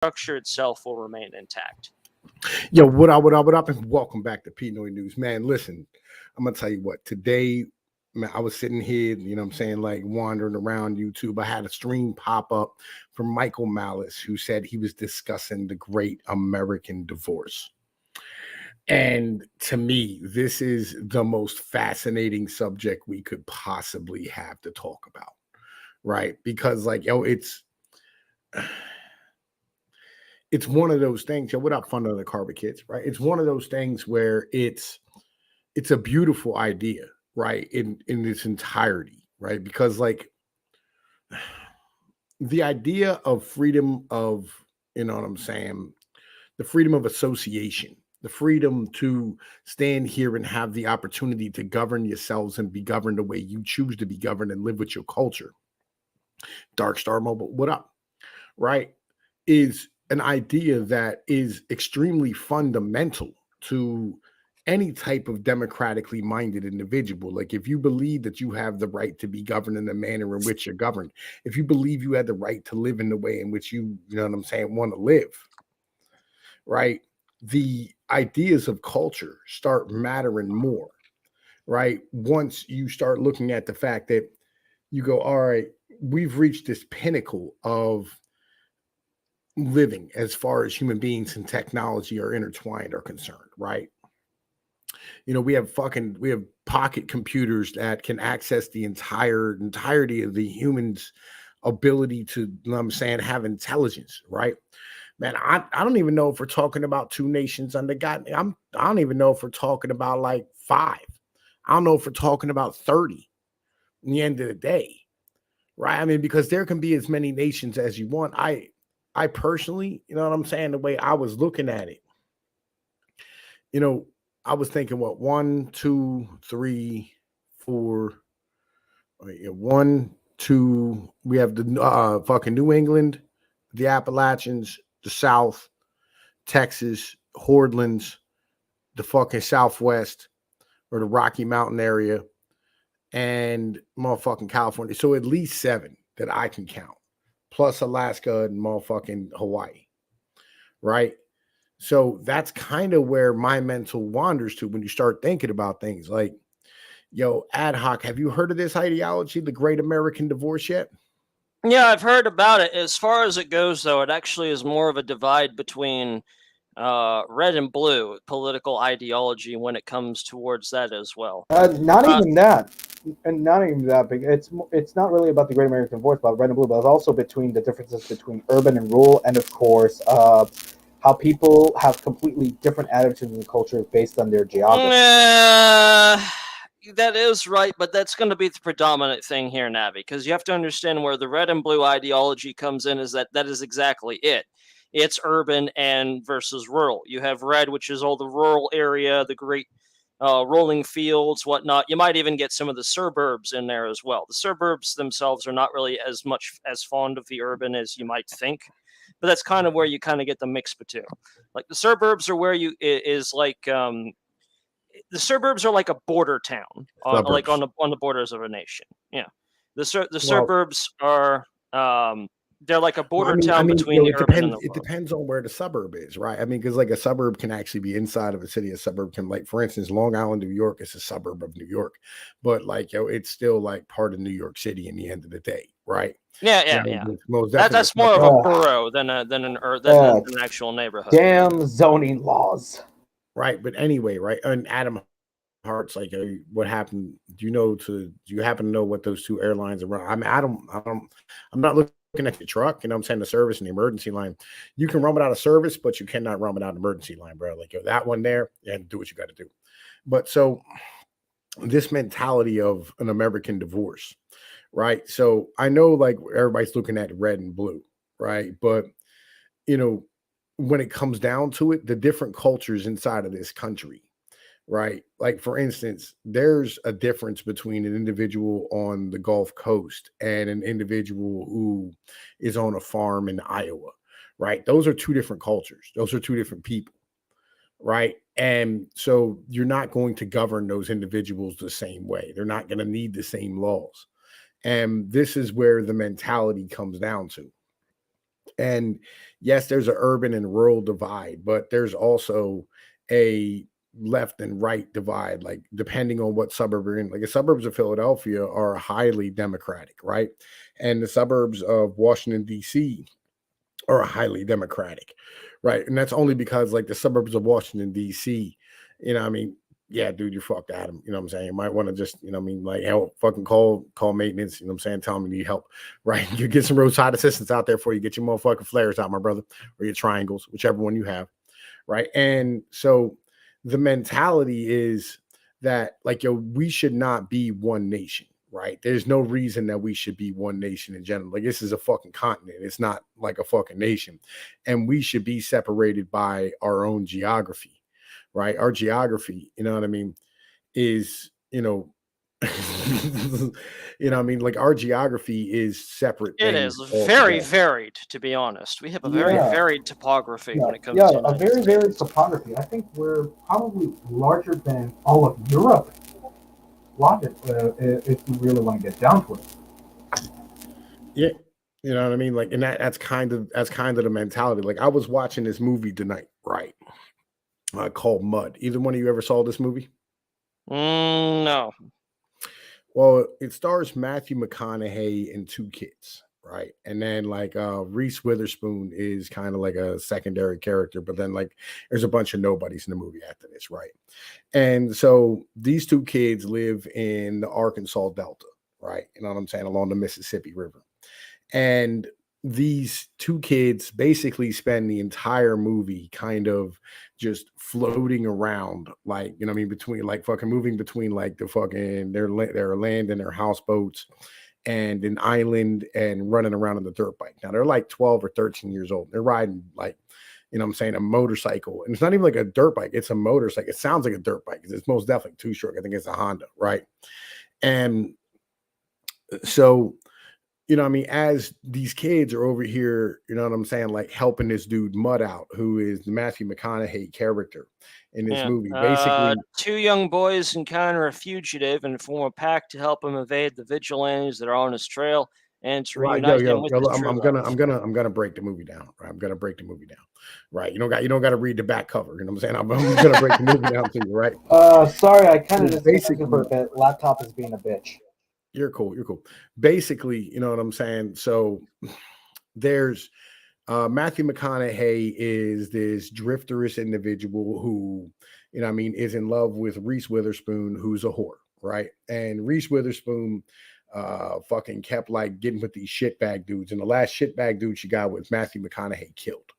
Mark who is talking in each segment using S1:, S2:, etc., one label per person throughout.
S1: structure itself will remain intact.
S2: Yo, what up, and welcome back to Pinoy News. Man, listen, I'm gonna tell you what, today, man, I was sitting here, you know what I'm saying, like wandering around YouTube. I had a stream pop up from Michael Malice, who said he was discussing the great American divorce. And to me, this is the most fascinating subject we could possibly have to talk about, right? Because, like, yo, it's one of those things. Yo, what up, Fun of the Carpet Kids, right? It's one of those things where it's a beautiful idea, right? In its entirety, right? Because, like, the idea of freedom of, you know what I'm saying, the freedom of association, the freedom to stand here and have the opportunity to govern yourselves and be governed the way you choose to be governed and live with your culture. Dark Star Mobile, what up? Right? Is an idea that is extremely fundamental to any type of democratically minded individual. Like, if you believe that you have the right to be governed in the manner in which you're governed, if you believe you had the right to live in the way in which you know what I'm saying, want to live, right? The ideas of culture start mattering more, right? Once you start looking at the fact that you go, all right, we've reached this pinnacle of living as far as human beings and technology are intertwined are concerned, right? You know, we have pocket computers that can access the entirety of the human's ability to, you know what I'm saying, have intelligence, right? Man, I don't even know if we're talking about two nations under God. I don't even know if we're talking about like 5. I don't know if we're talking about 30 in the end of the day, right? I mean, because there can be as many nations as you want. I personally, you know what I'm saying, the way I was looking at it, you know, I was thinking, what, 1, 2, 3, 4, yeah, 1, 2. We have the fucking New England, the Appalachians, the South, Texas, Hordelands, the fucking Southwest, or the Rocky Mountain area, and motherfucking California. So at least 7 that I can count, plus Alaska and motherfucking Hawaii, right? So that's kind of where my mental wanders to when you start thinking about things like, yo, ad hoc, have you heard of this ideology, the Great American Divorce, yet?
S1: Yeah, I've heard about it. As far as it goes, though, it actually is more of a divide between red and blue political ideology when it comes towards that as well.
S3: Not even that, and not even that big. It's not really about the Great American Divorce, about red and blue, but it's also between the differences between urban and rural, and of course, how people have completely different attitudes and cultures based on their geography.
S1: That is right, but that's going to be the predominant thing here, Navi, because you have to understand where the red and blue ideology comes in is that is exactly it. It's urban and versus rural. You have red, which is all the rural area, the great rolling fields, whatnot. You might even get some of the suburbs in there as well. The suburbs themselves are not really as much as fond of the urban as you might think, but that's kind of where you kind of get the mix between. Like the suburbs are where you is like the suburbs are like a border town, like on the borders of a nation. Yeah, the suburbs are they're like a border town between the urban and the rural.
S2: It depends on where the suburb is, right? I mean, because like a suburb can actually be inside of a city. A suburb can, like, for instance, Long Island, New York is a suburb of New York, but like, yo, it's still like part of New York City in the end of the day, right?
S1: Yeah. That's more of a borough than an actual neighborhood.
S3: Damn zoning laws.
S2: Right, but anyway, right? And Adam Hart's like, what happened? Do you happen to know what those 2 airlines are running? I mean, I'm not looking at the truck, you know what I'm saying, the service and the emergency line. You can run it out of service, but you cannot run it out of emergency line, bro. Like, yo, that one there, and do what you got to do. But so this mentality of an American divorce, right? So I know, like, everybody's looking at red and blue, right? But, you know, when it comes down to it, the different cultures inside of this country, right? Like, for instance, there's a difference between an individual on the Gulf Coast and an individual who is on a farm in Iowa, right? Those are 2 different cultures. Those are 2 different people, right? And so you're not going to govern those individuals the same way. They're not going to need the same laws. And this is where the mentality comes down to. And yes, there's an urban and rural divide, but there's also a left and right divide, like depending on what suburb you're in. Like the suburbs of Philadelphia are highly Democratic, right? And the suburbs of Washington, D.C. are highly Democratic, right? And that's only because like the suburbs of Washington, D.C., I mean, yeah, dude, you fucked Adam. You know what I'm saying? You might want to just, I mean, like, hell, fucking call maintenance. You know what I'm saying? Tell them you need help, right? You get some roadside assistance out there for you. Get your motherfucking flares out, my brother, or your triangles, whichever one you have, right? And so the mentality is that, like, yo, we should not be one nation, right? There's no reason that we should be one nation in general. Like, this is a fucking continent. It's not like a fucking nation. And we should be separated by our own geography, right? Our geography, you know what I mean, is, you know, what I mean? Like, our geography is separate
S1: It
S2: things
S1: is very
S2: altogether.
S1: varied, to be honest. We have a very
S3: Yeah.
S1: varied topography
S3: Yeah,
S1: when it comes
S3: yeah,
S1: to
S3: a
S1: United
S3: very
S1: States.
S3: varied topography. I think we're probably larger than all of Europe. Logic, if you really want to get down to it.
S2: Yeah. You know what I mean? Like, and that's kind of the mentality. Like, I was watching this movie tonight, right? Called Mud. Either one of you ever saw this movie?
S1: No.
S2: Well, it stars Matthew McConaughey and two kids, right? And then like Reese Witherspoon is kind of like a secondary character, but then like there's a bunch of nobodies in the movie after this, right? And so these two kids live in the Arkansas Delta, right? You know what I'm saying? Along the Mississippi River. And these two kids basically spend the entire movie kind of just floating around, like, you know what I mean, between like fucking moving between like the fucking their land and their houseboats and an island and running around on the dirt bike. Now they're like 12 or 13 years old. They're riding like, you know what I'm saying, a motorcycle. And it's not even like a dirt bike, it's a motorcycle. It sounds like a dirt bike because it's most definitely too short. I think it's a Honda, right? And so, you know what I mean, as these kids are over here, you know what I'm saying, like helping this dude Mud out, who is the Matthew McConaughey character in this movie. Basically,
S1: two young boys encounter a fugitive and form a pact to help him evade the vigilantes that are on his trail and to
S2: right,
S1: reunite him with his
S2: I'm
S1: true
S2: gonna
S1: love.
S2: I'm gonna break the movie down. Right? I'm gonna break the movie down. Right. You don't got to read the back cover. You know what I'm saying? I'm gonna break the movie down to you, right?
S3: Sorry, I kind of
S2: So
S3: just
S2: basically,
S3: for a bit. Laptop is being a bitch.
S2: You're cool. Basically, you know what I'm saying? So there's Matthew McConaughey is this drifterous individual who, you know what I mean, is in love with Reese Witherspoon, who's a whore, right? And Reese Witherspoon fucking kept like getting with these shitbag dudes. And the last shitbag dude she got was Matthew McConaughey killed.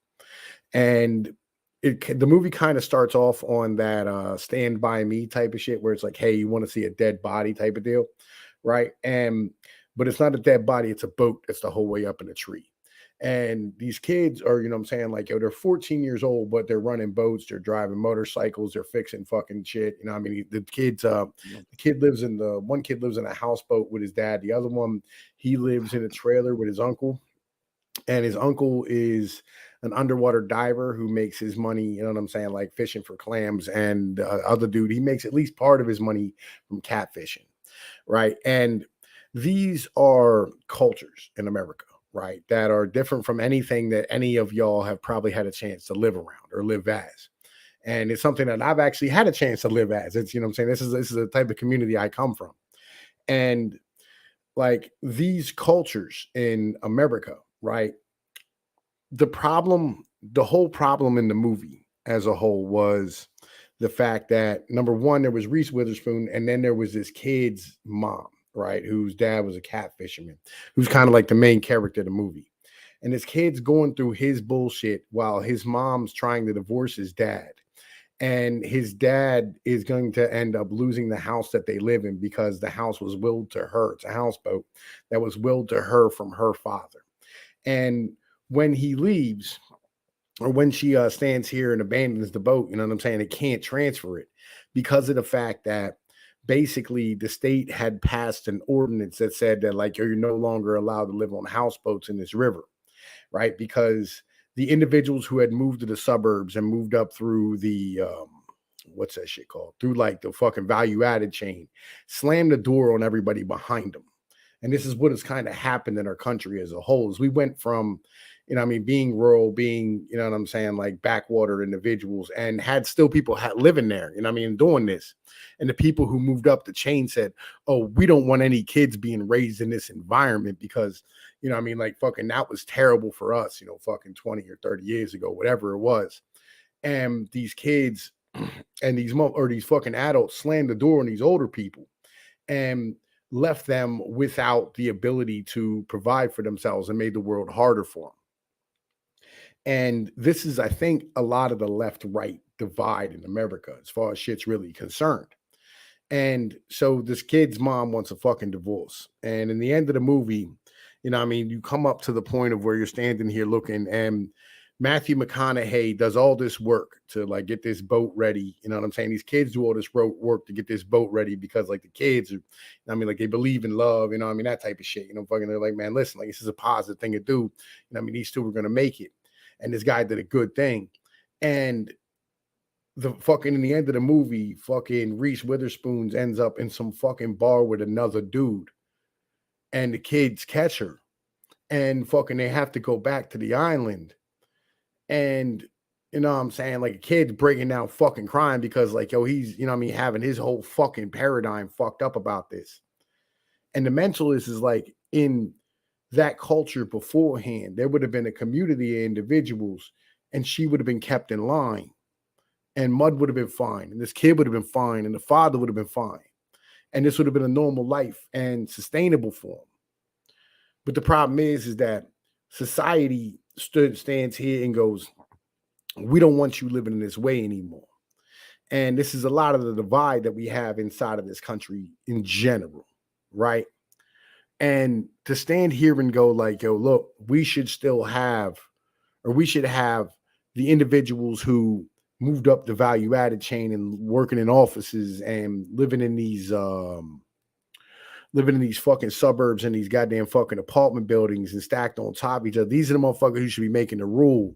S2: And the movie kind of starts off on that Stand By Me type of shit where it's like, hey, you want to see a dead body type of deal, right? But it's not a dead body, it's a boat that's the whole way up in a tree. And these kids are, you know what I'm saying, like, yo, they're 14 years old, but they're running boats, they're driving motorcycles, they're fixing fucking shit. You know what I mean? The kid lives in one kid lives in a houseboat with his dad. The other one, he lives in a trailer with his uncle. And his uncle is an underwater diver who makes his money, you know what I'm saying, like fishing for clams. And other dude, he makes at least part of his money from catfishing, right? And these are cultures in America, right, that are different from anything that any of y'all have probably had a chance to live around or live as. And it's something that I've actually had a chance to live as. It's, you know what I'm saying, this is the type of community I come from. And like these cultures in America, right, the whole problem in the movie as a whole was the fact that, number one, there was Reese Witherspoon, and then there was this kid's mom, right, whose dad was a cat fisherman, who's kind of like the main character of the movie. And this kid's going through his bullshit while his mom's trying to divorce his dad. And his dad is going to end up losing the house that they live in because the house was willed to her. It's a houseboat that was willed to her from her father. And when he leaves, or when she stands here and abandons the boat, you know what I'm saying, it can't transfer it because of the fact that basically the state had passed an ordinance that said that, like, you're no longer allowed to live on houseboats in this river, right? Because the individuals who had moved to the suburbs and moved up through the what's that shit called, through like the fucking value added chain, slammed the door on everybody behind them. And this is what has kind of happened in our country as a whole, is we went from, you know what I mean, being rural, being, you know what I'm saying, like backwater individuals, and had still people living there, you know what I mean, doing this. And the people who moved up the chain said, oh, we don't want any kids being raised in this environment because, you know what I mean, like fucking that was terrible for us, you know, fucking 20 or 30 years ago, whatever it was. And these kids and these fucking adults slammed the door on these older people and left them without the ability to provide for themselves and made the world harder for them. And this is, I think, a lot of the left-right divide in America as far as shit's really concerned. And so this kid's mom wants a fucking divorce. And in the end of the movie, you know what I mean, you come up to the point of where you're standing here looking, and Matthew McConaughey does all this work to like get this boat ready. You know what I'm saying? These kids do all this work to get this boat ready because like the kids are, I mean, like they believe in love, you know what I mean? That type of shit, you know, fucking they're like, man, listen, like this is a positive thing to do. You know what I mean? These two are going to make it. And this guy did a good thing. And the fucking, in the end of the movie, fucking Reese Witherspoon ends up in some fucking bar with another dude. And the kids catch her. And fucking they have to go back to the island. And, you know what I'm saying? Like a kid breaking down fucking crying because like, yo, he's, you know what I mean, having his whole fucking paradigm fucked up about this. And the mentalist is like, in that culture beforehand, there would have been a community of individuals and she would have been kept in line. And Mud would have been fine. And this kid would have been fine. And the father would have been fine. And this would have been a normal life and sustainable for him. But the problem is that society stands here and goes, we don't want you living in this way anymore. And this is a lot of the divide that we have inside of this country in general, right? And to stand here and go like, yo, look, we should still have, or we should have the individuals who moved up the value added chain and working in offices and living in these fucking suburbs and these goddamn fucking apartment buildings and stacked on top of each other. These are the motherfuckers who should be making the rule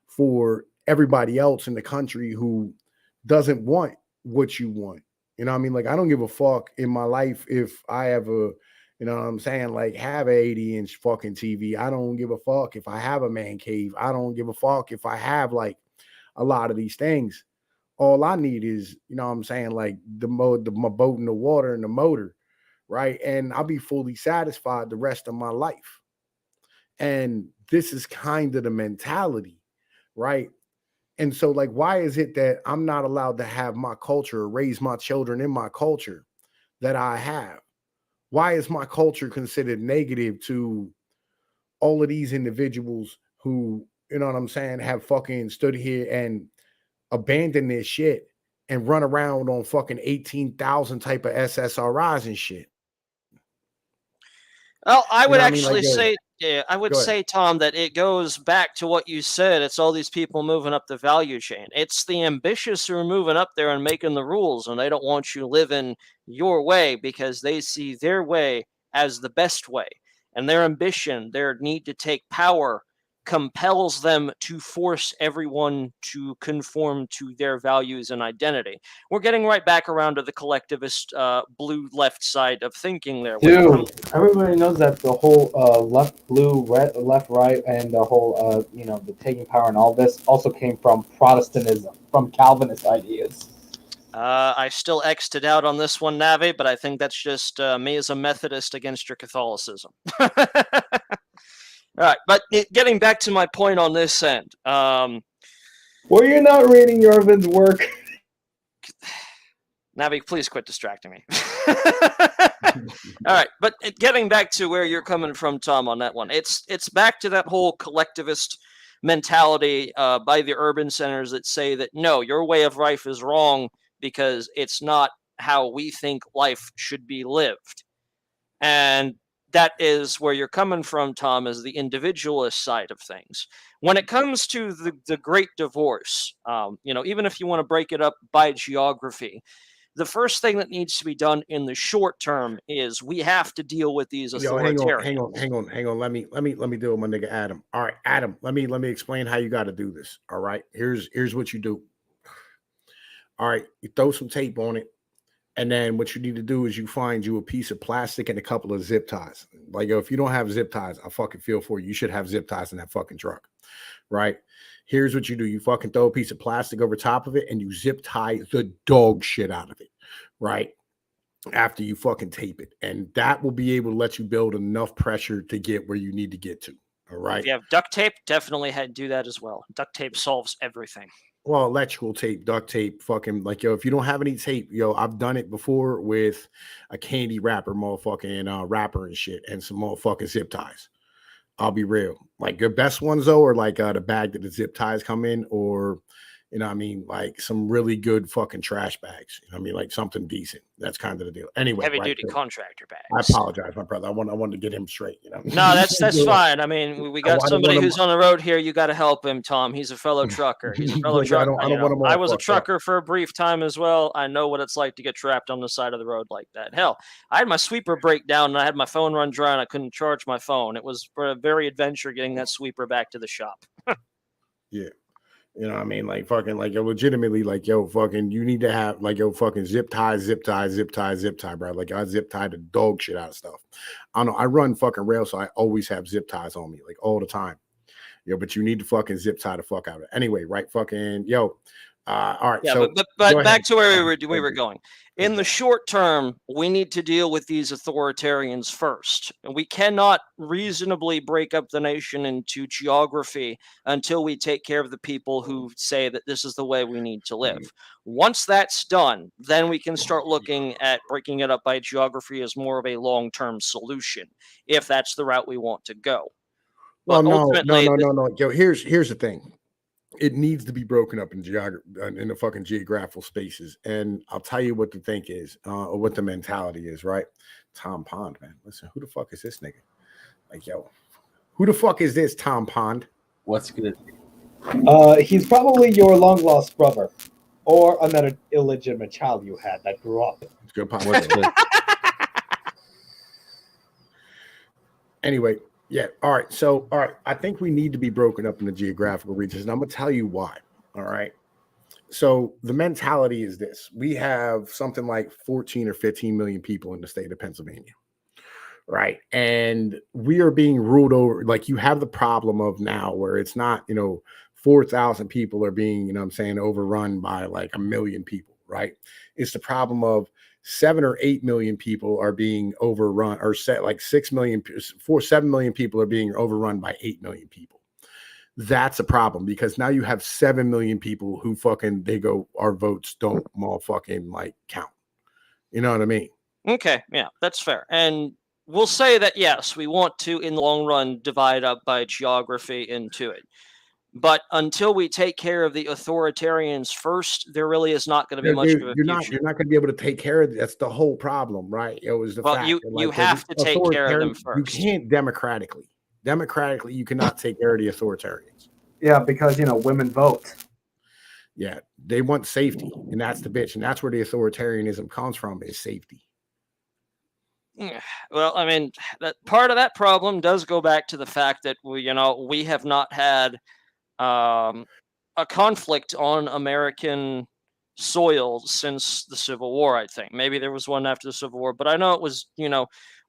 S2: for everybody else in the country who doesn't want what you want. You know what I mean? Like, I don't give a fuck in my life if I have a, you know what I'm saying, like have an 80-inch fucking TV. I don't give a fuck if I have a man cave. I don't give a fuck if I have like a lot of these things. All I need is, you know what I'm saying, like my boat in the water and the motor, right? And I'll be fully satisfied the rest of my life. And this is kind of the mentality, right? And so, like, why is it that I'm not allowed to have my culture or raise my children in my culture that I have? Why is my culture considered negative to all of these individuals who, you know what I'm saying, have fucking stood here and abandoned their shit and run around on fucking 18,000 type of SSRIs and shit?
S1: Well, I would
S2: know what I mean?
S1: actually
S2: Like, yo,
S1: say, yeah, I would
S2: go ahead.
S1: say, Tom, that it goes back to what you said. It's all these people moving up the value chain. It's the ambitious who are moving up there and making the rules, and they don't want you living your way because they see their way as the best way. And their ambition, their need to take power, compels them to force everyone to conform to their values and identity. We're getting right back around to the collectivist blue left side of thinking there.
S3: Dude, everybody knows that the whole left, blue, red, left, right, and the whole, you know, the taking power and all this also came from Protestantism, from Calvinist ideas.
S1: I still X'd it out on this one, Navi, but I think that's just me as a Methodist against your Catholicism. All right, but getting back to my point on this end.
S3: Were you not reading Irvin's work?
S1: Navi, please quit distracting me. All right, but getting back to where you're coming from, Tom, on that one, it's back to that whole collectivist mentality by the urban centers that say that, no, your way of life is wrong because it's not how we think life should be lived. And that is where you're coming from, Tom, is the individualist side of things. When it comes to the great divorce, you know, even if you want to break it up by geography, the first thing that needs to be done in the short term is we have to deal with these authoritarians.
S2: Hang on. Let me deal with my nigga Adam. All right, Adam, let me explain how you got to do this. All right, here's what you do. All right, you throw some tape on it, And then what you need to do is you find you a piece of plastic and a couple of zip ties. Like, yo, if you don't have zip ties, I fucking feel for you. You should have zip ties in that fucking truck, right? Here's what you do. You fucking throw a piece of plastic over top of it and you zip tie the dog shit out of it, right? After you fucking tape it. And that will be able to let you build enough pressure to get where you need to get to, all right?
S1: If you have duct tape, definitely do that as well. Duct tape solves everything.
S2: Well, electrical tape, duct tape, fucking like, yo, if you don't have any tape, yo, I've done it before with a candy wrapper, motherfucking wrapper and shit, and some motherfucking zip ties. I'll be real. Like, your best ones though are like the bag that the zip ties come in, or you know what I mean, like some really good fucking trash bags. You know what I mean, like something decent. That's kind of the deal. Anyway,
S1: Heavy
S2: right,
S1: duty
S2: so
S1: contractor
S2: I
S1: bags.
S2: apologize, my brother. I wanted to get him straight. You know,
S1: No, that's fine. I mean, we got
S2: don't
S1: somebody
S2: want him-
S1: who's on the road here. You got to help him, Tom. He's a fellow trucker. He's a fellow
S2: Like, I
S1: trucker.
S2: don't want him all
S1: I was a
S2: fucked up.
S1: trucker for a brief time as well. I know what it's like to get trapped on the side of the road like that. Hell, I had my sweeper break down and I had my phone run dry and I couldn't charge my phone. It was a very adventure getting that sweeper back to the shop.
S2: Yeah. You know what I mean? Like fucking like yo, legitimately, like yo, fucking you need to have like yo fucking zip tie, bro. Like I zip tie the dog shit out of stuff. I don't know. I run fucking rail, so I always have zip ties on me, like all the time. Yo, but you need to fucking zip tie the fuck out of it. Anyway, right? Fucking yo. All right.
S1: Yeah,
S2: so
S1: but back to where we were going. In the short term, we need to deal with these authoritarians first. And we cannot reasonably break up the nation into geography until we take care of the people who say that this is the way we need to live. Once that's done, then we can start looking at breaking it up by geography as more of a long-term solution, if that's the route we want to go.
S2: Well,
S1: But
S2: no.
S1: ultimately,
S2: Yo, here's the thing. It needs to be broken up in in the fucking geographical spaces. And I'll tell you what the thing is, or what the mentality is, right? Tom Pond, man. Listen, who the fuck is this nigga? Like, yo, who the fuck is this Tom Pond?
S4: What's good?
S3: He's probably your long lost brother, or another illegitimate child you had that grew up.
S2: Good Pond. What's good? Anyway, yeah. All right. So, all right. I think we need to be broken up into geographical regions, and I'm gonna tell you why. All right. So the mentality is this: we have something like 14 or 15 million people in the state of Pennsylvania, right? And we are being ruled over. Like you have the problem of now where it's not, 4,000 people are being, what I'm saying, overrun by like 1 million people, right? It's the problem of 7 or 8 million people are being overrun, or set like 7 million people are being overrun by 8 million people. That's a problem because now you have 7 million people who fucking they go, our votes don't motherfucking like count. You know what I mean?
S1: Okay, yeah, that's fair. And we'll say that yes, we want to, in the long run, divide up by geography into it. But until we take care of the authoritarians first, there really is not going to be much of a
S2: You're
S1: future.
S2: not going to be able to take care of it. That's the whole problem, right? It was the fact.
S1: You have to take care of them first.
S2: You can't democratically, you cannot take care of the authoritarians.
S3: Yeah, because women vote.
S2: Yeah, they want safety, and that's the bitch, and that's where the authoritarianism comes from, is safety.
S1: Well, I mean, that part of that problem does go back to the fact that we have not had a conflict on American soil since the Civil War. I think maybe there was one after the Civil War, but I know it was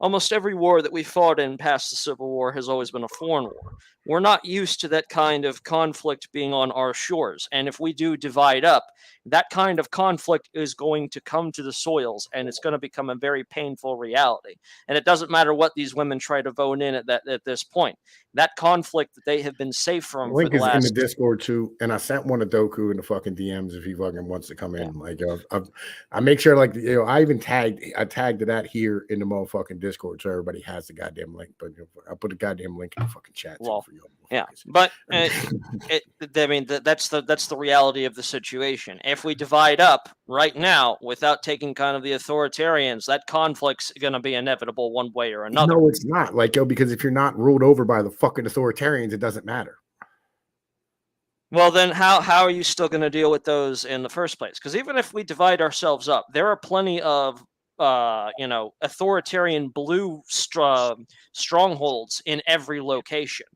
S1: almost every war that we fought in past the Civil War has always been a foreign war. We're not used to that kind of conflict being on our shores, and if we do divide up, that kind of conflict is going to come to the soils, and it's going to become a very painful reality. And it doesn't matter what these women try to vote in at this point. That conflict that they have been safe from
S2: Link
S1: for the
S2: is in the
S1: last.
S2: Discord too, and I sent one to Doku in the fucking DMs if he fucking wants to come in. Like, I make sure, like, I even tagged that here in the motherfucking Discord, so everybody has the goddamn link. But I put the goddamn link in the fucking chat too for you.
S1: Yeah, but I mean that's the reality of the situation. If we divide up right now without taking kind of the authoritarians, that conflict's going to be inevitable one way or another.
S2: No, it's not. Like, because if you're not ruled over by the fucking authoritarians, it doesn't matter.
S1: Well, then how are you still going to deal with those in the first place? Because even if we divide ourselves up, there are plenty of authoritarian blue strongholds in every location.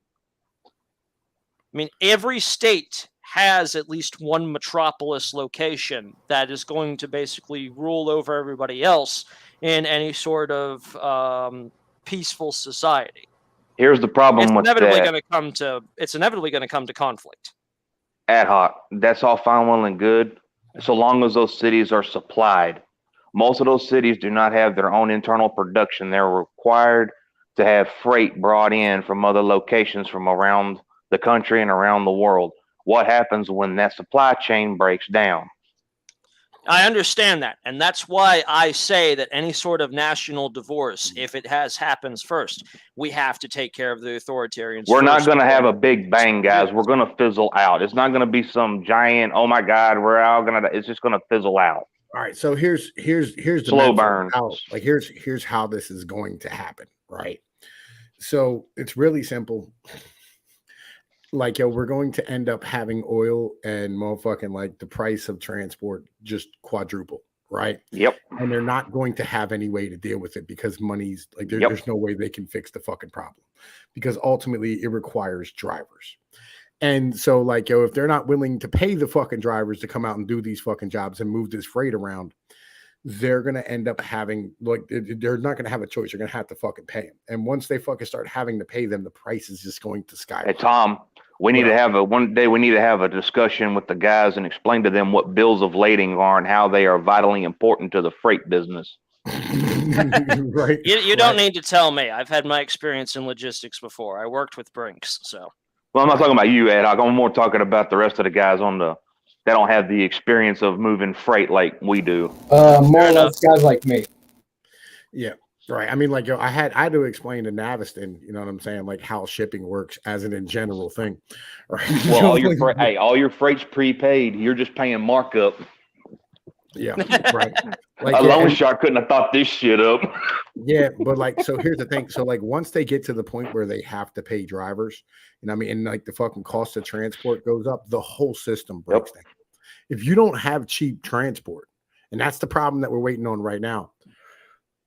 S1: I mean, every state has at least one metropolis location that is going to basically rule over everybody else in any sort of peaceful society.
S4: Here's the problem
S1: It's
S4: with
S1: inevitably
S4: that.
S1: going to come to. It's inevitably going to come to conflict.
S4: Ad hoc. That's all fine, well, and good, so long as those cities are supplied. Most of those cities do not have their own internal production. They're required to have freight brought in from other locations from around the country and around the world. What happens when that supply chain breaks down?
S1: I understand that, and that's why I say that any sort of national divorce, if it happens first, we have to take care of the authoritarians.
S4: We're not
S1: first.
S4: going to have a big bang, guys. We're going to fizzle out. It's not going to be some giant, oh my God, we're all going to, it's just going to fizzle out.
S2: All right, so here's the
S4: Slow
S2: method
S4: burn.
S2: how, like here's how this is going to happen, right? So it's really simple. Like, yo, we're going to end up having oil and motherfucking like the price of transport just quadruple, right?
S4: Yep.
S2: And they're not going to have any way to deal with it because money's like there's no way they can fix the fucking problem because ultimately it requires drivers. And so, like, yo, if they're not willing to pay the fucking drivers to come out and do these fucking jobs and move this freight around, they're going to end up having, like, they're not going to have a choice. They're going to have to fucking pay them. And once they fucking start having to pay them, the price is just going to skyrocket.
S4: Hey, Tom, we need to have one day we need to have a discussion with the guys and explain to them what bills of lading are and how they are vitally important to the freight business.
S2: Right.
S1: You don't need to tell me. I've had my experience in logistics before. I worked with Brinks, so.
S4: Well, I'm not talking about you, Ed. I'm more talking about the rest of the guys that don't have the experience of moving freight like we do.
S3: More or less guys like me.
S2: Yeah, right. I mean, like, yo, I had to explain to Naviston, you know what I'm saying, like how shipping works as in general thing. Right.
S4: Well, all your freight's prepaid. You're just paying markup.
S2: Yeah, right. Like,
S4: a loan shark couldn't have thought this shit up.
S2: Yeah, but like, so here's the thing. So like, once they get to the point where they have to pay drivers, and I mean, and like the fucking cost of transport goes up, the whole system breaks down. If you don't have cheap transport, and that's the problem that we're waiting on right now.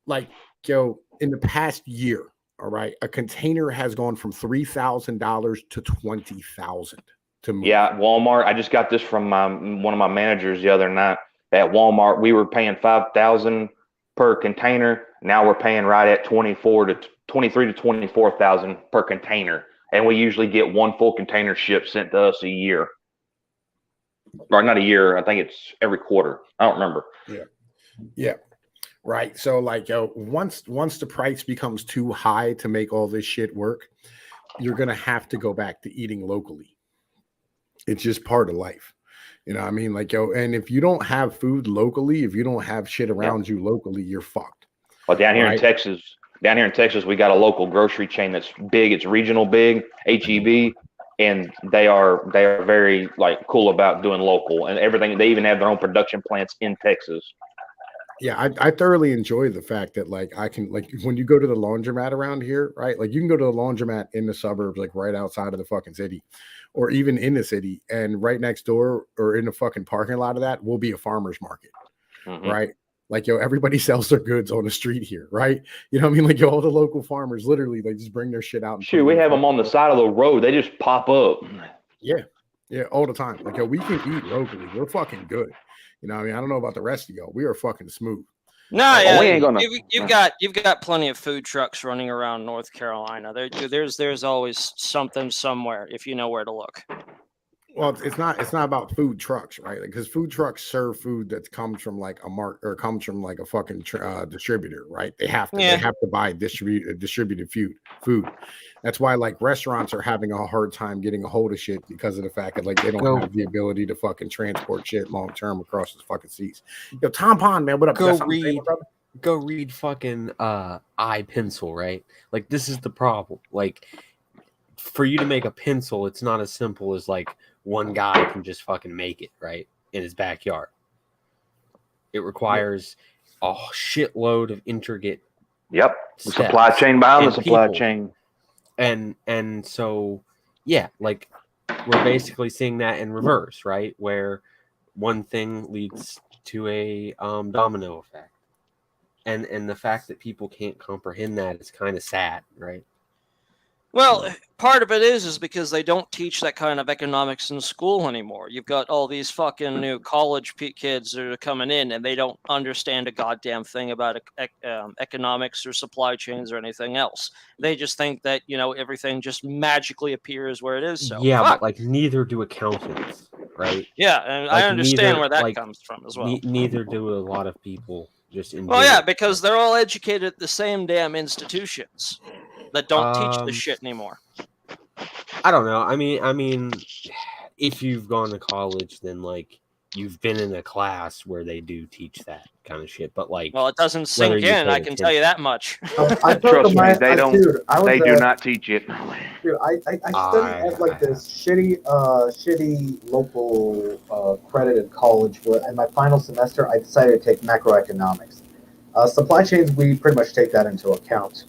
S2: Like, yo, in the past year, all right, a container has gone from $3,000 to $20,000 to move.
S4: Yeah, Walmart. I just got this from one of my managers the other night. At Walmart, we were paying $5,000 per container. Now we're paying right at $23,000 to $24,000 per container, and we usually get one full container ship sent to us a year, or not a year. I think it's every quarter. I don't remember.
S2: Yeah. Right. So like, yo, once the price becomes too high to make all this shit work, you're gonna have to go back to eating locally. It's just part of life. You know what I mean? Like, yo, and if you don't have food locally, if you don't have shit around you locally, you're fucked.
S4: Well, down here in Texas, we got a local grocery chain that's big. It's regional big, HEB, and they are very like cool about doing local and everything. They even have their own production plants in Texas.
S2: Yeah, I thoroughly enjoy the fact that like I can, like, when you go to the laundromat around here, right? Like you can go to the laundromat in the suburbs, like right outside of the fucking city, or even in the city, and right next door or in the fucking parking lot of that will be a farmer's market, right? Like, yo, everybody sells their goods on the street here, right? You know what I mean? Like, yo, all the local farmers literally they just bring their shit out.
S4: Shoot, we have them on the side of the road. They just pop up.
S2: Yeah, all the time. Like, yo, we can eat locally. We're fucking good. You know what I mean? I don't know about the rest of y'all. We are fucking smooth.
S1: No,
S4: we ain't gonna.
S1: You've got plenty of food trucks running around North Carolina. There's always something somewhere if you know where to look.
S2: Well, it's not about food trucks, right? Because food trucks serve food that comes from like a mark or comes from like a fucking distributor, right? They have to buy distributed food. That's why like restaurants are having a hard time getting a hold of shit because of the fact that like they don't have the ability to fucking transport shit long term across the fucking seas. Yo, Tom Pond, man, what up?
S5: Go read fucking iPencil, right? Like this is the problem. Like for you to make a pencil, it's not as simple as like one guy can just fucking make it, right, in his backyard. It requires a shitload of intricate
S4: the supply chain behind the supply chain.
S5: And so like we're basically seeing that in reverse, right? Where one thing leads to a domino effect. And the fact that people can't comprehend that is kind of sad, right?
S1: Well, part of it is because they don't teach that kind of economics in school anymore. You've got all these fucking new college kids that are coming in, and they don't understand a goddamn thing about economics or supply chains or anything else. They just think that everything just magically appears where it is. So
S5: Yeah,
S1: fuck.
S5: but like neither do accountants, right?
S1: Yeah, and
S5: Like
S1: I understand
S5: neither
S1: where that
S5: like
S1: comes from as well.
S5: neither do a lot of people just in
S1: Well, yeah,
S5: general.
S1: because they're all educated at the same damn institutions that don't teach this shit anymore.
S5: I don't know. I mean, if you've gone to college, then like you've been in a class where they do teach that kind of shit. But like,
S1: Well, it doesn't
S5: whether
S1: sink
S5: you
S1: in,
S5: paid
S1: I can tell you
S5: attention.
S1: that much.
S3: I took
S4: Trust me,
S3: my,
S4: they don't.
S3: Dude, I was,
S4: They do not teach it.
S3: Dude, I studied at like this shitty local accredited college where in my final semester I decided to take macroeconomics. Supply chains, we pretty much take that into account.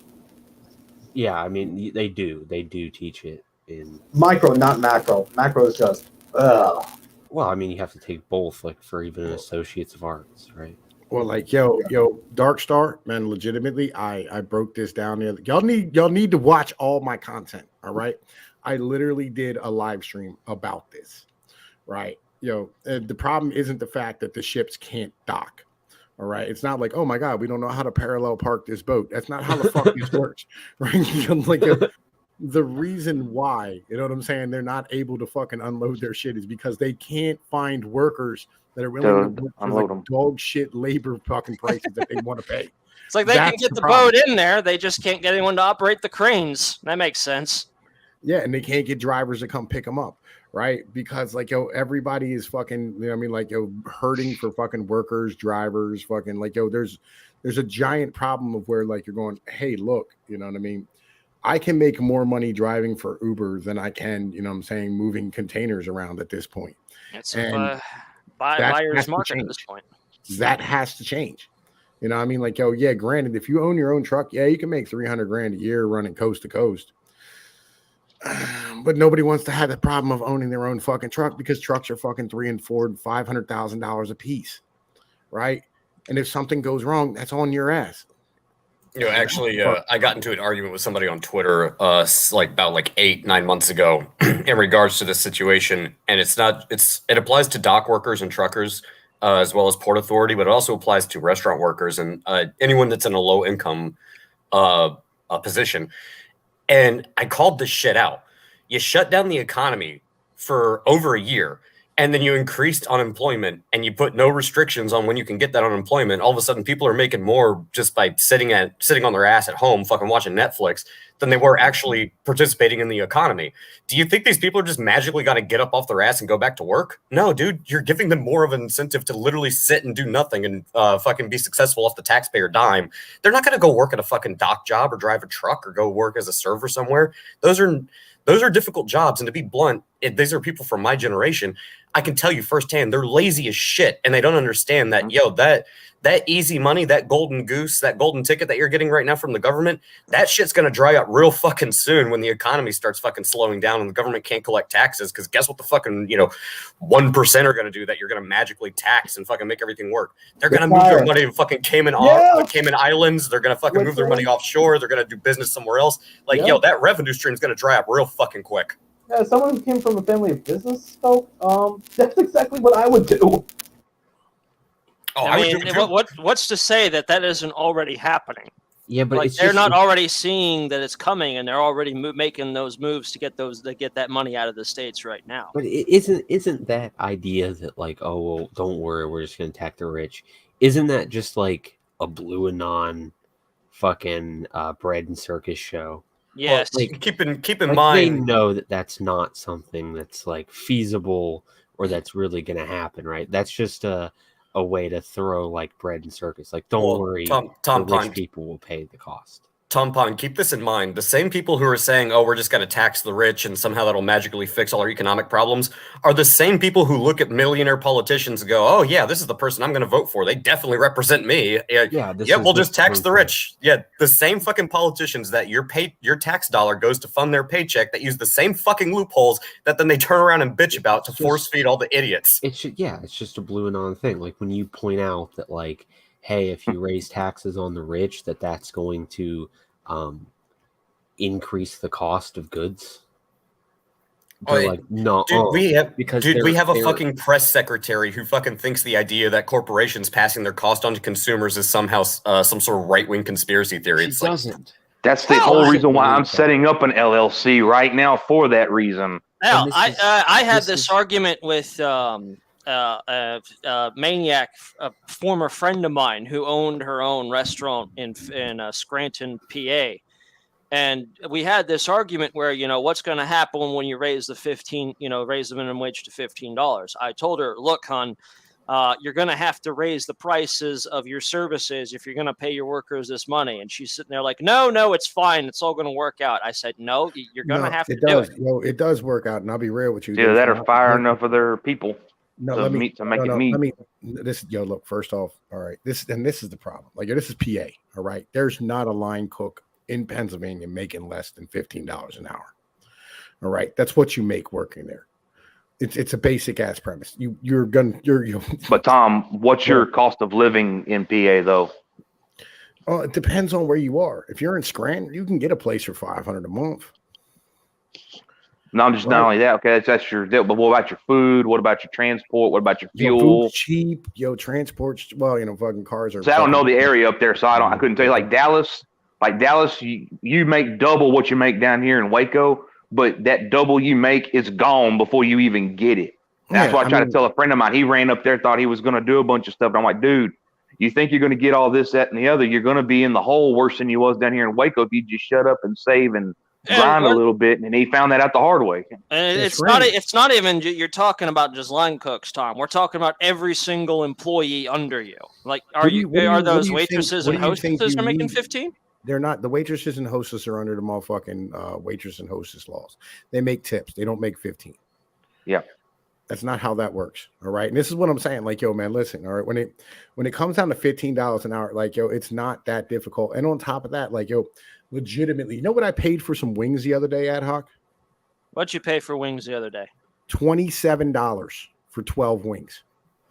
S5: Yeah, I mean they do teach it in
S3: Micro, not macro. Macro is just ugh.
S5: well, I mean you have to take both, like for even an associates of arts, right?
S2: Well, like yo, Dark Star, man, legitimately, I broke this down there. Y'all need to watch all my content. All right. I literally did a live stream about this. Right. The problem isn't the fact that the ships can't dock. All right. It's not like, oh my God, we don't know how to parallel park this boat. That's not how the fuck this works. Right. The reason why, you know what I'm saying, they're not able to fucking unload their shit is because they can't find workers that are willing to work for like dog shit labor fucking prices that they want to pay.
S1: It's like they can get the boat in there, they just can't get anyone to operate the cranes. That makes sense.
S2: Yeah, and they can't get drivers to come pick them up, right? Because like everybody is fucking, you know what I mean, like hurting for fucking workers, drivers, fucking like there's a giant problem of where like you're going, hey, look, you know what I mean? I can make more money driving for Uber than I can, you know what I'm saying, moving containers around at this point.
S1: It's buyer's market at this point.
S2: That has to change. You know what I mean? Like, yeah, granted, if you own your own truck, yeah, you can make $300,000 a year running coast to coast. But nobody wants to have the problem of owning their own fucking truck because trucks are fucking $300,000 and $500,000 a piece, right? And if something goes wrong, that's on your ass.
S6: Actually, I got into an argument with somebody on Twitter, about 8-9 months ago, in regards to this situation, and it applies to dock workers and truckers, as well as Port Authority, but it also applies to restaurant workers and anyone that's in a low income position. And I called this shit out. You shut down the economy for over a year, and then you increased unemployment, and you put no restrictions on when you can get that unemployment. All of a sudden, people are making more just by sitting on their ass at home, fucking watching Netflix, than they were actually participating in the economy. Do you think these people are just magically got to get up off their ass and go back to work? No, dude, you're giving them more of an incentive to literally sit and do nothing and fucking be successful off the taxpayer dime. They're not going to go work at a fucking dock job or drive a truck or go work as a server somewhere. Those are difficult jobs. And to be blunt, these are people from my generation. I can tell you firsthand, they're lazy as shit. And they don't understand that, that easy money, that golden goose, that golden ticket that you're getting right now from the government, that shit's going to dry up real fucking soon when the economy starts fucking slowing down and the government can't collect taxes. Because guess what the fucking, 1% are going to do that you're going to magically tax and fucking make everything work. They're going to move their money to fucking Cayman Islands. They're going to fucking move their money offshore. They're going to do business somewhere else. That revenue stream is going to dry up real fucking quick.
S3: Yeah, someone who came from a family of business folk, that's exactly what I would do.
S6: Oh,
S1: I mean, what's to say that isn't already happening?
S5: Yeah, but
S1: like they're not already seeing that it's coming, and they're already making those moves to get that money out of the states right now.
S5: But isn't that idea that like, oh well, don't worry, we're just gonna attack the rich? Isn't that just like a Blue Anon fucking bread and circus show?
S6: Yes. Well, keep in
S5: mind they know that that's not something that's like feasible or that's really gonna happen, right? That's just a way to throw like bread and circus. Like, don't worry, the rich people will pay the cost.
S6: Tom Pond, keep this in mind. The same people who are saying, oh, we're just going to tax the rich and somehow that'll magically fix all our economic problems are the same people who look at millionaire politicians and go, oh, yeah, this is the person I'm going to vote for. They definitely represent me. We'll just tax the rich. Yeah, the same fucking politicians that your tax dollar goes to fund their paycheck that use the same fucking loopholes that then they turn around and bitch about to force feed all the idiots.
S5: It's just a Blue Anon thing. Like when you point out that like, hey, if you raise taxes on the rich, that's going to, increase the cost of goods.
S6: Oh,
S5: They're like, no,
S6: we have a
S5: they're-
S6: fucking press secretary who fucking thinks the idea that corporations passing their cost on to consumers is somehow some sort of right-wing conspiracy theory.
S5: She
S6: It's like,
S5: doesn't.
S4: That's the
S1: Hell,
S4: whole
S1: I
S4: reason why I'm
S5: believe that.
S4: setting up an LLC right now for that reason.
S1: Hell,
S5: this is-
S1: I had
S5: this
S1: this
S5: is-
S1: argument with Maniac, a former friend of mine who owned her own restaurant in Scranton, PA. And we had this argument where, what's going to happen when you raise raise the minimum wage to $15? I told her, look, hon, you're going to have to raise the prices of your services if you're going to pay your workers this money. And she's sitting there like, no, it's fine. It's all going to work out. I said, no, you're going to have to do it.
S2: It does work out, and I'll be real with you.
S4: Either that or fire enough of their people
S2: No,
S4: make it meet.
S2: Look, first off, all right, this is the problem. Like, this is PA, all right? There's not a line cook in Pennsylvania making less than $15 an hour. All right, that's what you make working there. It's a basic ass premise. You're
S4: But Tom, what's your cost of living in PA though?
S2: Oh, it depends on where you are. If you're in Scranton, you can get a place for $500 a month.
S4: Not only that. Okay, that's your deal. But what about your food? What about your transport? What about your fuel?
S2: Food's cheap. Transport's fucking cars are.
S4: So I don't know the area up there, so I couldn't tell you. Like Dallas, you make double what you make down here in Waco, but that double you make is gone before you even get it. That's why I tried to tell a friend of mine. He ran up there, thought he was going to do a bunch of stuff. And I'm like, dude, you think you're going to get all this, that, and the other? You're going to be in the hole worse than you was down here in Waco if you just shut up and save and grind a little bit. And he found that out the hard way.
S1: And it's not even you're talking about just line cooks, Tom. We're talking about every single employee under you. Like, are those waitresses and hostesses are making 15?
S2: They're not. The waitresses and hostess are under the motherfucking waitress and hostess laws. They make tips. They don't make 15.
S4: Yeah.
S2: That's not how that works. All right. And this is what I'm saying. Like, yo, man, listen. All right. When it comes down to $15 an hour, like, yo, it's not that difficult. And on top of that, like, yo, legitimately, you know what I paid for some wings the other day, Ad Hoc?
S1: What'd you pay for wings the other day?
S2: $27 for 12 wings.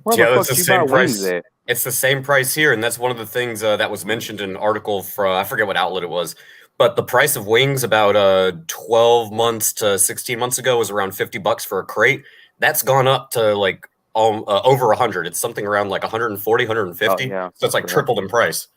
S4: Where
S6: Yeah,
S4: the
S6: that's
S4: fuck
S6: the
S4: you
S6: same
S4: buy
S6: price.
S4: wings at?
S6: It's the same price here, and that's one of the things that was mentioned in an article from, I forget what outlet it was, but the price of wings about 12 months to 16 months ago was around $50 for a crate. That's gone up to like over 100. It's something around like 140, 150.
S4: Yeah.
S6: So it's like tripled in price.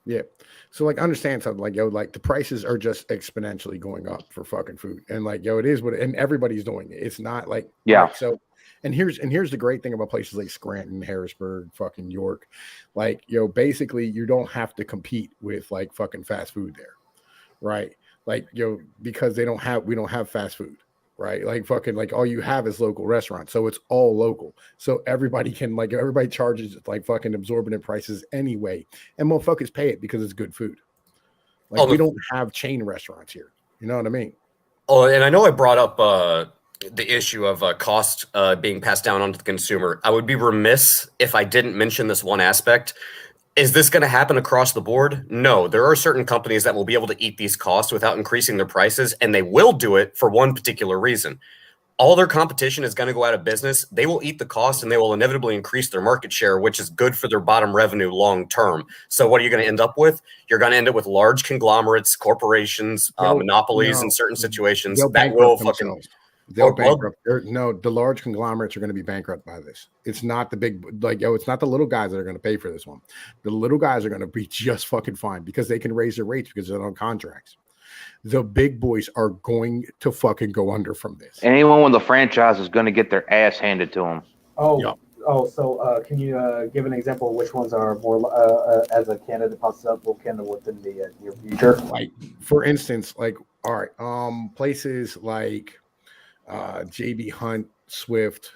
S2: Yeah. So like understand something, like, yo, like the prices are just exponentially going up for fucking food. And like, yo, it is what, and everybody's doing it. It's not like,
S4: yeah.
S2: Like, so, and here's the great thing about places like Scranton, Harrisburg, fucking York. Like, yo, basically you don't have to compete with like fucking fast food there. Right. Like, yo, because we don't have fast food. Right. Like fucking, like all you have is local restaurants. So it's all local. So everybody charges like fucking absorbent prices anyway. And motherfuckers pay it because it's good food. Like we don't have chain restaurants here. You know what I mean?
S6: Oh, and I know I brought up the issue of cost being passed down onto the consumer. I would be remiss if I didn't mention this one aspect. Is this going to happen across the board? No, there are certain companies that will be able to eat these costs without increasing their prices, and they will do it for one particular reason. All their competition is going to go out of business. They will eat the cost, and they will inevitably increase their market share, which is good for their bottom revenue long term. So what are you going to end up with? You're going to end up with large conglomerates, corporations, monopolies in certain situations that will fucking...
S2: They'll bankrupt. No, the large conglomerates are going to be bankrupt by this. It's not the big, like, yo, it's not the little guys that are going to pay for this one. The little guys are going to be just fucking fine because they can raise their rates because they're on contracts. The big boys are going to fucking go under from this.
S4: Anyone with a franchise is going to get their ass handed to them.
S3: So can you give an example of which ones are more as a candidate possible candidate within the near future?
S2: Like, for instance, like, all right, places like JB Hunt, Swift,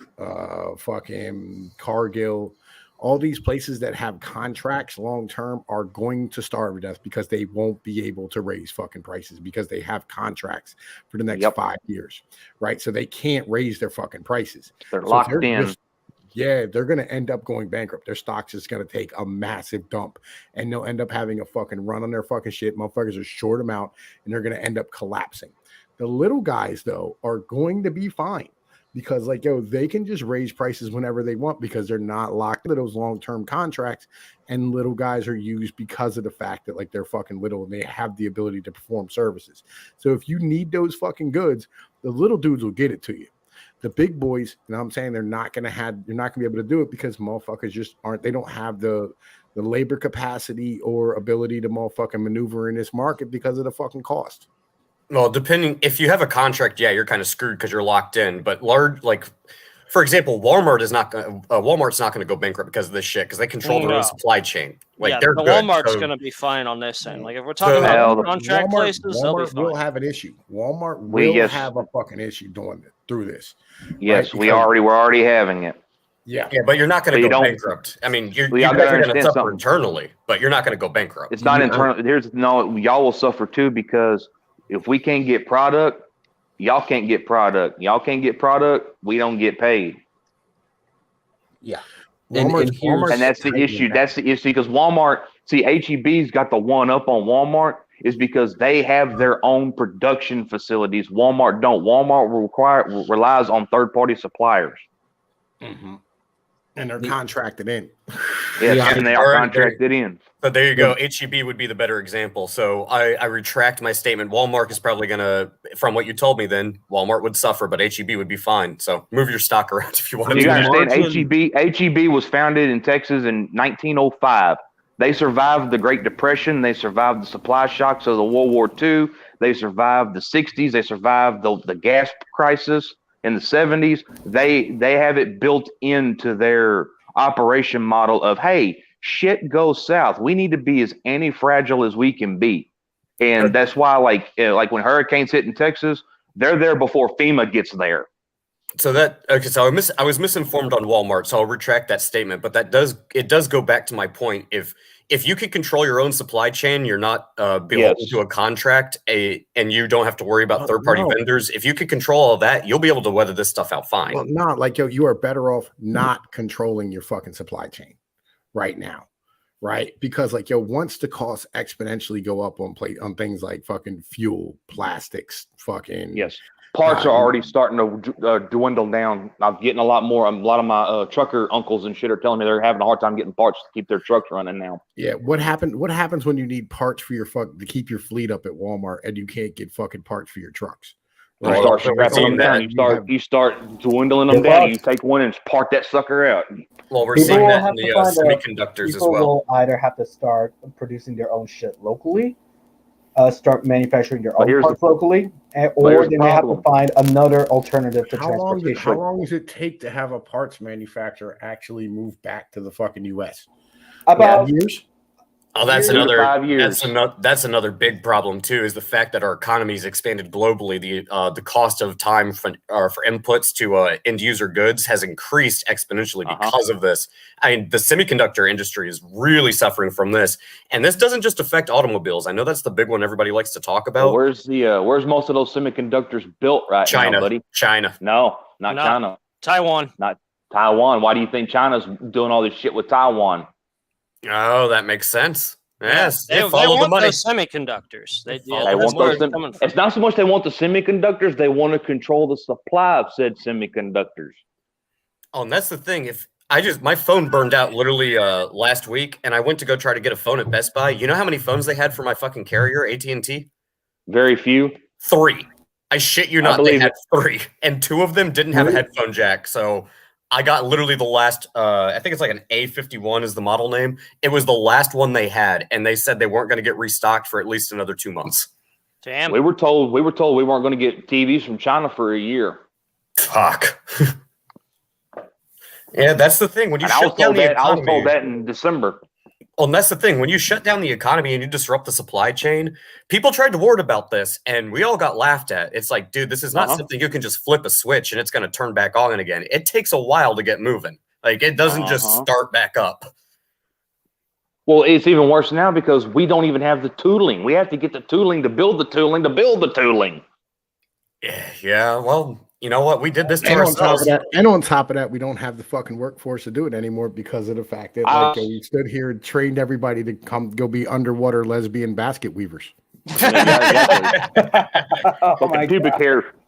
S2: fucking Cargill, all these places that have contracts long term are going to starve to death because they won't be able to raise fucking prices because they have contracts for the next 5 years, right? So they can't raise their fucking prices.
S4: They're locked in.
S2: They're going to end up going bankrupt. Their stocks is going to take a massive dump and they'll end up having a fucking run on their fucking shit. Motherfuckers are short them out and they're going to end up collapsing. The little guys, though, are going to be fine because like, yo, they can just raise prices whenever they want because they're not locked into those long-term contracts, and little guys are used because of the fact that like they're fucking little and they have the ability to perform services. So if you need those fucking goods, the little dudes will get it to you. The big boys, you know what I'm saying, you're not gonna be able to do it because motherfuckers just they don't have the labor capacity or ability to motherfucking maneuver in this market because of the fucking cost.
S6: Well, depending if you have a contract, yeah, you're kind of screwed because you're locked in. But large, like for example, Walmart's not going to go bankrupt because of this shit because they control their own supply chain. Like
S1: yeah,
S6: they're
S1: the
S6: good.
S1: Walmart's going to be fine on this end. Like if we're talking about contract places, they'll be fine.
S2: Walmart will have an issue. Walmart will have a fucking issue through this.
S4: Yes,
S2: right?
S4: we're already having it.
S6: Yeah, but you're not going to go bankrupt. I mean, you're going to suffer internally, but you're not going to go bankrupt.
S4: It's not internal. Y'all will suffer too because if we can't get product, y'all can't get product. Y'all can't get product, we don't get paid.
S5: Yeah.
S4: And that's the issue. That's the issue because Walmart, HEB's got the one up on Walmart is because they have their own production facilities. Walmart don't. Walmart relies on third-party suppliers.
S2: Mm-hmm. And they're contracted in.
S4: Yes, and they are contracted in.
S6: But there you go. HEB would be the better example. So I retract my statement. Walmart is probably going to, from what you told me then, Walmart would suffer, but HEB would be fine. So move your stock around if you want.
S4: You understand, HEB was founded in Texas in 1905. They survived the Great Depression. They survived the supply shocks of the World War II. They survived the 60s. They survived the gas crisis in the 70s. They have it built into their operation model of, hey, shit goes south. We need to be as anti-fragile as we can be. And that's why, like when hurricanes hit in Texas, they're there before FEMA gets there.
S6: So I was misinformed on Walmart, so I'll retract that statement. But it does go back to my point. If you can control your own supply chain, you're not beholden to a contract, and you don't have to worry about third-party vendors. If you can control all that, you'll be able to weather this stuff out fine.
S2: Well, not like you are better off not controlling your fucking supply chain right now, right? Because once the costs exponentially go up on things like fucking fuel, plastics, fucking
S4: parts are already starting to dwindle down. I'm getting a lot of my trucker uncles and shit are telling me they're having a hard time getting parts to keep their trucks running now.
S2: Yeah, what happens when you need parts for your to keep your fleet up at Walmart and you can't get fucking parts for your trucks?
S4: Right. You start scrapping them down. You start dwindling them down. You take one and park that sucker out.
S6: Well, we're seeing that in the semiconductors as well.
S3: People will either have to start producing their own shit locally, start manufacturing their own parts locally, or they may have to find another alternative to transportation.
S2: How long does it take to have a parts manufacturer actually move back to the fucking U.S.?
S3: About
S2: years.
S6: Oh, that's another 5 years. That's another big problem too. Is the fact that our economy's expanded globally. The cost of time for inputs to end user goods has increased exponentially because of this. I mean, the semiconductor industry is really suffering from this, and this doesn't just affect automobiles. I know that's the big one everybody likes to talk about.
S4: Well, where's most of those semiconductors built right now, buddy?
S6: China.
S4: No, not China.
S1: Taiwan.
S4: Not Taiwan. Why do you think China's doing all this shit with Taiwan?
S6: Oh, that makes sense. Yes,
S1: they
S6: follow the money.
S1: Those semiconductors. They
S4: want those. It's not so much they want the semiconductors; they want to control the supply of said semiconductors.
S6: Oh, and that's the thing. My phone burned out literally last week, and I went to go try to get a phone at Best Buy. You know how many phones they had for my fucking carrier, AT&T?
S4: Very few.
S6: 3. I shit you not. They had 3, and 2 of them didn't have a headphone jack. So I got literally the last, I think it's like an A51 is the model name. It was the last one they had, and they said they weren't going to get restocked for at least another 2 months.
S1: Damn.
S4: We were told we weren't going to get TVs from China for a year.
S6: Fuck. Yeah, that's the thing. When you
S4: I was told that in December.
S6: Well, and that's the thing. When you shut down the economy and you disrupt the supply chain, people tried to warn about this, and we all got laughed at. It's like, dude, this is not something you can just flip a switch and it's going to turn back on again. It takes a while to get moving. Like, it doesn't just start back up.
S4: Well, it's even worse now because we don't even have the tooling. We have to get the tooling to build the tooling to build the tooling.
S6: Yeah. Well, you know what? We did this to ourselves.
S2: On top of that, we don't have the fucking workforce to do it anymore because of the fact that we stood here and trained everybody to go be underwater lesbian basket weavers.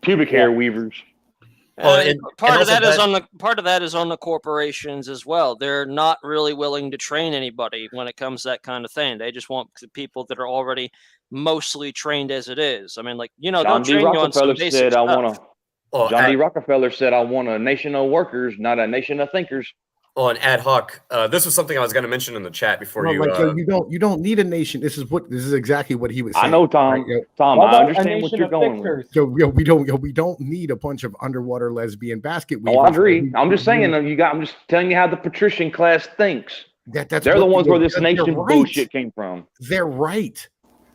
S4: Pubic hair weavers.
S1: Part of that is on the corporations as well. They're not really willing to train anybody when it comes to that kind of thing. They just want the people that are already mostly trained as it is. I mean, like, you know,
S4: John
S1: they'll
S4: D.
S1: train you on some
S4: Rockefeller
S1: basic
S4: said,
S1: stuff.
S4: John D. Rockefeller said, I want a nation of workers, not a nation of thinkers.
S6: On ad hoc, this was something I was going to mention in the chat before
S2: No,
S6: you.
S2: like, you don't need a nation. This is exactly what he was saying.
S4: I know, Tom.
S2: Right?
S4: Tom,
S3: What
S4: I
S3: about a
S4: understand what
S3: nation
S4: you're
S3: of
S4: going with.
S3: fixers?
S2: We don't need a bunch of underwater lesbian basket weavers.
S4: Oh, I agree. I'm just saying. I'm just telling you how the patrician class thinks.
S2: That's
S4: They're the
S2: what
S4: ones where this
S2: they're
S4: nation
S2: right.
S4: bullshit came from.
S2: They're right.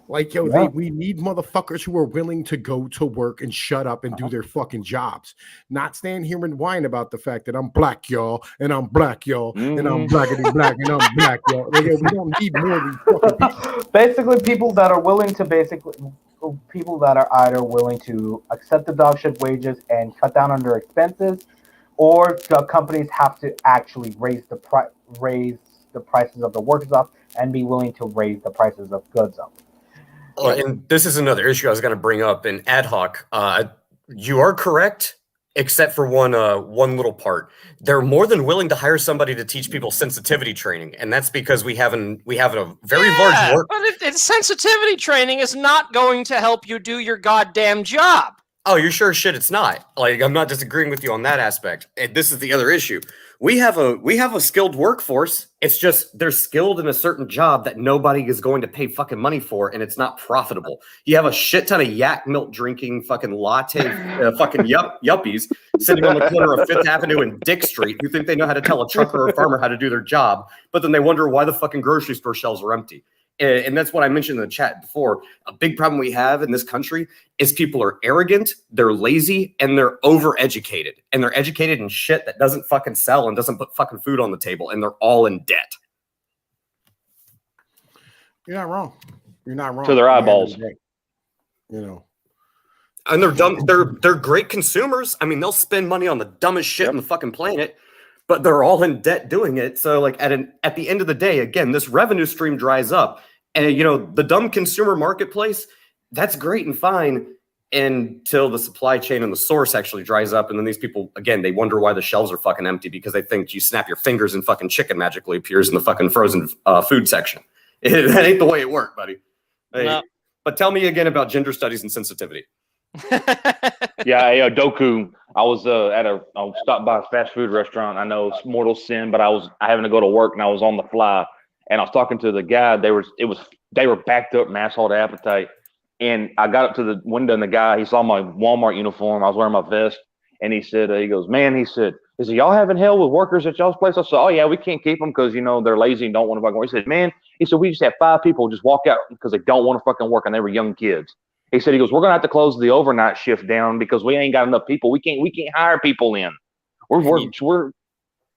S2: Like,
S3: Yeah.
S2: we need motherfuckers who are willing to go to work and shut up and do their fucking jobs. Not stand here and whine about the fact that I'm black, y'all, and I'm black, y'all, and I'm blackity black, and I'm black, y'all. Like, we don't need more of these fucking people.
S3: Basically, people that are willing to people that are either willing to accept the dog shit wages and cut down on their expenses, or the companies have to actually raise the prices of the workers up and be willing to raise the prices of goods up.
S6: And this is another issue I was going to bring up in ad hoc. You are correct, except for one little part. They're more than willing to hire somebody to teach people sensitivity training, and that's because we have a very large work.
S1: But sensitivity training is not going to help you do your goddamn job.
S6: Oh, you're sure as shit it's not. Like, I'm not disagreeing with you on that aspect. And this is the other issue. We have a skilled workforce. It's just they're skilled in a certain job that nobody is going to pay fucking money for, and it's not profitable. You have a shit ton of yak milk drinking fucking latte fucking yuppies sitting on the corner of Fifth Avenue and Dick Street who think they know how to tell a trucker or a farmer how to do their job, but then they wonder why the fucking grocery store shelves are empty. And that's what I mentioned in the chat before. A big problem we have in this country is people are arrogant, they're lazy, and they're overeducated. And they're educated in shit that doesn't fucking sell and doesn't put fucking food on the table. And they're all in debt.
S2: You're not wrong. You're not wrong.
S4: To their eyeballs.
S2: You know.
S6: And they're dumb. They're great consumers. I mean, they'll spend money on the dumbest shit on the fucking planet, but they're all in debt doing it. So, like, at the end of the day, again, this revenue stream dries up. And, you know, the dumb consumer marketplace, that's great and fine until the supply chain and the source actually dries up. And then these people, again, they wonder why the shelves are fucking empty because they think you snap your fingers and fucking chicken magically appears in the fucking frozen food section. That ain't the way it worked, buddy. Hey,
S1: No.
S6: But tell me again about gender studies and sensitivity.
S4: Yeah, Doku. I stopped by a fast food restaurant. I know it's mortal sin, but I having to go to work and I was on the fly. And I was talking to the guy. They were backed up, asshole to appetite. And I got up to the window, and the guy, he saw my Walmart uniform. I was wearing my vest, and he said, is it y'all having hell with workers at y'all's place? I said, oh yeah, we can't keep them because they're lazy and don't want to fucking work. He said, we just had 5 people just walk out because they don't want to fucking work, and they were young kids. He said, we're gonna have to close the overnight shift down because we ain't got enough people. We can't hire people in.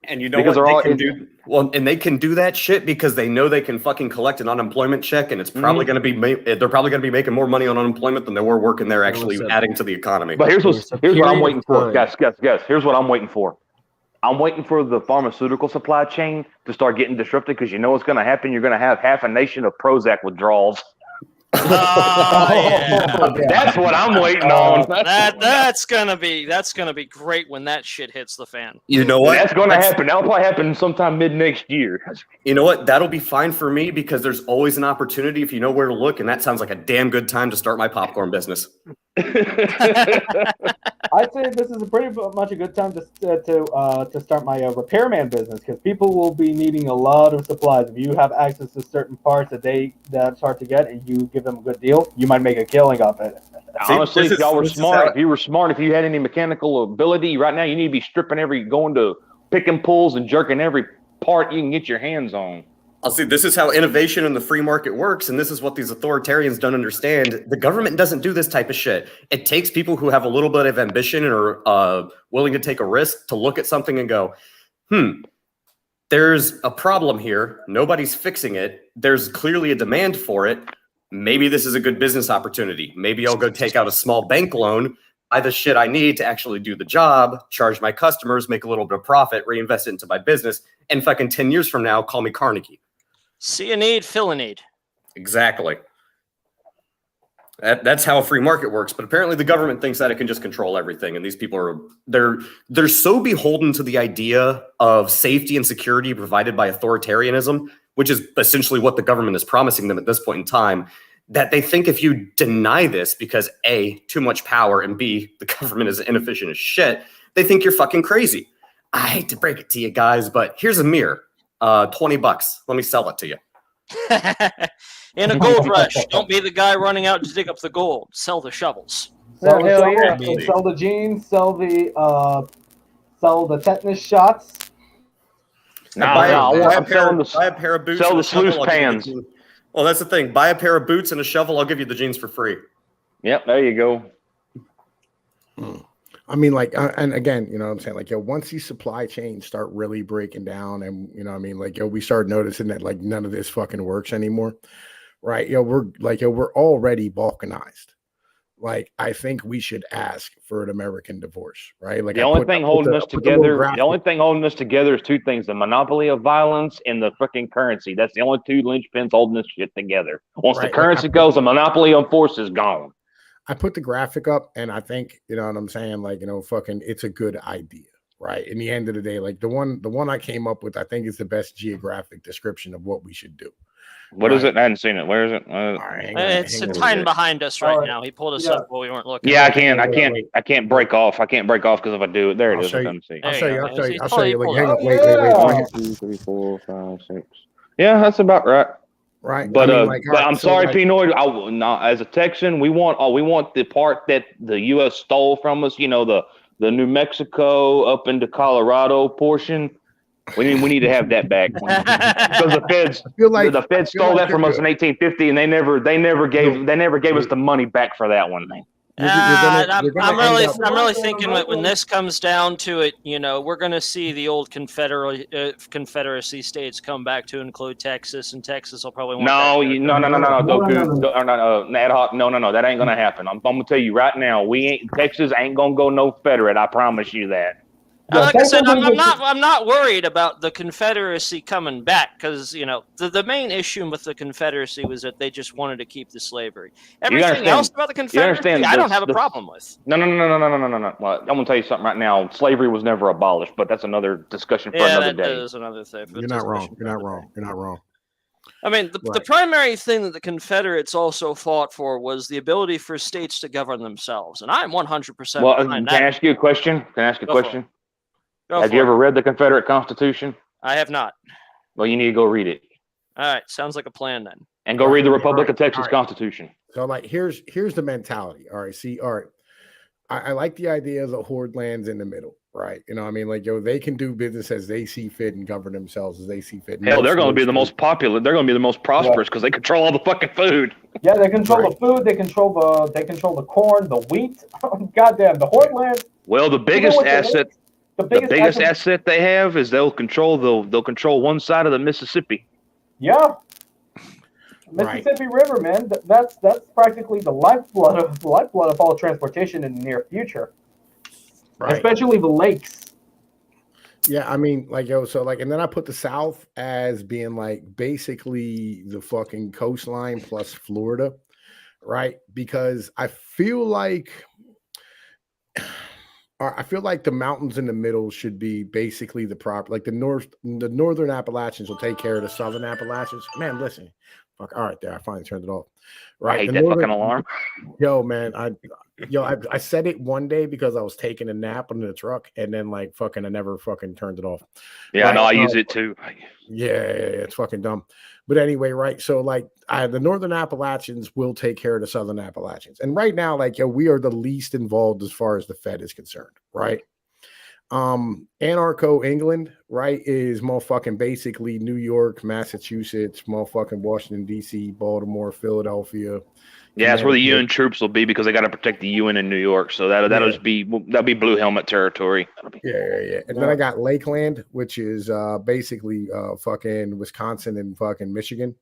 S6: And you know what they can do? Well, and they can do that shit because they know they can fucking collect an unemployment check, and it's probably going to be they're probably going to be making more money on unemployment than they were working there, actually adding to the economy.
S4: But here's what I'm waiting for, guys. Here's what I'm waiting for. I'm waiting for the pharmaceutical supply chain to start getting disrupted because you know what's going to happen. You're going to have half a nation of Prozac withdrawals.
S1: Oh, yeah.
S4: That's what I'm waiting on.
S1: That's gonna be great when that shit hits the fan.
S6: You know what?
S4: That's going to happen. That'll probably happen sometime mid next year.
S6: You know what? That'll be fine for me because there's always an opportunity if you know where to look, and that sounds like a damn good time to start my popcorn business.
S3: I'd say this is pretty much a good time to start my repairman business because people will be needing a lot of supplies. If you have access to certain parts that's hard to get, and you give them a good deal, you might make a killing off it.
S4: Honestly, if y'all were smart, if you had any mechanical ability, right now you need to be going to picking pulls and jerking every part you can get your hands on.
S6: I'll see. This is how innovation in the free market works, and this is what these authoritarians don't understand. The government doesn't do this type of shit. It takes people who have a little bit of ambition and are willing to take a risk to look at something and go, there's a problem here. Nobody's fixing it. There's clearly a demand for it. Maybe this is a good business opportunity. Maybe I'll go take out a small bank loan, buy the shit I need to actually do the job, charge my customers, make a little bit of profit, reinvest it into my business, and fucking 10 years from now, call me Carnegie.
S1: See a need, fill a need.
S6: Exactly. That's how a free market works. But apparently the government thinks that it can just control everything. And these people are they're so beholden to the idea of safety and security provided by authoritarianism, which is essentially what the government is promising them at this point in time, that they think if you deny this because A, too much power, and B, the government is inefficient as shit, they think you're fucking crazy. I hate to break it to you guys, but here's a mirror. $20. Let me sell it to you.
S1: In a gold rush, don't be the guy running out to dig up the gold. Sell the shovels.
S3: Sell the
S7: Hell
S3: shovels,
S7: yeah.
S3: sell the jeans, sell the tetanus shots.
S6: Buy
S4: I'm
S6: a pair of boots.
S4: sell
S6: and
S4: the
S6: a shovel,
S4: sluice
S6: I'll give you the
S4: pans.
S6: jeans. Well, that's the thing. Buy a pair of boots and a shovel. I'll give you the jeans for free.
S4: Yep, there you go.
S2: I mean, like, and again, you know what I'm saying? Like, yo, once these supply chains start really breaking down and, you know what I mean? Like, yo, we start noticing that, like, none of this fucking works anymore, right? Yo, we're already balkanized. Like, I think we should ask for an American divorce, right? Like,
S4: The only thing holding us together is two things: the monopoly of violence and the freaking currency. That's the only two linchpins holding this shit together. Once
S2: Right,
S4: the currency goes, the monopoly of force is gone.
S2: I put the graphic up, and I think, you know what I'm saying? Like, you know, fucking, it's a good idea, right? In the end of the day, like the one I came up with, I think is the best geographic description of what we should do.
S4: What is it? I hadn't seen it. Where is it?
S2: All right,
S1: It's hiding behind us right
S3: Alright.
S1: now. He pulled us
S3: Yeah.
S1: up while we weren't looking.
S4: Yeah, I
S2: Wait.
S4: can't break off. I can't break off because if I do it, there it
S2: I'll
S4: is.
S2: show you.
S4: Let me see.
S2: I'll
S1: There
S2: show
S1: you
S2: you.
S1: go.
S2: I'll show you.
S1: He's
S2: I'll show you.
S1: pulled
S2: Like, hang
S1: up.
S2: on. Wait.
S4: 1, 2, 3, 4, 5, 6. Yeah, that's about right.
S2: Right.
S4: But
S2: I mean, like,
S4: but
S2: all right,
S4: I'm
S2: so,
S4: sorry,
S2: like,
S4: Pinoy. No, as a Texan, we want the part that the U.S. stole from us. You know, the New Mexico up into Colorado portion. We need to have that back because the feds
S2: I feel like
S4: the feds stole
S2: like
S4: that from
S2: you're
S4: us in 1850, and they never gave us the money back for that one.
S2: You're gonna
S1: I'm
S2: end up-
S1: really thinking that when this comes down to it, you know, we're going to see the old Confederacy states come back to include Texas, and Texas will probably want
S4: No,
S1: that.
S4: no.
S3: No.
S4: Ad hoc. No. That ain't gonna happen. I'm gonna tell you right now. Texas ain't gonna go no Confederate. I promise you that.
S1: Like I said,
S3: Texas is-
S1: I'm not worried about the Confederacy coming back because, you know, the main issue with the Confederacy was that they just wanted to keep the slavery. Everything
S4: understand-
S1: else about the Confederacy, I don't have a
S4: the-
S1: problem with.
S4: No. Well, I'm gonna tell you something right now. Slavery was never abolished, but that's another discussion for
S1: Yeah,
S4: another
S1: that
S4: day.
S1: is another thing.
S2: You're not wrong. You're not wrong. You're not wrong.
S1: I mean, the
S2: Right.
S1: primary thing that the Confederates also fought for was the ability for states to govern themselves, and I'm 100%
S4: Well,
S1: behind
S4: can I
S1: that.
S4: ask you a question?
S1: Go for it. Go
S4: Have
S1: for
S4: you
S1: it.
S4: ever read the Confederate Constitution?
S1: I have not.
S4: Well, you need to go read it
S1: All right, sounds like a plan then.
S4: and go
S2: Right,
S4: read the
S2: all
S4: Republic
S2: right,
S4: of Texas
S2: all right.
S4: Constitution.
S2: So, like, here's the mentality. All right. See, all right. I like the idea of the horde lands in the middle, right? You know what I mean? Like, yo, they can do business as they see fit and govern themselves as they see fit.
S4: Hell, they're going to be the
S2: Most-
S4: most popular. They're going to be the most prosperous because they control all the fucking food.
S3: Yeah, they control
S2: Right.
S3: the food. They control the corn, the wheat. Goddamn, the horde land.
S4: Well, the biggest
S3: what they
S4: asset,
S3: The
S4: the
S3: biggest,
S4: biggest
S3: asset-
S4: asset they have is they'll control one side of the Mississippi.
S3: Yeah.
S2: Right.
S3: Mississippi River, man. That's practically the lifeblood of all transportation in the near future,
S2: Right.
S3: especially the lakes.
S2: Yeah, I mean, like, yo, so like, and then I put the South as being like basically the fucking coastline plus Florida, right? Because I feel like the mountains in the middle should be basically the proper, like the northern Appalachians will take care of the southern Appalachians. Man, listen, fuck, all right, there, I finally turned it off. Right,
S4: I hate
S2: the
S4: that
S2: northern-
S4: fucking alarm.
S2: Yo, man, I said it one day because I was taking a nap in the truck, and then like fucking I never fucking turned it off.
S4: Yeah,
S2: Right,
S4: no, I use it too.
S2: Yeah, it's fucking dumb. But anyway, right? So like the northern Appalachians will take care of the southern Appalachians. And right now, like, yo, we are the least involved as far as the Fed is concerned, right? Anarcho England, right, is motherfucking basically New York, Massachusetts, motherfucking Washington, DC, Baltimore, Philadelphia.
S4: Yeah, that's where the
S2: Connecticut.
S4: UN troops will be because they got to protect the UN in New York. So that'll
S2: Yeah.
S4: just be blue helmet territory.
S2: Yeah. And then I got Lakeland, which is basically fucking Wisconsin and fucking Michigan,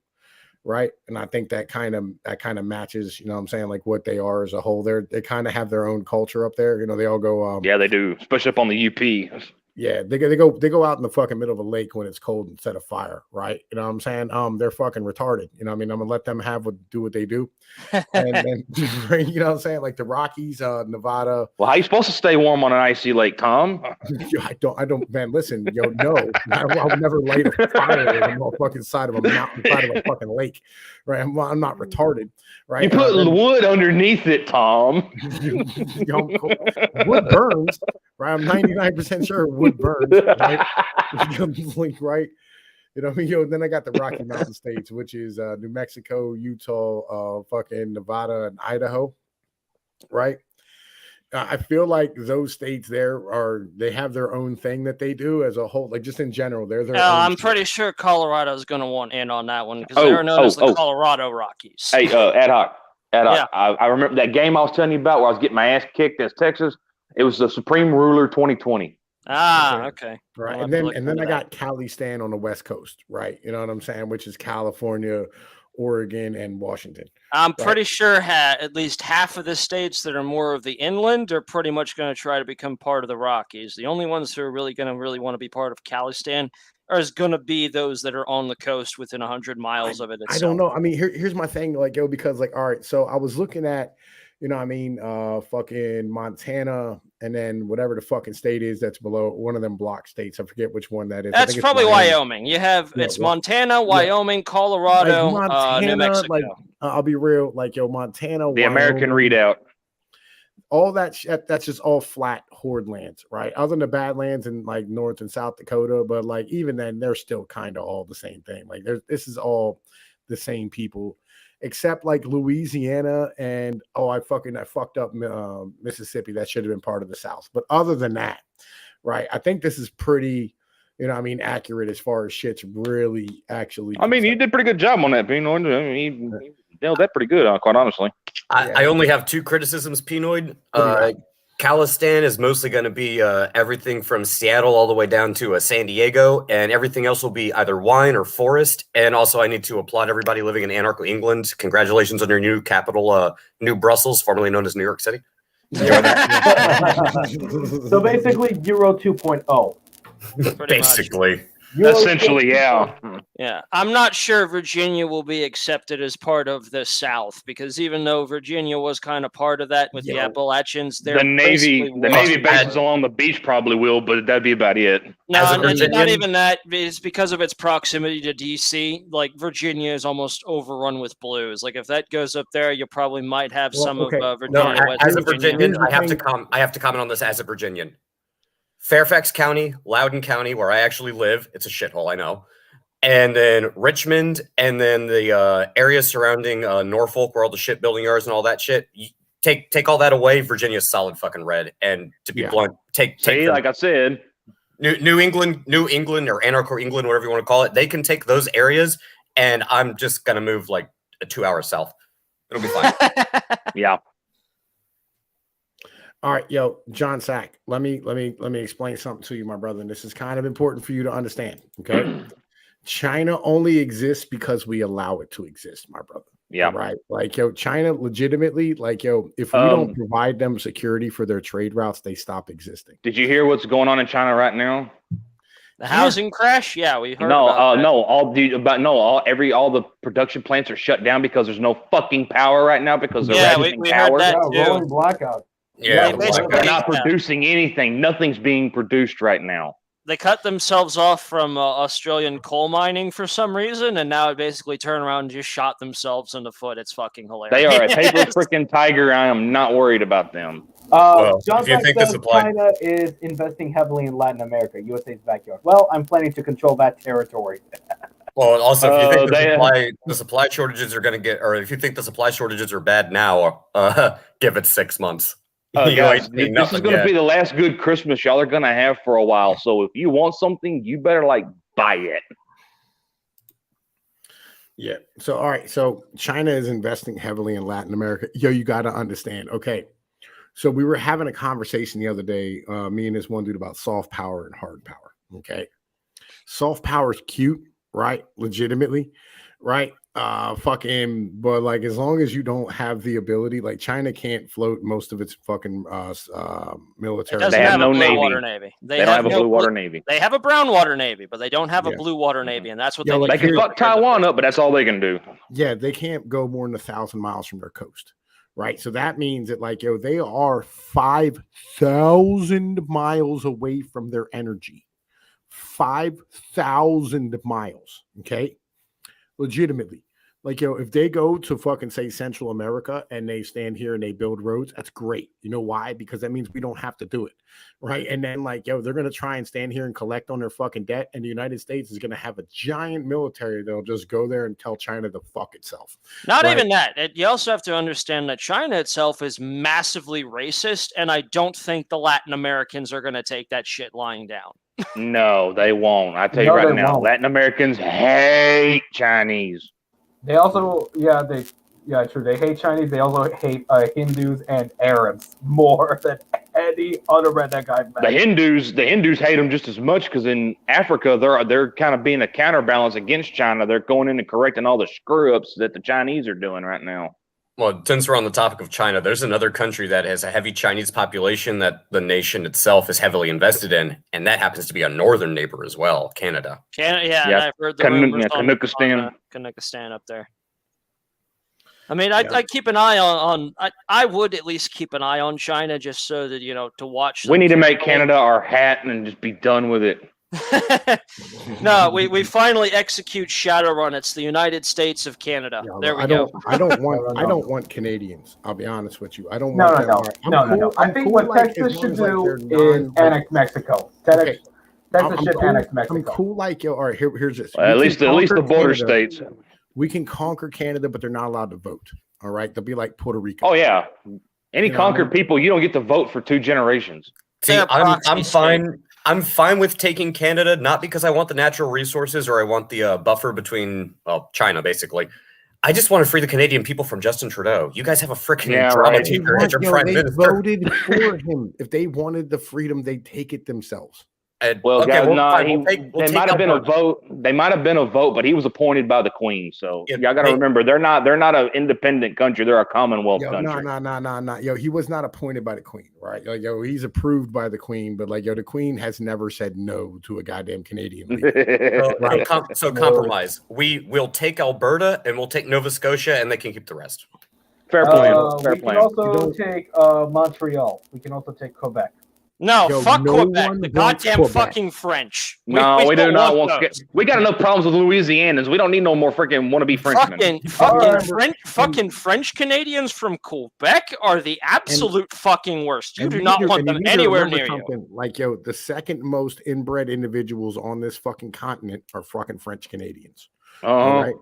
S2: right? And I think that kind of matches, you know what I'm saying, like what they are as a whole. They kind of have their own culture up there. You know, they all go
S4: Yeah, they do, especially up on the UP.
S2: Yeah, they go out in the fucking middle of a lake when it's cold and set a fire, right? You know what I'm saying? They're fucking retarded. You know what I mean? I'm gonna let them do what they do. And then you know what I'm saying? Like the Rockies, Nevada.
S4: Well, how you supposed to stay warm on an icy lake, Tom?
S2: I don't, man. Listen, no, I would never light a fire on the fucking side of a mountain, side of a fucking lake, right? I'm not retarded, right?
S4: You put wood underneath it, Tom.
S2: Wood burns, right? I'm 99% sure wood burns, right? Right? You know, then I got the Rocky Mountain states, which is New Mexico, Utah, fucking Nevada, and Idaho, right? I feel like those states they have their own thing that they do as a whole, like just in general. They're their own
S1: I'm
S2: state.
S1: pretty sure Colorado's going to want in on that one because they're known as the Colorado Rockies.
S4: Hey, ad hoc.
S1: Yeah.
S4: I remember that game I was telling you about where I was getting my ass kicked as Texas. It was the Supreme Ruler 2020.
S1: Okay.
S2: Right. And then I got Calistan on the West Coast, right? You know what I'm saying? Which is California, Oregon, and Washington.
S1: I'm pretty sure at least half of the states that are more of the inland are pretty much going to try to become part of the Rockies. The only ones who are really going to want to be part of Calistan is going to be those that are on the coast within 100 miles of it itself.
S2: I don't know. I mean, here's my thing, like, because like, all right, so I was looking at, you know what I mean, fucking Montana, and then whatever the fucking state is that's below one of them block states. I forget which one that is.
S1: That's probably Wyoming. You have it's Montana, Wyoming, Colorado,
S2: like Montana,
S1: New Mexico.
S2: Like, I'll be real, like Montana,
S4: the
S2: Wyoming,
S4: American Redoubt.
S2: All that that's just all flat horde lands, right? Other than the Badlands in like North and South Dakota, but like even then, they're still kind of all the same thing. Like this is all the same people. Except like Louisiana and I fucked up Mississippi. That should have been part of the South. But other than that, right? I think this is pretty, you know, I mean, accurate as far as shit's really actually.
S4: I mean, you did a pretty good job on that, Pinoid. I mean, you nailed that pretty good, quite honestly.
S6: I only have two criticisms, Pinoid. Calistan is mostly going to be everything from Seattle all the way down to San Diego, and everything else will be either wine or forest. And also, I need to applaud everybody living in Anarcho, England. Congratulations on your new capital, New Brussels, formerly known as New York City.
S3: So basically, Euro 2.0.
S6: Basically.
S4: Essentially, yeah.
S1: Yeah. I'm not sure Virginia will be accepted as part of the South because even though Virginia was kind of part of that with the Appalachians,
S4: the Navy bases along the beach probably will, but that'd be about it.
S1: No, not even that. It's because of its proximity to DC. Like Virginia is almost overrun with blues. Like if that goes up there, you probably might have some of Virginia.
S6: No, as a Virginian, I have to comment on this as a Virginian. Fairfax County, Loudoun County, where I actually live, it's a shithole, I know. And then Richmond, and then the area surrounding Norfolk, where all the shipbuilding yards and all that shit. You take all that away, Virginia's solid fucking red. And to be blunt,
S4: like I said,
S6: New England, or Anarcho England, whatever you want to call it, they can take those areas, and I'm just gonna move like 2 hours south. It'll be fine.
S4: Yeah.
S2: All right, John Sack, let me explain something to you, my brother. And this is kind of important for you to understand. Okay. China only exists because we allow it to exist, my brother.
S4: Yeah.
S2: Right. Like, China legitimately, like, if we don't provide them security for their trade routes, they stop existing.
S4: Did you hear what's going on in China right now?
S1: The housing crash? Yeah, we heard about that.
S4: All the production plants are shut down because there's no fucking power right now because they're rationing power.
S1: Heard that too.
S3: Rolling blackout.
S6: Yeah,
S4: they're not producing anything. Nothing's being produced right now.
S1: They cut themselves off from Australian coal mining for some reason, and now it basically turned around and just shot themselves in the foot. It's fucking hilarious.
S4: They are a paper freaking tiger. I am not worried about them.
S3: John Sack says China is investing heavily in Latin America, USA's backyard. Well, I'm planning to control that territory.
S6: Well, also, if you think the supply shortages are going to get, or if you think the supply shortages are bad now, give it 6 months.
S4: Guys, this is going to be the last good Christmas y'all are going to have for a while. So if you want something, you better buy it.
S2: Yeah. So, all right. So China is investing heavily in Latin America. You got to understand. Okay. So we were having a conversation the other day, me and this one dude, about soft power and hard power. Okay. Soft power is cute, right? Legitimately. right? But like as long as you don't have the ability, like China can't float most of its fucking
S1: It
S2: military.
S1: doesn't
S4: They have
S1: have
S4: no
S1: a blue
S4: navy.
S1: water navy.
S4: They don't have a
S1: no
S4: blue water navy.
S1: They have a brown water navy, but they don't have
S2: Yeah.
S1: a blue water navy, and that's what
S2: Yeah,
S1: they
S2: like
S1: need
S4: They
S1: to
S4: can
S1: do.
S4: fuck Taiwan up, but that's all they can do.
S2: Yeah, they can't go more than 1,000 miles from their coast, right? So that means that like they are 5,000 miles away from their energy. 5,000 miles. Okay, legitimately. Like, if they go to fucking say Central America and they stand here and they build roads, that's great. You know why? Because that means we don't have to do it. Right. And then, like, they're going to try and stand here and collect on their fucking debt. And the United States is going to have a giant military that'll just go there and tell China to fuck itself.
S1: Not
S2: Right.
S1: even that. You also have to understand that China itself is massively racist, and I don't think the Latin Americans are going to take that shit lying down.
S4: No, they won't. I tell you
S3: No,
S4: right
S3: they
S4: now,
S3: won't.
S4: Latin Americans hate Chinese.
S3: They also, true. They hate Chinese. They also hate Hindus and Arabs more than any other redneck I've met.
S4: The Hindus hate them just as much because in Africa they're kind of being a counterbalance against China. They're going in and correcting all the screw ups that the Chinese are doing right now.
S6: Well, since we're on the topic of China, there's another country that has a heavy Chinese population that the nation itself is heavily invested in, and that happens to be a northern neighbor as well, Canada.
S1: Canada,
S4: Yeah,
S1: and I've heard the rumors on
S4: Canuckistan.
S1: Canuckistan up there. I mean, I keep an eye on I would at least keep an eye on China just so that, to watch.
S4: We need to make
S1: carefully.
S4: Canada our hat and just be done with it.
S1: No, we finally execute Shadowrun. It's the United States of Canada.
S2: Yeah,
S1: There we
S2: I
S1: go.
S2: don't
S3: No.
S2: want Canadians. I'll be honest with you. I don't
S3: No,
S2: want
S3: no,
S2: them.
S3: no. I think what Texas should do is annex Mexico. Texas should annex Mexico.
S2: I'm cool like all right, here's this.
S4: At least the border
S2: Canada.
S4: states.
S2: We can conquer Canada, but they're not allowed to vote. All right. They'll be like Puerto Rico.
S4: Oh yeah. Any
S2: You know,
S4: conquered people, you don't get to vote for 2 generations.
S6: See,
S1: They're
S6: I'm
S1: proxy
S6: fine. I'm fine with taking Canada, not because I want the natural resources or I want the buffer between China, basically. I just want to free the Canadian people from Justin Trudeau. You guys have a freaking drama
S4: right.
S6: teacher as your prime
S2: They
S6: minister.
S2: voted for him. If they wanted the freedom, they'd take it themselves.
S4: Well,
S6: okay,
S4: guys,
S6: well,
S4: no,
S6: fine,
S4: they might have been a vote. They might have been a vote, but he was appointed by the Queen. So
S6: Yeah,
S4: y'all got to remember, they're not an independent country. They're a Commonwealth country.
S2: No. Yo, he was not appointed by the Queen, right? Yo, he's approved by the Queen, but like, the Queen has never said no to a goddamn Canadian leader.
S6: So, so compromise. We will take Alberta and we'll take Nova Scotia, and they can keep the rest.
S4: Fair plan. Fair
S3: We
S4: plan.
S3: can also take Montreal. We can also take Quebec.
S1: No,
S2: Yo,
S1: fuck
S2: no
S1: Quebec.
S2: one
S1: The
S2: wants
S1: goddamn
S2: Quebec.
S1: fucking French.
S4: No, we do
S1: don't
S4: not
S1: want
S4: want.
S1: those.
S4: We got enough problems with Louisianans. We don't need no more freaking wannabe Frenchmen.
S1: Fucking French Canadians from Quebec are the absolute fucking worst. You
S2: And
S1: do
S2: you
S1: not
S2: need to-
S1: want
S2: and you
S1: them
S2: need to
S1: anywhere
S2: remember
S1: near you.
S2: something. Like, the second most inbred individuals on this fucking continent are fucking French Canadians. All right.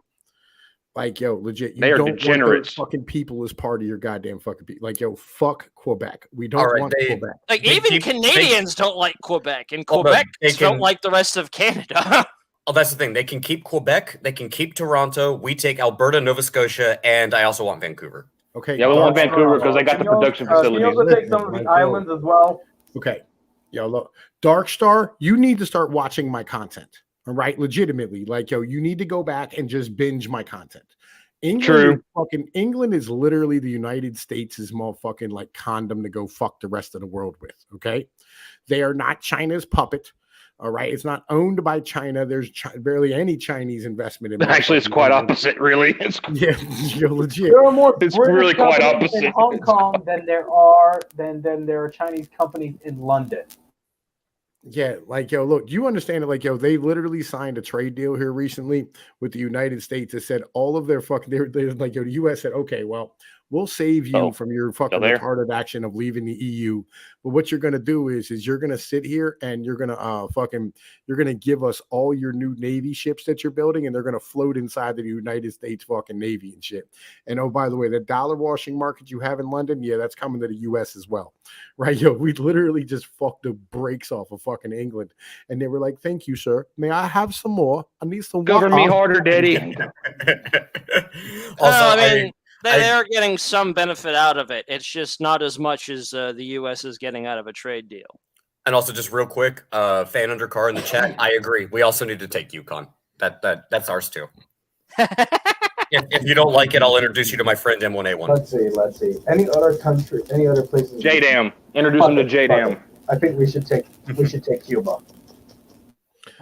S2: Like, legit, you
S4: They are
S2: don't want
S4: degenerates.
S2: those fucking people as part of your goddamn fucking people. Like, fuck Quebec. We don't
S6: All right,
S2: want Quebec.
S1: Like,
S6: They
S1: even
S6: keep-
S1: Canadians don't like Quebec, and
S6: Hold on,
S1: Quebec
S6: they
S1: don't
S6: can-
S1: like the rest of Canada.
S6: Oh, that's the thing. They can keep Quebec. They can keep Toronto. We take Alberta, Nova Scotia, and I also want Vancouver.
S2: Okay.
S4: Yeah, we want
S2: Dark
S4: Vancouver
S2: Star-
S4: because they got the
S3: Can you also-
S4: production
S3: Can you
S4: facilities.
S3: also take some of the islands as well?
S2: Okay. Look, Dark Star, you need to start watching my content. All right. Legitimately. Like, you need to go back and just binge my content. England is literally the United States' motherfucking like condom to go fuck the rest of the world with. Okay. They are not China's puppet. All right. It's not owned by China. There's barely any Chinese investment in
S4: Actually, it's quite opposite, really. It's
S2: legit.
S3: There are more
S4: It's
S3: British
S4: really quite
S3: companies in
S4: opposite.
S3: Hong Kong than there are Chinese companies in London.
S2: Yeah, like, look, you understand it? Like, they literally signed a trade deal here recently with the United States that said all of their fucking, they're like, the U.S. said, okay, well, we'll save you from your fucking
S4: there?
S2: retarded action of leaving the EU. But what you're going to do is you're going to sit here and you're going to you're going to give us all your new Navy ships that you're building, and they're going to float inside the United States fucking Navy and shit. And oh, by the way, the dollar washing market you have in London, yeah, that's coming to the U.S. as well. Right? We literally just fucked the brakes off of fucking England. And they were like, thank you, sir. May I have some more? I need some
S4: govern me
S2: water."
S4: harder, daddy.
S6: Also,
S1: They are getting some benefit out of it. It's just not as much as the U.S. is getting out of a trade deal.
S6: and also just real quick, fan undercar in the chat. I agree. We also need to take Yukon. That's ours too. If you don't like it, I'll introduce you to my friend M1A1.
S3: Let's see. Any other country? Any other places?
S4: JDAM. Introduce them to JDAM.
S3: I think we should take Cuba.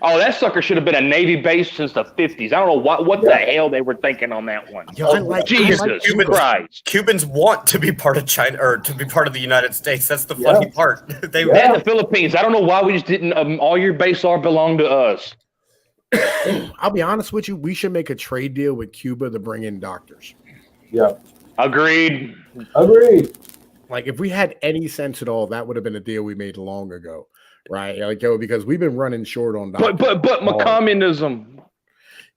S4: Oh, that sucker should have been a Navy base since the 50s. I don't know what the hell they were thinking on that one.
S2: Yo, I like
S4: Jesus Christ.
S6: Cubans want to be part of China or to be part of the United States. That's the funny part.
S4: And the Philippines. I don't know why we just didn't. All your base are belong to us.
S2: I'll be honest with you. We should make a trade deal with Cuba to bring in doctors.
S3: Yeah.
S4: Agreed.
S2: Like, if we had any sense at all, that would have been a deal we made long ago, right? Like, yo, because we've been running short on doctors.
S4: But my communism.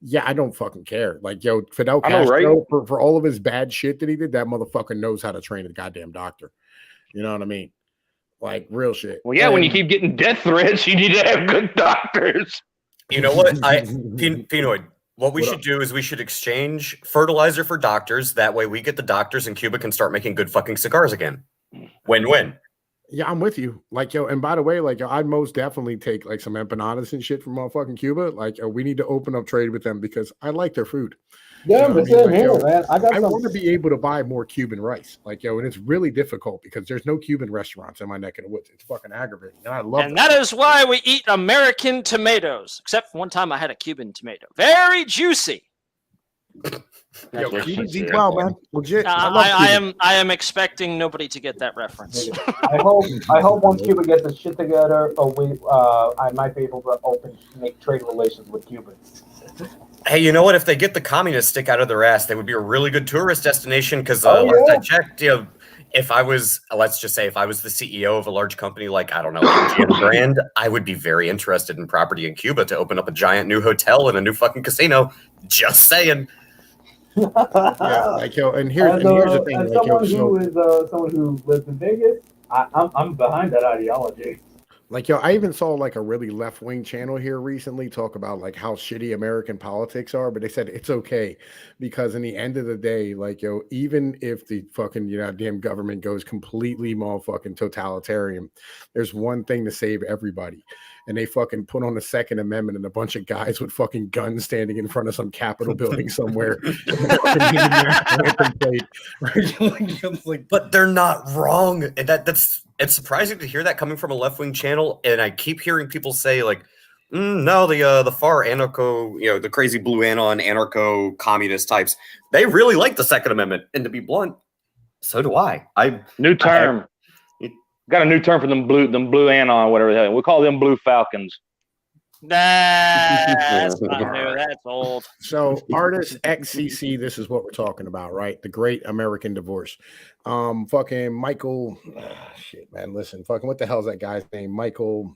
S2: Yeah, I don't fucking care. Like, yo, Fidel
S4: I know,
S2: Castro,
S4: right?
S2: for all of his bad shit that he did, that motherfucker knows how to train a goddamn doctor. You know what I mean? Like, real shit.
S4: Well, yeah, when you keep getting death threats, you need to have good doctors.
S6: You know what? Pinoid, what we should do is we should exchange fertilizer for doctors. That way we get the doctors and Cuba can start making good fucking cigars again. Win-win.
S2: Yeah, I'm with you. Like, yo, and by the way, like, yo, I'd most definitely take like some empanadas and shit from motherfucking Cuba. Like, yo, we need to open up trade with them because I like their food.
S3: Yeah,
S2: You know
S3: but
S2: what I mean? Like,
S3: here,
S2: yo,
S3: man. I
S2: want to be able to buy more Cuban rice. Like, yo, and it's really difficult because there's no Cuban restaurants in my neck of the woods. It's fucking aggravating. And I love
S1: And that is why we eat American tomatoes. Except one time I had a Cuban tomato. Very juicy.
S2: Yo, Cubans eat well, man. Legit.
S1: I am expecting nobody to get that reference.
S3: I hope once Cuba gets its shit together, I might be able to make trade relations with Cubans.
S6: Hey, you know what? If they get the communist stick out of their ass, they would be a really good tourist destination because last I checked, if I was, let's just say, if I was the CEO of a large company like, I don't know, MGM Brand, I would be very interested in property in Cuba to open up a giant new hotel and a new fucking casino. Just saying.
S2: Yeah, like, yo, and here's the thing.
S3: As
S2: Like, yo,
S3: someone who lives in Vegas, I'm behind that ideology.
S2: Like, yo, I even saw like a really left-wing channel here recently talk about like how shitty American politics are, but they said it's okay because in the end of the day, like, yo, even if the fucking damn government goes completely motherfucking totalitarian, there's one thing to save everybody. And they fucking put on the Second Amendment and a bunch of guys with fucking guns standing in front of some Capitol building somewhere.
S6: But they're not wrong. And it's surprising to hear that coming from a left-wing channel. And I keep hearing people say, like, no, the far anarcho, the crazy blue anon anarcho communist types, they really like the Second Amendment. And to be blunt, so do I.
S4: New term. Got a new term for them blue anon, whatever the hell. We call them blue falcons.
S1: That's not new. That's old.
S2: So, artist XCC, this is what we're talking about, right? The Great American Divorce. Fucking Michael. Shit, man. Listen, fucking what the hell's that guy's name? Michael.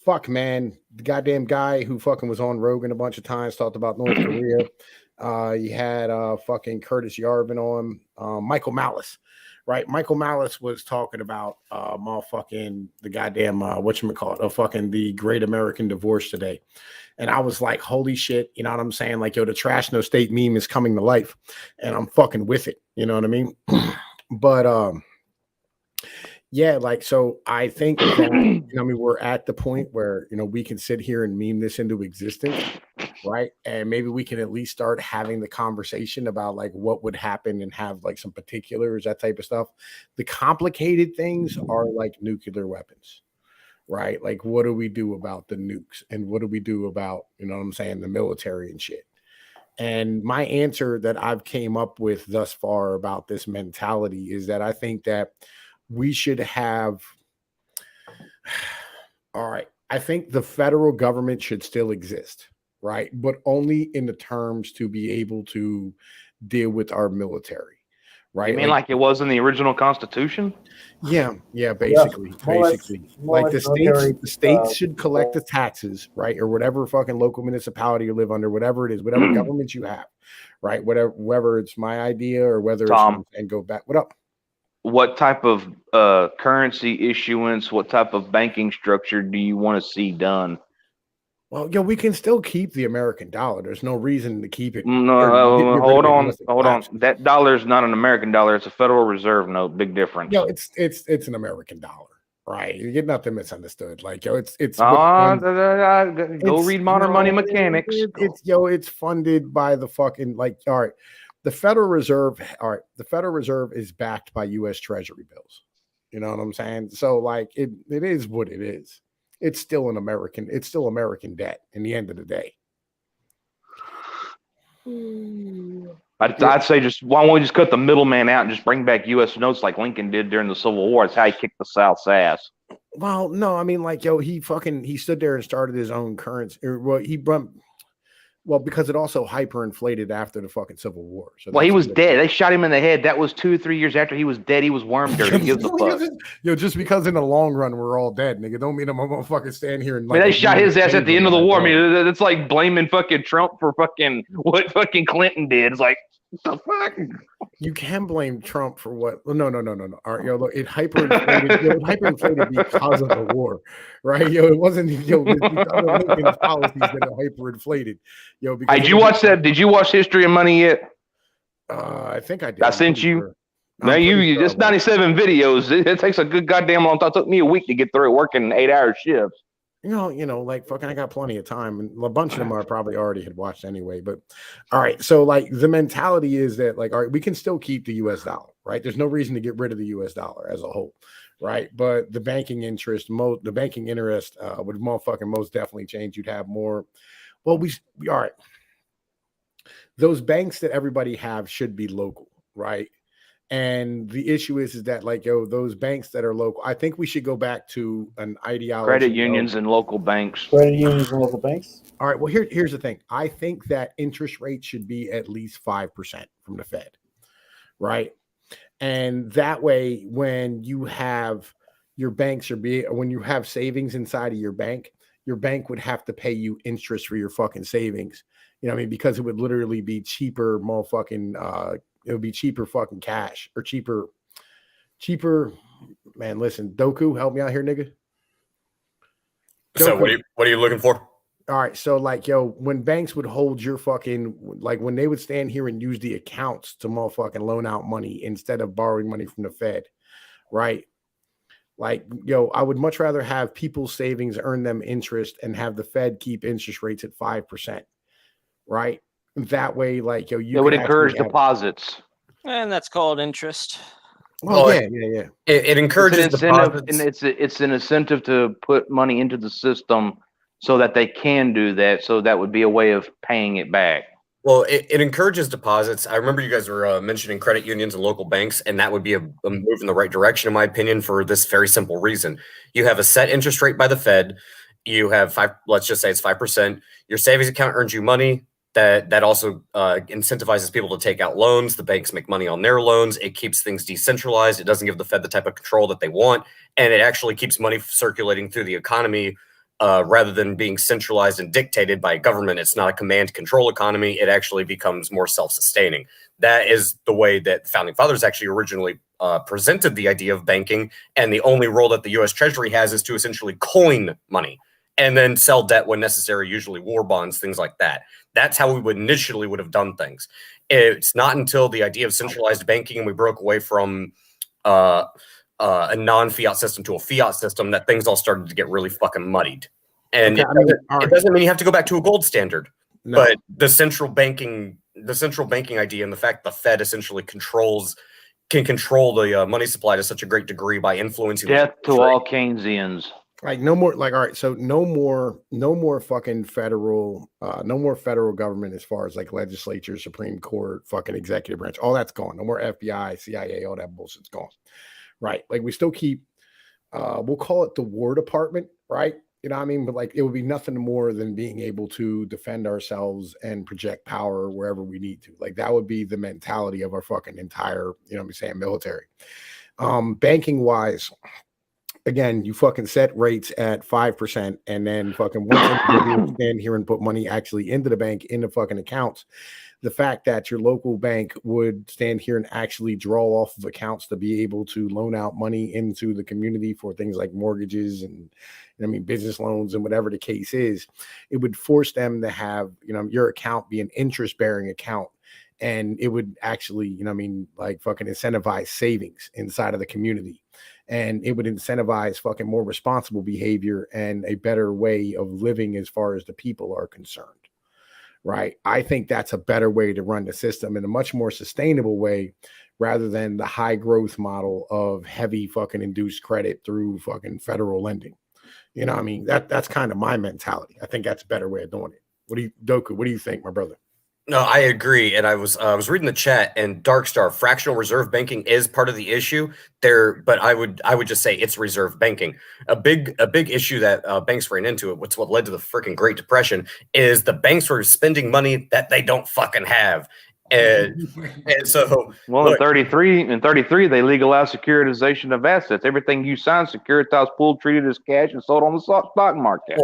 S2: Fuck, man. The goddamn guy who fucking was on Rogan a bunch of times, talked about North Korea. You had fucking Curtis Yarvin on. Michael Malice. Right, Michael Malice was talking about motherfucking the goddamn whatchamacallit, fucking the Great American Divorce today. And I was like, holy shit, you know what I'm saying? Like, yo, the TRASHNO state meme is coming to life. And I'm fucking with it. You know what I mean? But yeah, like, so I think that, we're at the point where, we can sit here and meme this into existence, right? And maybe we can at least start having the conversation about like what would happen and have like some particulars, that type of stuff. The complicated things are like nuclear weapons, right? Like, what do we do about the nukes? And what do we do about, the military and shit? And my answer that I've came up with thus far about this mentality is that I think that we should have, all right, I think the federal government should still exist, right? But only in the terms to be able to deal with our military, right?
S4: You mean like it was in the original Constitution?
S2: Yeah, basically. Like the states should collect the taxes, right? Or whatever fucking local municipality you live under, whatever it is, whatever government you have, right? Whether it's my idea or whether
S4: Tom,
S2: it's and go back. What up?
S4: What type of currency issuance, what type of banking structure do you want to see done?
S2: Well, we can still keep the American dollar. There's no reason to keep it.
S4: No, hold on. That dollar is not an American dollar. It's a Federal Reserve note. Big difference.
S2: It's an American dollar, right? You get nothing misunderstood. Like, yo, it's
S4: Go read Modern Money Mechanics.
S2: It's funded by the fucking, like, all right, the Federal Reserve. All right, the Federal Reserve is backed by U.S. Treasury bills. You know what I'm saying? So, like, it is what it is. It's still American debt in the end of the day.
S4: I'd say just why don't we just cut the middleman out and just bring back U.S. notes like Lincoln did during the Civil War? It's how he kicked the South's ass.
S2: Well, no, I mean, like, yo, he stood there and started his own currency. Well, because it also hyperinflated after the fucking Civil War. So
S4: well, he was dead. They shot him in the head. That was 2-3 years after he was dead. He was worm dirty. Gives a fuck.
S2: Yo, just because in the long run we're all dead, nigga, don't mean I'm gonna fucking stand here and.
S4: Like, I mean, they shot his ass at the end of the war. I mean, it's like blaming fucking Trump for fucking what fucking Clinton did. It's like, what the fuck?
S2: You can blame Trump for what? No. All right, yo, look, it hyperinflated because of the war, right? Yo, it wasn't it's because of Lincoln's policies that it hyperinflated. Yo, because
S4: did you watch that? Did you watch History of Money yet?
S2: I think I did.
S4: I sent you. Sure. Now it's 97 videos. It takes a good goddamn long time. It took me a week to get through it, working 8-hour shifts.
S2: You know, like fucking, I got plenty of time, and a bunch of them I probably already had watched anyway. But all right, so like the mentality is that, like, all right, we can still keep the U.S. dollar, right? There's no reason to get rid of the U.S. dollar as a whole, right? But the banking interest, would motherfucking most definitely change. You'd have more. Well, we all right. Those banks that everybody have should be local, right? And the issue is that, like, yo, those banks that are local, I think we should go back to an ideology.
S4: Credit unions and local banks.
S3: Credit unions and local banks.
S2: All right. Well, here's the thing. I think that interest rates should be at least 5% from the Fed, right? And that way, when you have your banks when you have savings inside of your bank would have to pay you interest for your fucking savings. You know what I mean? Because it would literally be cheaper, motherfucking. It would be cheaper fucking cash, or cheaper. Man, listen, Doku, help me out here, nigga. Doku.
S6: So what are you looking for?
S2: All right, so like, yo, when banks would hold your fucking, like, when they would stand here and use the accounts to motherfucking loan out money instead of borrowing money from the Fed, right? Like, yo, I would much rather have people's savings earn them interest and have the Fed keep interest rates at 5%, right? That way, like, yo,
S4: it would encourage deposits,
S1: and that's called interest.
S2: Well, yeah.
S6: It encourages
S4: deposits, and it's an incentive to put money into the system so that they can do that. So that would be a way of paying it back.
S6: Well, it encourages deposits. I remember you guys were mentioning credit unions and local banks, and that would be a move in the right direction, in my opinion, for this very simple reason. You have a set interest rate by the Fed. You have let's just say it's 5%. Your savings account earns you money. That also incentivizes people to take out loans. The banks make money on their loans. It keeps things decentralized. It doesn't give the Fed the type of control that they want. And it actually keeps money circulating through the economy rather than being centralized and dictated by government. It's not a command control economy. It actually becomes more self-sustaining. That is the way that the Founding Fathers actually originally presented the idea of banking. And the only role that the U.S. Treasury has is to essentially coin money and then sell debt when necessary, usually war bonds, things like that. That's how we would have done things. It's not until the idea of centralized banking and we broke away from a non-fiat system to a fiat system that things all started to get really fucking muddied. And it doesn't mean you have to go back to a gold standard, but the central banking idea and the fact the Fed essentially can control the money supply to such a great degree by influencing
S4: death to all Keynesians.
S2: Like, no more, like, all right, so no more fucking federal, no more federal government as far as like legislature, Supreme Court, fucking executive branch, all that's gone. No more FBI, CIA, all that bullshit's gone, right? Like, we still keep, we'll call it the War Department, right? You know what I mean? But like, it would be nothing more than being able to defend ourselves and project power wherever we need to. Like, that would be the mentality of our fucking entire, you know what I'm saying, military. Banking wise, again, you fucking set rates at 5%, and then fucking once you stand here and put money actually into the bank, into fucking accounts, the fact that your local bank would stand here and actually draw off of accounts to be able to loan out money into the community for things like mortgages and, I mean, business loans and whatever the case is, it would force them to have, you know, your account be an interest-bearing account and it would actually, like fucking incentivize savings inside of the community, and it would incentivize fucking more responsible behavior and a better way of living as far as the people are concerned. Right. I think that's a better way to run the system in a much more sustainable way rather than the high growth model of heavy fucking induced credit through fucking federal lending. That's kind of my mentality. I think that's a better way of doing it. Doku, what do you think, my brother?
S6: No, I agree. And I was reading the chat, and Darkstar, fractional reserve banking is part of the issue there, but I would just say it's reserve banking. A big issue that banks ran into, what's what led to the freaking Great Depression, is the banks were spending money that they don't fucking have. And so,
S4: in 33 they legalized securitization of assets. Everything you sign, securitized, pooled, treated as cash, and sold on the stock market.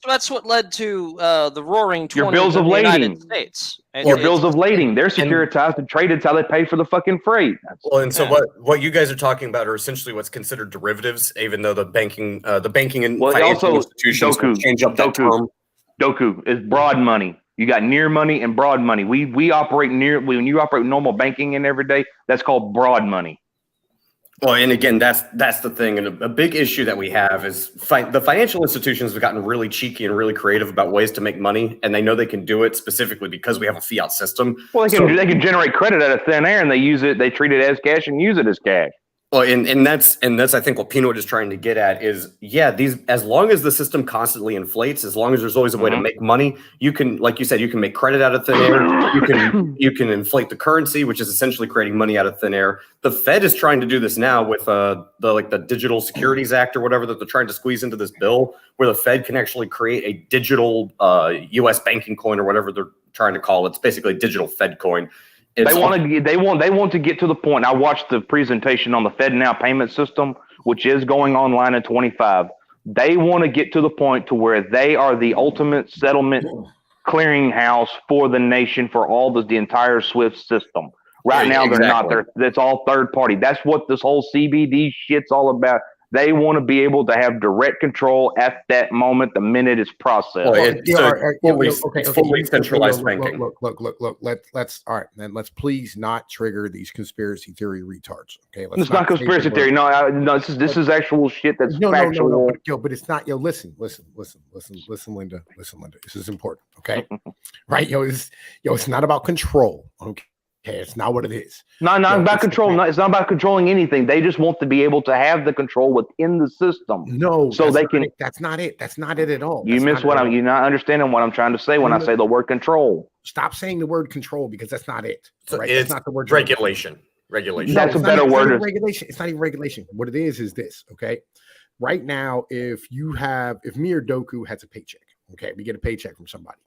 S1: That's what led to the Roaring 20s
S4: your bills of
S1: in the
S4: lading.
S1: United States.
S4: Your bills of lading, they're securitized and traded. That's how they pay for the fucking freight.
S6: So what you guys are talking about are essentially what's considered derivatives, even though the banking and financial institutions change up that term.
S4: Doku is broad money. You got near money and broad money. We operate when you operate normal banking in every day, that's called broad money.
S6: Well, and again, that's the thing. And a big issue that we have is the financial institutions have gotten really cheeky and really creative about ways to make money. And they know they can do it specifically because we have a fiat system.
S4: Well, they can generate credit out of thin air, and they treat it as cash and use it as cash.
S6: Well, and that's I think what Peanut is trying to get at is, as long as the system constantly inflates, as long as there's always a way to make money, you can, like you said, you can make credit out of thin air. You can inflate the currency, which is essentially creating money out of thin air. The Fed is trying to do this now with the Digital Securities Act or whatever that they're trying to squeeze into this bill, where the Fed can actually create a digital U.S. banking coin or whatever they're trying to call it. It's basically a digital Fed coin. They want to get to the point. I watched the presentation on the FedNow payment system, which is going online in 25. They want to get to the point to where they are the ultimate settlement clearinghouse for the nation for all the entire SWIFT system. Right now, they're not there. That's all third party. That's what this whole CBD shit's all about. They want to be able to have direct control at that moment, the minute it's processed. It's fully centralized banking.
S2: Look. Let's all right, man. Let's please not trigger these conspiracy theory retards. Okay,
S4: it's not conspiracy theory. No, this is actual shit. That's factual.
S2: But it's not. Listen, Linda. This is important. Okay, right? It's not about control. Okay. Okay, it's not what it is.
S4: Not about control. It's not about controlling anything. They just want to be able to have the control within the system.
S2: No,
S4: so they can.
S2: That's not it. That's not it at all.
S4: You miss what you're not understanding what I'm trying to say when I say the word control.
S2: Stop saying the word control because that's not it.
S6: So
S2: right?
S6: It's
S2: not the word
S6: regulation.
S4: That's a better word.
S2: Regulation. It's not even regulation. What it is this. Okay, right now, if me or Doku has a paycheck, okay, we get a paycheck from somebody,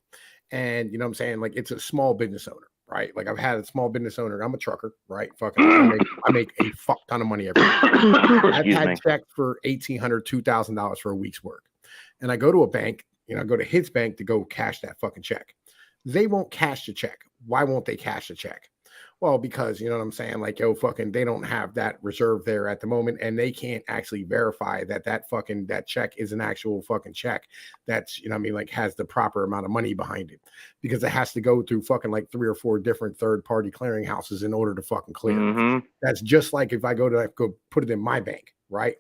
S2: and you know what I'm saying, like it's a small business owner. Right, like I've had a small business owner. I'm a trucker, right? Fucking, I make a fuck ton of money every week. I've had checks for $1,800, $2,000 for a week's work, and I go to a bank. I go to his bank to go cash that fucking check. They won't cash the check. Why won't they cash the check? Well, because you know what I'm saying, like they don't have that reserve there at the moment, and they can't actually verify that check is an actual fucking check that's has the proper amount of money behind it, because it has to go through fucking like 3 or 4 different third party clearinghouses in order to fucking clear.
S4: Mm-hmm.
S2: That's just like if I go put it in my bank, right?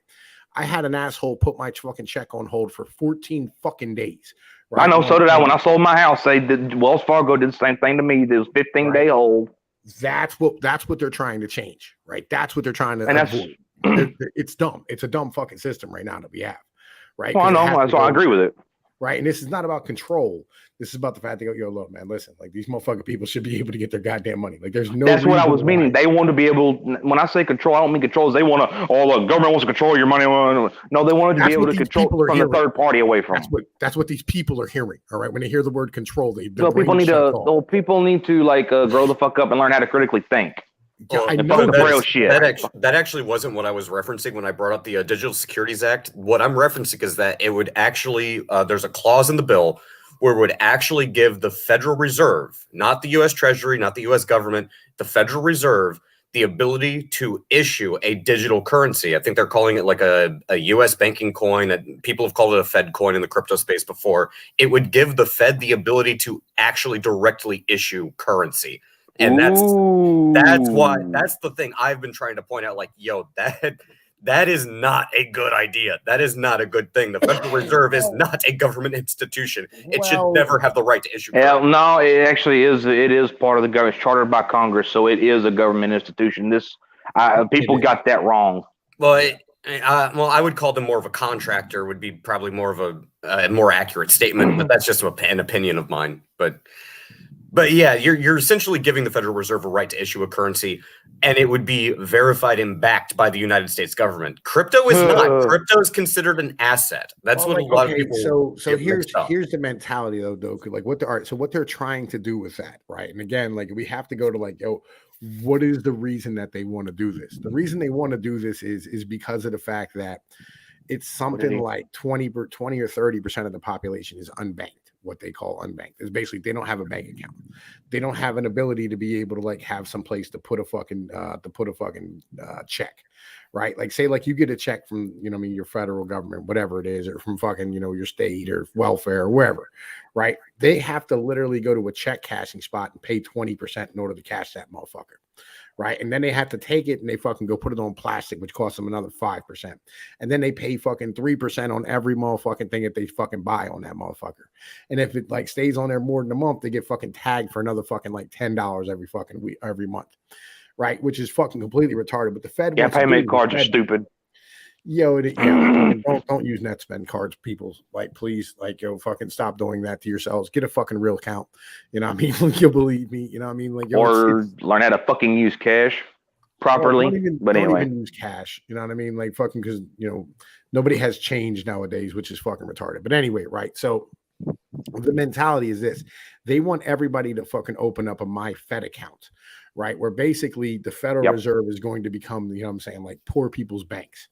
S2: I had an asshole put my fucking check on hold for 14 fucking days. Right?
S4: I know, so did I. When I sold my house, Wells Fargo did the same thing to me. It was 15-day hold.
S2: That's what they're trying to change, right? That's what they're trying to avoid. It's dumb. It's a dumb fucking system right now that we have, right?
S4: Well, I know. So I agree with it.
S2: Right. And this is not about control. This is about the fact that, look, man, listen, like these motherfucking people should be able to get their goddamn money. Like there's no.
S4: That's what I was meaning. They want to be able. When I say control, I don't mean control. They want to. The government wants to control your money. No, they want to be able to control from the third party away from.
S2: That's what these people are hearing. All right. When they hear the word control,
S4: people need to like grow the fuck up and learn how to critically think.
S2: Yeah, I know
S6: that actually wasn't what I was referencing when I brought up the Digital Securities Act. What I'm referencing is that it would actually there's a clause in the bill where it would actually give the Federal Reserve, not the U.S. Treasury, not the U.S. government, the Federal Reserve, the ability to issue a digital currency. I think they're calling it like a US banking coin. That people have called it a Fed coin in the crypto space before. It would give the Fed the ability to actually directly issue currency. And that's the thing I've been trying to point out. Like, yo, that is not a good idea. That is not a good thing. The Federal Reserve is not a government institution. It should never have the right to issue.
S4: Hell, no, it actually is. It is part of the government. It's chartered by Congress, so it is a government institution. People got that wrong.
S6: Well, I would call them more of a contractor. Would be probably more of a more accurate statement. But that's just an opinion of mine. But yeah, you're essentially giving the Federal Reserve a right to issue a currency, and it would be verified and backed by the United States government. Crypto is not. Crypto is considered an asset. That's what a lot of people.
S2: So here's the mentality though. Like what they're trying to do with that, right? And again, like we have to go to like, yo, what is the reason that they want to do this? The reason they want to do this is because of the fact that it's something like 20 or 30% of the population is unbanked. What they call unbanked is basically they don't have a bank account. They don't have an ability to be able to like have some place to put a fucking check, right? Like say like you get a check from your federal government, whatever it is, or from fucking your state or welfare or wherever, right? They have to literally go to a check cashing spot and pay 20% in order to cash that motherfucker. Right. And then they have to take it and they fucking go put it on plastic, which costs them another 5%. And then they pay fucking 3% on every motherfucking thing that they fucking buy on that motherfucker. And if it like stays on there more than a month, they get fucking tagged for another fucking like $10 every fucking week, every month. Right. Which is fucking completely retarded. But the Fed.
S4: Yeah, payment cards are stupid.
S2: Don't use net spend cards, people. Like, please, like, fucking stop doing that to yourselves. Get a fucking real account. You know what I mean? Like, you'll believe me. You know what I mean? Like,
S4: or learn how to fucking use cash properly. Don't even
S2: use cash. You know what I mean? Like, fucking, because nobody has change nowadays, which is fucking retarded. But anyway, right? So the mentality is this: they want everybody to fucking open up a My Fed account, right? Where basically the Federal Reserve is going to become, like poor people's banks.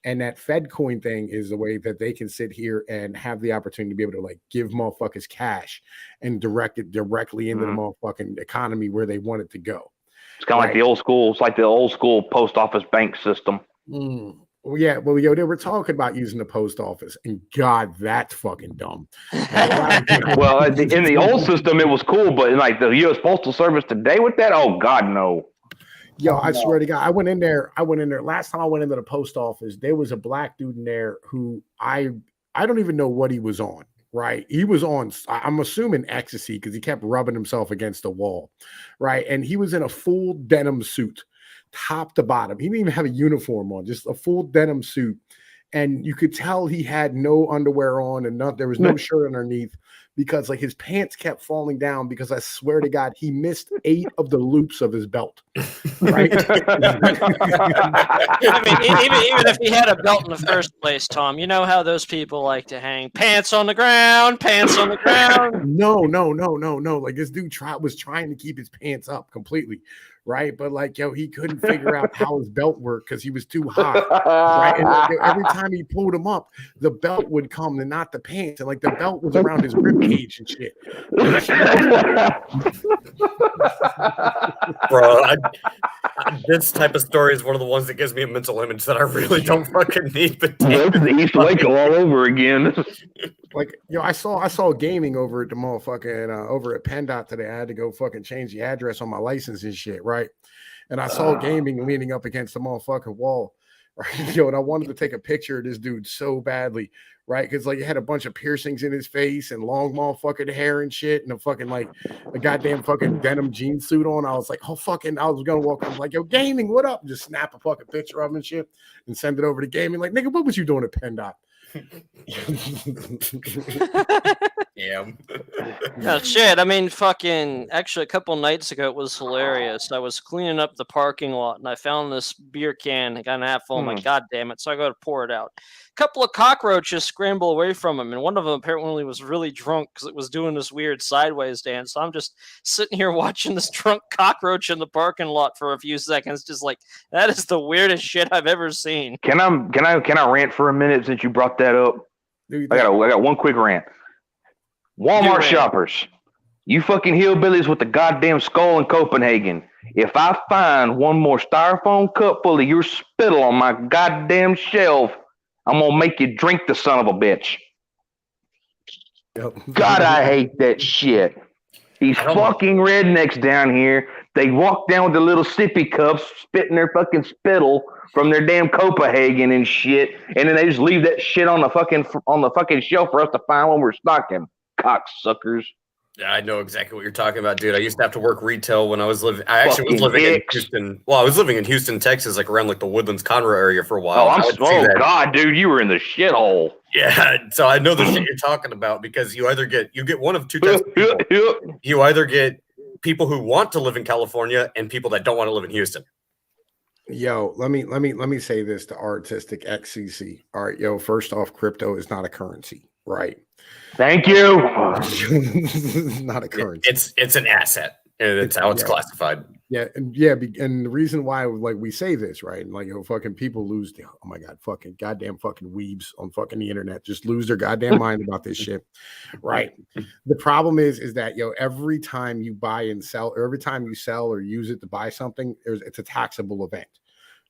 S2: And that Fed coin thing is the way that they can sit here and have the opportunity to be able to like give motherfuckers cash and direct it directly into the motherfucking economy where they want it to go.
S4: It's kind of like the old school. It's like the old school post office bank system.
S2: Well, yeah. Well, they were talking about using the post office, and God, that's fucking dumb.
S4: Well, in the old system, it was cool, but in like the U.S. Postal Service today with that, oh God, no.
S2: Yo, I swear to God, I went in there. Last time I went into the post office, there was a black dude in there who I don't even know what he was on, right? He was on, I'm assuming ecstasy, because he kept rubbing himself against the wall, right? And he was in a full denim suit, top to bottom. He didn't even have a uniform on, just a full denim suit. And you could tell he had no underwear on and there was no shirt underneath, because like his pants kept falling down, because I swear to God, he missed 8 of the loops of his belt. Right?
S1: I mean, even if he had a belt in the first place, Tom, you know how those people like to hang pants on the ground.
S2: No. Like this dude was trying to keep his pants up completely. Right. But like, he couldn't figure out how his belt worked because he was too hot. Right. And like, every time he pulled him up, the belt would come and not the pants. And like the belt was around his rib cage and shit.
S6: Bro, this type of story is one of the ones that gives me a mental image that I really don't fucking need. But
S4: it's the East Waco all over again.
S2: Like, I saw gaming over at the motherfucking over at PennDOT today. I had to go fucking change the address on my license and shit, right? And I saw gaming leaning up against the motherfucking wall, right? And I wanted to take a picture of this dude so badly, right? Because like he had a bunch of piercings in his face and long motherfucking hair and shit, and a goddamn fucking denim jean suit on. I was like, I was gonna walk up like, yo, gaming, what up? Just snap a fucking picture of him and shit and send it over to gaming. Like, nigga, what was you doing at PennDOT?
S6: Yeah.
S1: No shit. I mean, actually, a couple nights ago, it was hilarious. I was cleaning up the parking lot and I found this beer can, got an half full. I'm like, God damn it. So I go to pour it out. A couple of cockroaches scramble away from him, and one of them apparently was really drunk because it was doing this weird sideways dance. So I'm just sitting here watching this drunk cockroach in the parking lot for a few seconds, just like, that is the weirdest shit I've ever seen.
S4: Can I rant for a minute since you brought that up? I got one quick rant. Walmart shoppers, you fucking hillbillies with the goddamn skull in Copenhagen. if I find one more styrofoam cup full of your spittle on my goddamn shelf, I'm gonna make you drink the son of a bitch.
S2: Yep.
S4: God, I hate that shit. These fucking rednecks down here, they walk down with the little sippy cups, spitting their fucking spittle from their damn Copenhagen and shit, and then they just leave that shit on the fucking shelf for us to find when we're stocking. Cocksuckers.
S6: Yeah, I know exactly what you're talking about, dude. I used to have to work retail when I was living. I actually was
S4: Fucking
S6: living in
S4: dicks.
S6: Houston. Well, I was living in Houston, Texas, like around like the Woodlands, Conroe area for a while.
S4: Oh, God, dude, you were in the shithole.
S6: Yeah, so I know the shit you're talking about because you get one of two types of people. You either get people who want to live in California and people that don't want to live in Houston.
S2: Yo, let me say this to Artistic XCC. All right, yo, first off, crypto is not a currency, right?
S4: Thank you.
S2: It's not a currency.
S6: It's an asset. And that's how it's classified.
S2: Yeah, and the reason why like we say this, right? And like, you know, fucking people lose the, oh my god, fucking goddamn fucking weebs on fucking the internet just lose their goddamn mind about this shit. Right. The problem is that every time you buy and sell, or every time you sell or use it to buy something, it's a taxable event.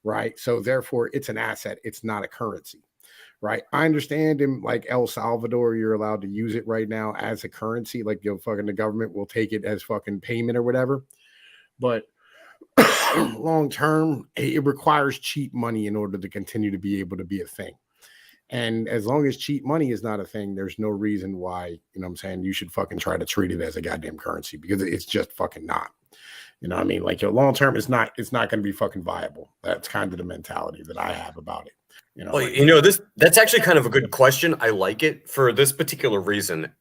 S2: Right. So therefore it's an asset, it's not a currency. Right. I understand in like El Salvador, you're allowed to use it right now as a currency. Like, fucking the government will take it as fucking payment or whatever. But long term, it requires cheap money in order to continue to be able to be a thing. And as long as cheap money is not a thing, there's no reason why, you know what I'm saying, you should fucking try to treat it as a goddamn currency, because it's just fucking not. You know what I mean? Like, long term, it's not going to be fucking viable. That's kind of the mentality that I have about it. You know,
S6: well, that's actually kind of a good question. I like it for this particular reason.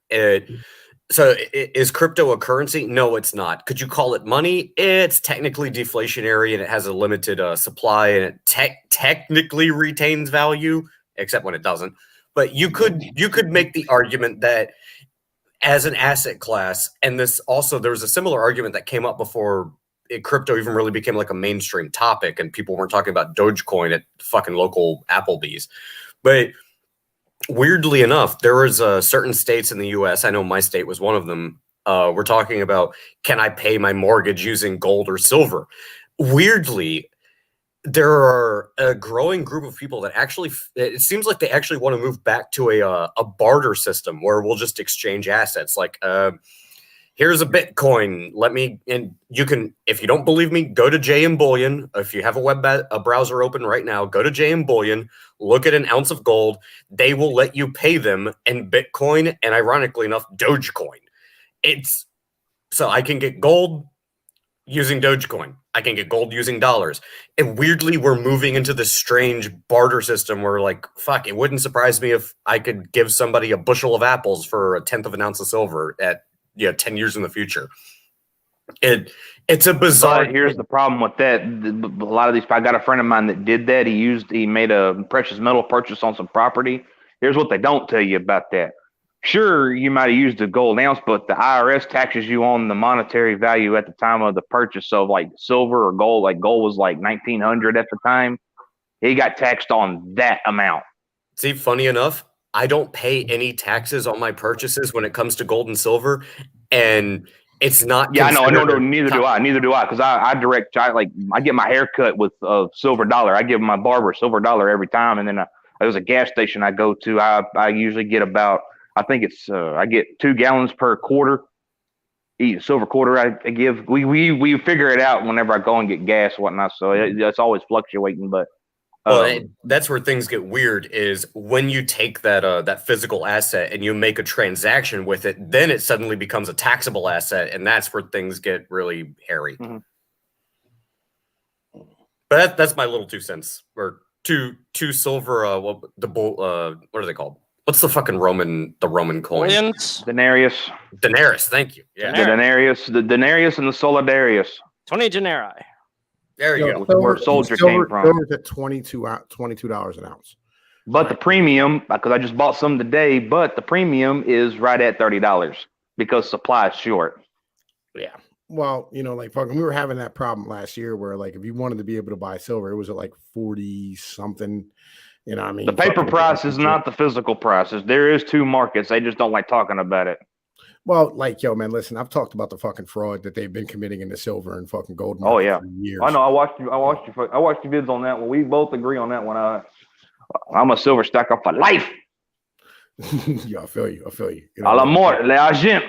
S6: So is crypto a currency? No, it's not. Could you call it money? It's technically deflationary and it has a limited supply, and it technically retains value, except when it doesn't. But you could make the argument that as an asset class, and this also, there was a similar argument that came up before crypto even really became like a mainstream topic and people weren't talking about Dogecoin at fucking local Applebee's. But weirdly enough, there was certain states in the US, I know my state was one of them, we're talking about, can I pay my mortgage using gold or silver? Weirdly, there are a growing group of people that actually, it seems like they actually want to move back to a barter system where we'll just exchange assets. Like, here's a Bitcoin. And you can, if you don't believe me, go to JM Bullion. If you have a browser open right now, go to JM Bullion, look at an ounce of gold. They will let you pay them in Bitcoin and, ironically enough, Dogecoin. So I can get gold using Dogecoin. I can get gold using dollars. And weirdly, we're moving into this strange barter system where, like, fuck, it wouldn't surprise me if I could give somebody a bushel of apples for 1/10 of an ounce of silver at 10 years in the future. It's a bizarre.
S4: But here's the problem with that. A lot of these, I got a friend of mine that did that. He made a precious metal purchase on some property. Here's what they don't tell you about that. Sure, you might have used a gold ounce, but the IRS taxes you on the monetary value at the time of the purchase of like silver or gold. Like gold was like 1900 at the time. He got taxed on that amount.
S6: See, funny enough, I don't pay any taxes on my purchases when it comes to gold and silver, and it's not.
S4: Yeah, I know. No, neither do I. Because I get my hair cut with a silver dollar. I give my barber a silver dollar every time, and then there's a gas station I go to. I usually get about, I think it's I get 2 gallons per quarter. Each silver quarter I give. We figure it out whenever I go and get gas and whatnot. So it's always fluctuating, but.
S6: Well, that's where things get weird, is when you take that physical asset and you make a transaction with it, then it suddenly becomes a taxable asset, and that's where things get really hairy. Mm-hmm. But that's my little 2 cents, or two silver. What are they called? What's the fucking Roman coin?
S4: Denarius.
S6: Denarius. Thanay you. Yeah.
S4: The denarius and the solidarius.
S1: 20 denarii.
S6: There you go.
S4: Where soldier came from.
S2: Silver's at $22 an ounce.
S4: But the premium, because I just bought some today, but the premium is right at $30 because supply is short.
S2: Yeah. Well, like fucking, we were having that problem last year where, like, if you wanted to be able to buy silver, it was at like 40 something. You know what I mean?
S4: The paper price is not the physical prices. There is 2 markets. They just don't like talking about it.
S2: Well, like, yo, man, listen, I've talked about the fucking fraud that they've been committing in the silver and fucking gold
S4: Oh,
S2: market
S4: yeah.
S2: for years.
S4: I know. I watched your vids on that one. We both agree on that one. I'm a silver stacker for life.
S2: Yeah, I feel you. You
S4: A la
S2: what I mean?
S4: mort, l'argent.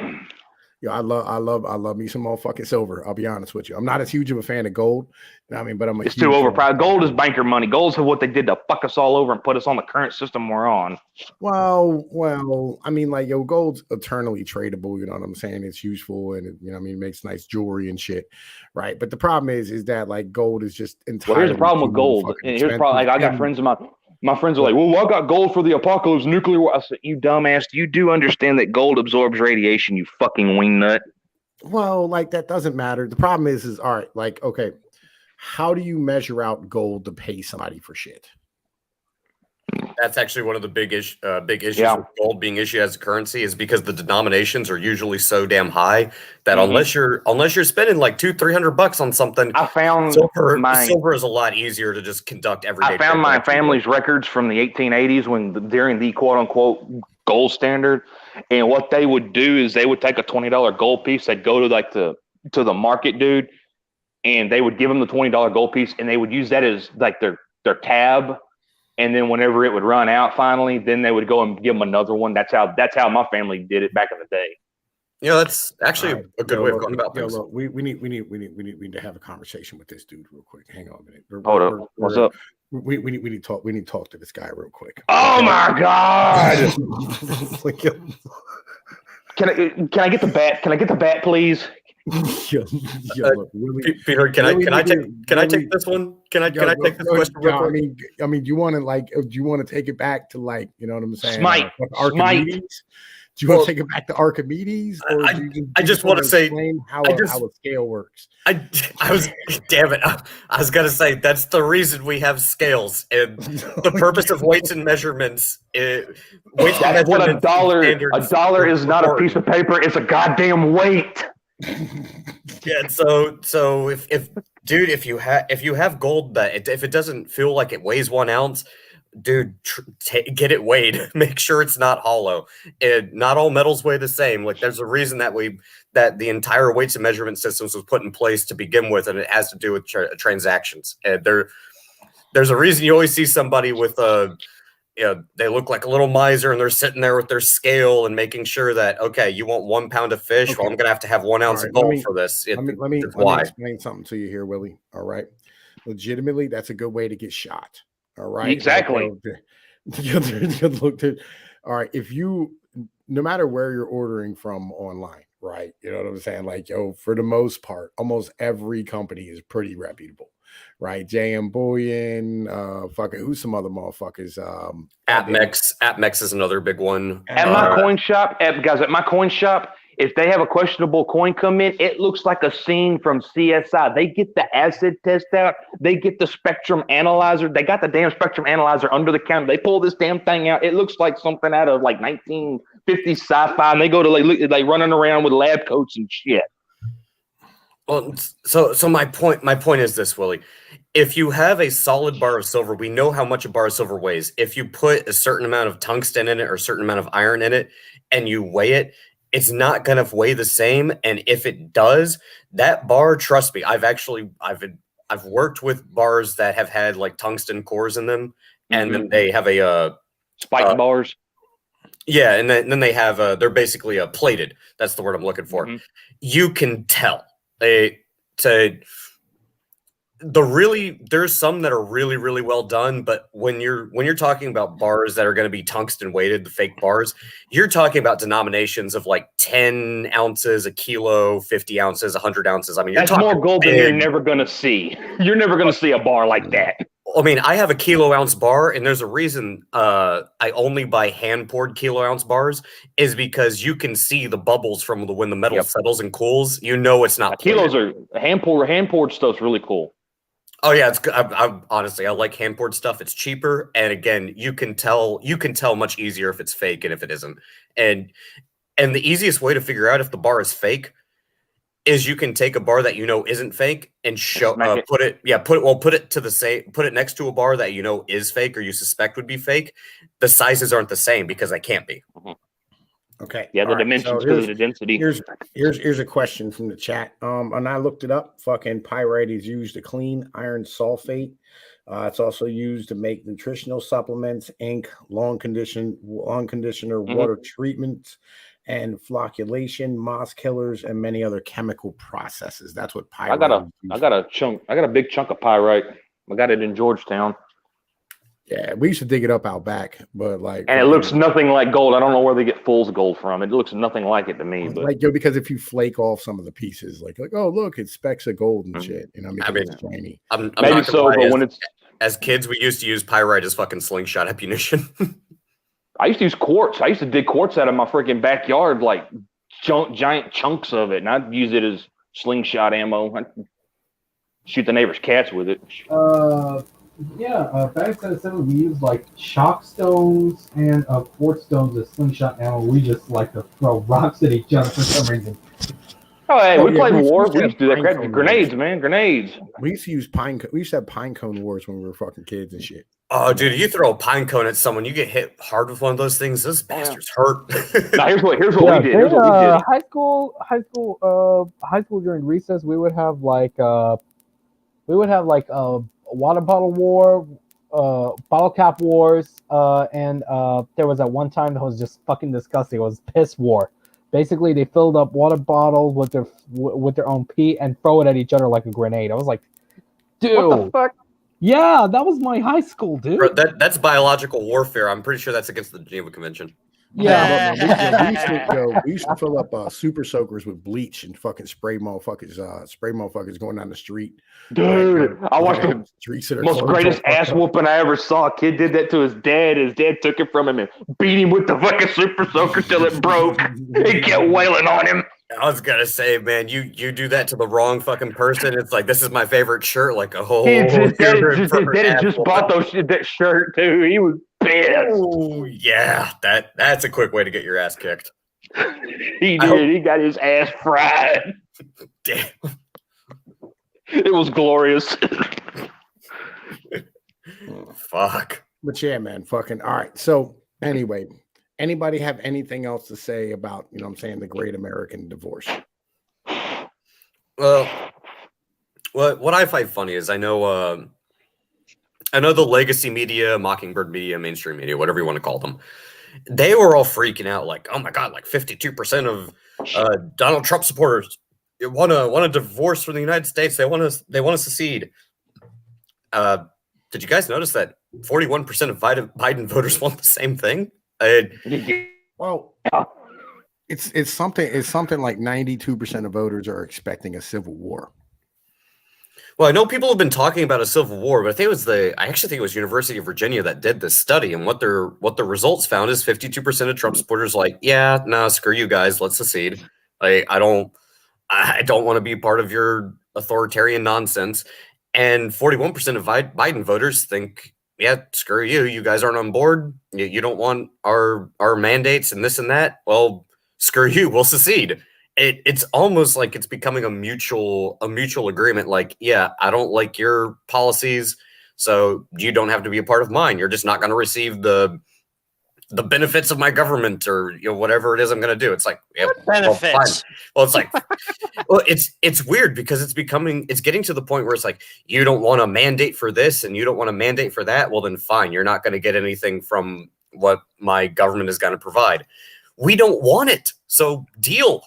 S2: Yeah, I love me some motherfucking silver. I'll be honest with you. I'm not as huge of a fan of gold. You know what I mean, but
S4: It's too overpriced. Gold is banker money. Gold's what they did to fuck us all over and put us on the current system we're on.
S2: Well, I mean, like, yo, gold's eternally tradable. You know what I'm saying? It's useful, and you know, what I mean, it makes nice jewelry and shit, right? But the problem is that like gold is just entirely.
S4: Well, here's the problem with gold. Here's the problem. Like, I got friends of mine. My friends are like, well, I got gold for the apocalypse, nuclear war. I said, you dumbass, you do understand that gold absorbs radiation, you fucking wingnut.
S2: Well, like, that doesn't matter. The problem is all right, like, okay, how do you measure out gold to pay somebody for shit?
S6: That's actually one of the big issues with gold being issued as a currency is because the denominations are usually so damn high that unless you're spending like $200-300 on something,
S4: I found
S6: silver is a lot easier to just conduct everyday.
S4: I found my family's records from the 1880s during the quote unquote gold standard, and what they would do is they would take a $20 gold piece, they'd go to the market dude, and they would give them the $20 gold piece, and they would use that as like their tab. And then whenever it would run out finally, then they would go and give them another one. That's how my family did it back in the day.
S6: Yeah, that's actually a good way of going about things.
S2: Look, we need to have a conversation with this dude real quick. Hang on a minute.
S4: Hold up. What's up?
S2: We need to talk. We need to talk to this guy real quick.
S4: Oh my God! Can I get the bat? Can I get the bat, please?
S2: Look, Willie,
S6: Peter, can I take this one? Can I take this question real quick?
S2: I mean, do you want to take it back to, like, you know what I'm saying?
S4: Smite.
S2: Archimedes? Do you want to take it back to Archimedes? Or
S6: I just want to say
S2: how a scale works.
S6: I was damn it. I was gonna say that's the reason we have scales and the purpose of weights and measurements.
S4: That's what a dollar is not a piece of paper. It's a goddamn weight.
S6: Yeah, so if you have gold that if it doesn't feel like it weighs 1 ounce, dude, get it weighed. Make sure it's not hollow. Not all metals weigh the same. Like, there's a reason that the entire weights and measurement systems was put in place to begin with, and it has to do with transactions. And there's a reason you always see somebody with they look like a little miser, and they're sitting there with their scale and making sure that, okay, you want 1 pound of fish? Okay. Well, I'm going to have 1 ounce of gold for this.
S2: Let me explain something to you here, Willie. All right. Legitimately, that's a good way to get shot. All right.
S4: Exactly.
S2: All right. No matter where you're ordering from online, right? You know what I'm saying? Like, yo, for the most part, almost every company is pretty reputable. Right, JM Bullion, who's some other motherfuckers?
S6: AppMex is another big one.
S4: At my coin shop, if they have a questionable coin come in, it looks like a scene from CSI. They get the acid test out, they get the spectrum analyzer. They got the damn spectrum analyzer under the counter. They pull this damn thing out. It looks like something out of like 1950s sci-fi. And they go to like running around with lab coats and shit.
S6: Well, so my point is this, Willie. If you have a solid bar of silver, we know how much a bar of silver weighs. If you put a certain amount of tungsten in it or a certain amount of iron in it and you weigh it, it's not going to weigh the same. And if it does, that bar, trust me, I've worked with bars that have had like tungsten cores in them, and then they have a
S4: spike bars.
S6: Yeah, and then they have they're basically plated. That's the word I'm looking for. You can tell. There's some that are really, really well done, but when you're talking about bars that are going to be tungsten weighted, the fake bars, you're talking about denominations of like 10 ounces, a kilo, 50 ounces, 100 ounces. I mean,
S4: that's more gold than you're never going to see. You're never going to see a bar like that.
S6: I mean, I have a kilo ounce bar, and there's a reason I only buy hand poured kilo ounce bars, is because you can see the bubbles from when the metal settles and cools. You know it's not
S4: kilos are hand poured stuff's really cool.
S6: Oh yeah, it's good. Honestly, I like hand poured stuff. It's cheaper, and again, you can tell much easier if it's fake and if it isn't. And the easiest way to figure out if the bar is fake is you can take a bar that you know isn't fake and put it next to a bar that you know is fake or you suspect would be fake. The sizes aren't the same because they can't be.
S2: All Okay.
S4: Yeah, the
S2: all right,
S4: dimensions
S2: so
S4: because of the density.
S2: here's a question from the chat. And I looked it up. Fucking pyrite is used to clean iron sulfate. It's also used to make nutritional supplements, ink, lawn conditioner, water treatments, and flocculation, moss killers, and many other chemical processes. That's what pyrite.
S4: I got a big chunk of pyrite. I got it in Georgetown.
S2: Yeah, we used to dig it up out back, but
S4: And it looks nothing like gold. I don't know where they get fool's gold from. It looks nothing like it to me. But
S2: like, because if you flake off some of the pieces, like oh look, it's specks of gold and shit. You know, it's shiny.
S6: I'm
S4: maybe
S6: not
S4: so,
S6: lie,
S4: but when it's
S6: as kids, we used to use pyrite as fucking slingshot ammunition.
S4: I used to use quartz. I used to dig quartz out of my freaking backyard, like giant chunks of it, and I'd use it as slingshot ammo. I'd shoot the neighbor's cats with it.
S3: Back to the we use like shock stones and quartz stones as slingshot ammo. We just like to throw rocks at each other for some reason.
S4: Oh, hey, we played
S2: we
S4: war.
S2: used to
S4: We used to do
S2: have
S4: that.
S2: pine cone
S4: Grenades,
S2: wars.
S4: man, grenades.
S2: We used to use we used to have pine cone wars when we were fucking kids and shit.
S6: Oh, dude, you throw a pine cone at someone, you get hit hard with one of those things. Those bastards hurt.
S4: Now, here's what we did. Here's what we did.
S3: High school during recess, we would have like a water bottle war, bottle cap wars, and there was at one time that was just fucking disgusting. It was piss war. Basically, they filled up water bottles with their own pee and throw it at each other like a grenade. I was like, dude,
S4: What the fuck?
S3: yeah, that was my high school, dude.
S6: Bro, that's biological warfare. I'm pretty sure that's against the Geneva Convention.
S2: Yeah, we used to fill up super soakers with bleach and fucking spray motherfuckers going down the street.
S4: Dude, I watched the
S2: streets that are
S4: most greatest ass whooping I ever saw. A kid did that to his dad. His dad took it from him and beat him with the fucking super soaker till it broke. He kept wailing on him.
S6: I was gonna say, man, you do that to the wrong fucking person. It's like, this is my favorite shirt. Like, oh,
S4: His dad had just bought that shirt too. He was pissed.
S6: Oh yeah, that's a quick way to get your ass kicked.
S4: He did. He got his ass fried.
S6: Damn.
S4: It was glorious.
S6: Fuck.
S2: But yeah, man, fucking all right. So anyway, anybody have anything else to say about, you know what I'm saying, the great American divorce?
S6: Well, what I find funny is I know the legacy media, Mockingbird media, mainstream media, whatever you want to call them, they were all freaking out like, oh my god, like 52% of Donald Trump supporters want a divorce from the United States. They want to secede. Did you guys notice that 41% of Biden voters want the same thing?
S2: Well, it's something like 92% of voters are expecting a civil war.
S6: Well, I know people have been talking about a civil war, but I actually think it was University of Virginia that did this study, and what the results found is 52% of Trump supporters like, yeah, no, screw you guys, let's secede. Like, I don't want to be part of your authoritarian nonsense. And 41% of Biden voters think, yeah, screw you. You guys aren't on board. You don't want our mandates and this and that. Well, screw you. We'll secede. It's almost like it's becoming a mutual agreement. Like, yeah, I don't like your policies, so you don't have to be a part of mine. You're just not going to receive the benefits of my government, or whatever it is I'm going to do. It's like, yeah,
S1: benefits.
S6: Well, it's like, well, it's weird because it's getting to the point where it's like, you don't want a mandate for this and you don't want a mandate for that. Well, then fine, you're not going to get anything from what my government is going to provide. We don't want it, so deal.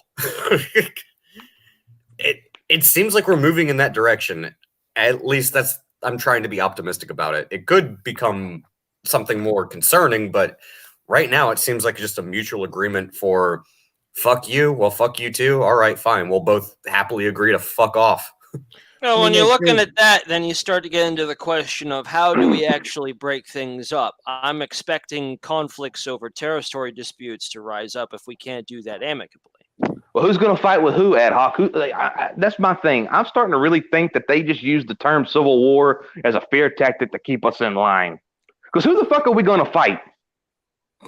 S6: It seems like we're moving in that direction. At least I'm trying to be optimistic about it. It could become something more concerning, but right now it seems like just a mutual agreement for fuck you. Well, fuck you too. All right, fine. We'll both happily agree to fuck off.
S1: Well, when you're looking at that, then you start to get into the question of how do we actually break things up? I'm expecting conflicts over territory disputes to rise up if we can't do that amicably.
S4: Well, who's going to fight with who, ad hoc? That's my thing. I'm starting to really think that they just use the term civil war as a fear tactic to keep us in line. Because who the fuck are we going to fight?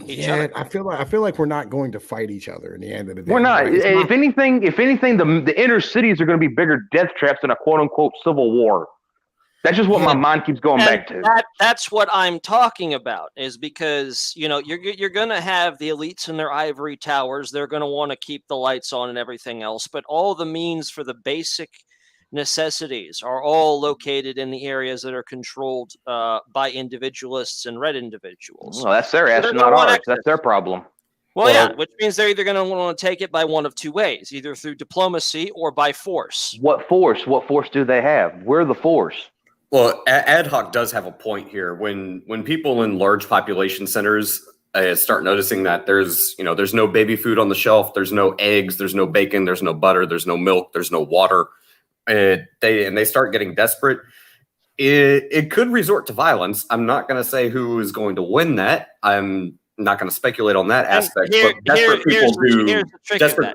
S2: I feel like we're not going to fight each other in the end of the day.
S4: We're not. If anything, the inner cities are going to be bigger death traps than a quote unquote civil war. That's just what my mind keeps going back to.
S1: That's what I'm talking about, is because, you know, you're going to have the elites in their ivory towers. They're going to want to keep the lights on and everything else. But all the means for the basic necessities are all located in the areas that are controlled by individualists and red individuals.
S4: Well, that's their ass, not ours. That's their problem.
S1: Well, yeah, which means they're either going to want to take it by one of two ways, either through diplomacy or by force.
S4: What force? What force do they have? We're the force.
S6: Well, Ad Hoc does have a point here. When people in large population centers start noticing that there's no baby food on the shelf, there's no eggs, there's no bacon, there's no butter, there's no milk, there's no water, they start getting desperate, it could resort to violence. I'm not going to say who is going to win that. I'm not going to speculate on that aspect, but desperate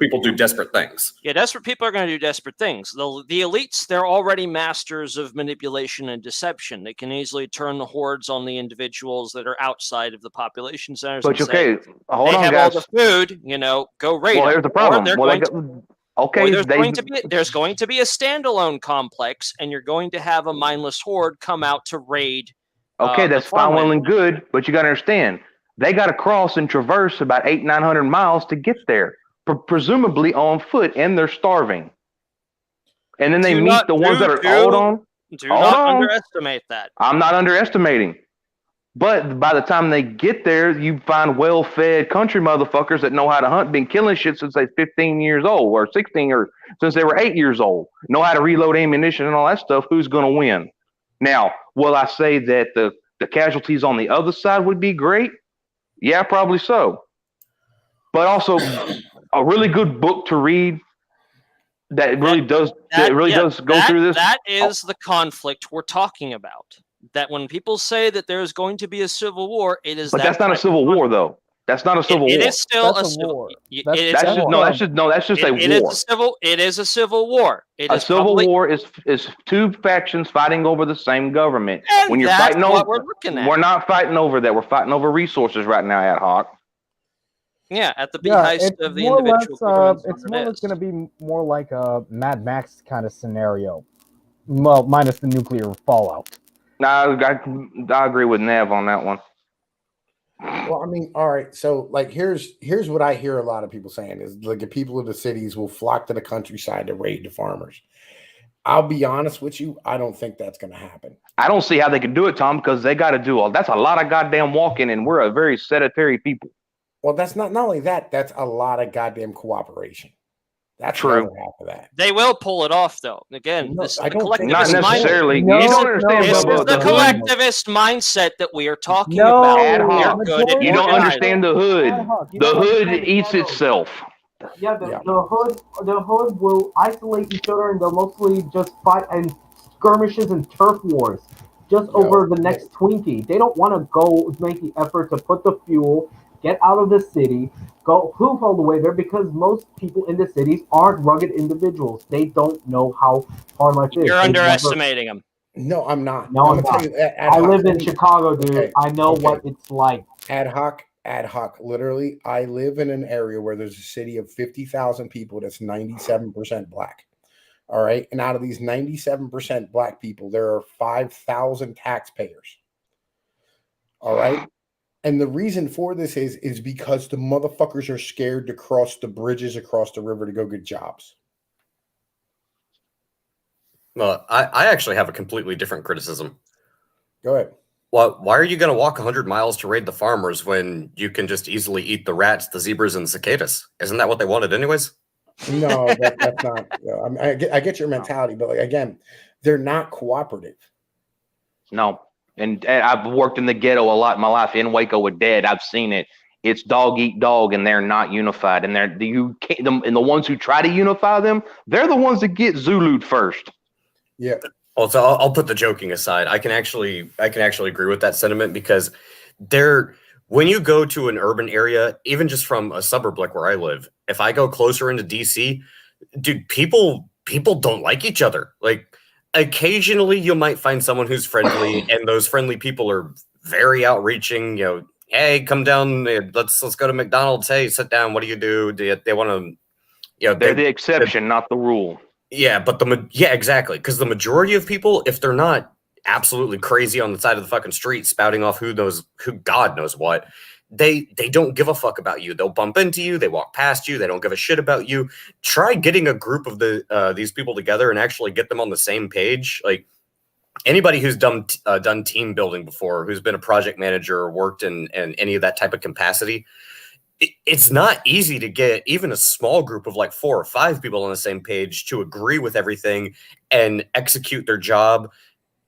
S6: people do desperate things.
S1: Yeah, desperate people are going to do desperate things. The elites, they're already masters of manipulation and deception. They can easily turn the hordes on the individuals that are outside of the population centers.
S4: But okay, hold
S1: they
S4: on,
S1: have
S4: guys.
S1: all the food, you know, go raid
S4: Well,
S1: them.
S4: here's the problem.
S1: There's going to be a standalone complex, and you're going to have a mindless horde come out to raid.
S4: Okay, that's fine, well, and good, but you got to understand. They got to cross and traverse about 800-900 miles to get there, presumably on foot, and they're starving. And then they meet the ones that are
S1: Do not underestimate that.
S4: I'm not underestimating. But by the time they get there, you find well-fed country motherfuckers that know how to hunt, been killing shit since they're 15 years old, or 16, or since they were 8 years old, know how to reload ammunition and all that stuff. Who's going to win? Now, will I say that the casualties on the other side would be great? Yeah, probably so. But also, a really good book to read that really does go through this.
S1: That is the conflict we're talking about. That when people say that there is going to be a civil war, it is.
S4: But that's not a civil war, though. That's not a civil war.
S1: It is still a civil war.
S4: That's just a war.
S1: It is a civil war.
S4: A civil war is two factions fighting over the same government.
S1: And
S4: when you're
S1: that's
S4: fighting
S1: what
S4: over,
S1: we're looking at.
S4: We're not fighting over that. We're fighting over resources right now, Ad Hoc.
S1: Yeah, at the behest of the individual.
S3: It's more or less going to be more like a Mad Max kind of scenario. Well, minus the nuclear fallout.
S4: No, I agree with Nev on that one.
S2: Well, I mean, all right. So, like, here's what I hear a lot of people saying is, like, the people of the cities will flock to the countryside to raid the farmers. I'll be honest with you, I don't think that's going to happen.
S4: I don't see how they can do it, Tom, because they got to do all. That's a lot of goddamn walking, and we're a very sedentary people.
S2: Well, that's not only that. That's a lot of goddamn cooperation. That's
S4: true.
S2: Half of that.
S1: They will pull it off, though. Again,
S2: No,
S1: this
S2: I
S1: the
S2: don't think-
S4: Not necessarily.
S3: No,
S4: you don't understand.
S1: This is
S4: Bubba,
S1: the
S4: hood.
S1: collectivist mindset that we are talking
S3: No,
S1: about.
S4: Ad hoc.
S1: You're good at
S4: You don't
S1: organizing.
S4: understand the hood. The hood eats itself.
S7: Yeah, the hood will isolate each other, and they'll mostly just fight and skirmishes and turf wars just over the next Twinkie. They don't want to go make the effort to put the fuel, get out of the city, go hoof all the way there, because most people in the cities aren't rugged individuals. They don't know how hard life is.
S1: You're underestimating them.
S2: No, I'm not.
S7: No, I'm
S2: gonna tell
S7: not.
S2: you,
S7: I live in Chicago, dude.
S2: Okay.
S7: I know what it's like.
S2: Ad hoc. Literally, I live in an area where there's a city of 50,000 people that's 97% black. All right. And out of these 97% black people, there are 5,000 taxpayers. All right. And the reason for this is because the motherfuckers are scared to cross the bridges across the river to go get jobs.
S6: Well, I actually have a completely different criticism.
S2: Go ahead.
S6: Why are you going to walk 100 miles to raid the farmers when you can just easily eat the rats, the zebras, and the cicadas? Isn't that what they wanted anyways?
S2: No, that's not. I get your mentality, but like, again, they're not cooperative.
S4: No. And I've worked in the ghetto a lot in my life in Waco with Dad. I've seen it. It's dog eat dog, and they're not unified. And the ones who try to unify them, they're the ones that get Zulu'd first.
S2: Yeah.
S6: Also, I'll put the joking aside. I can actually agree with that sentiment, because when you go to an urban area, even just from a suburb like where I live, if I go closer into DC, dude, people don't like each other. Like, occasionally you might find someone who's friendly, and those friendly people are very outreaching. You know, hey, come down, let's go to McDonald's. Hey, sit down. What do you do? They want to, you know,
S4: They're the exception, not the rule.
S6: Yeah, but exactly, because the majority of people, if they're not absolutely crazy on the side of the fucking street, spouting off who God knows what. They don't give a fuck about you. They'll bump into you. They walk past you. They don't give a shit about you. Try getting a group of these people together and actually get them on the same page. Like anybody who's done team building before, who's been a project manager or worked in any of that type of capacity, it's not easy to get even a small group of like 4 or 5 people on the same page to agree with everything and execute their job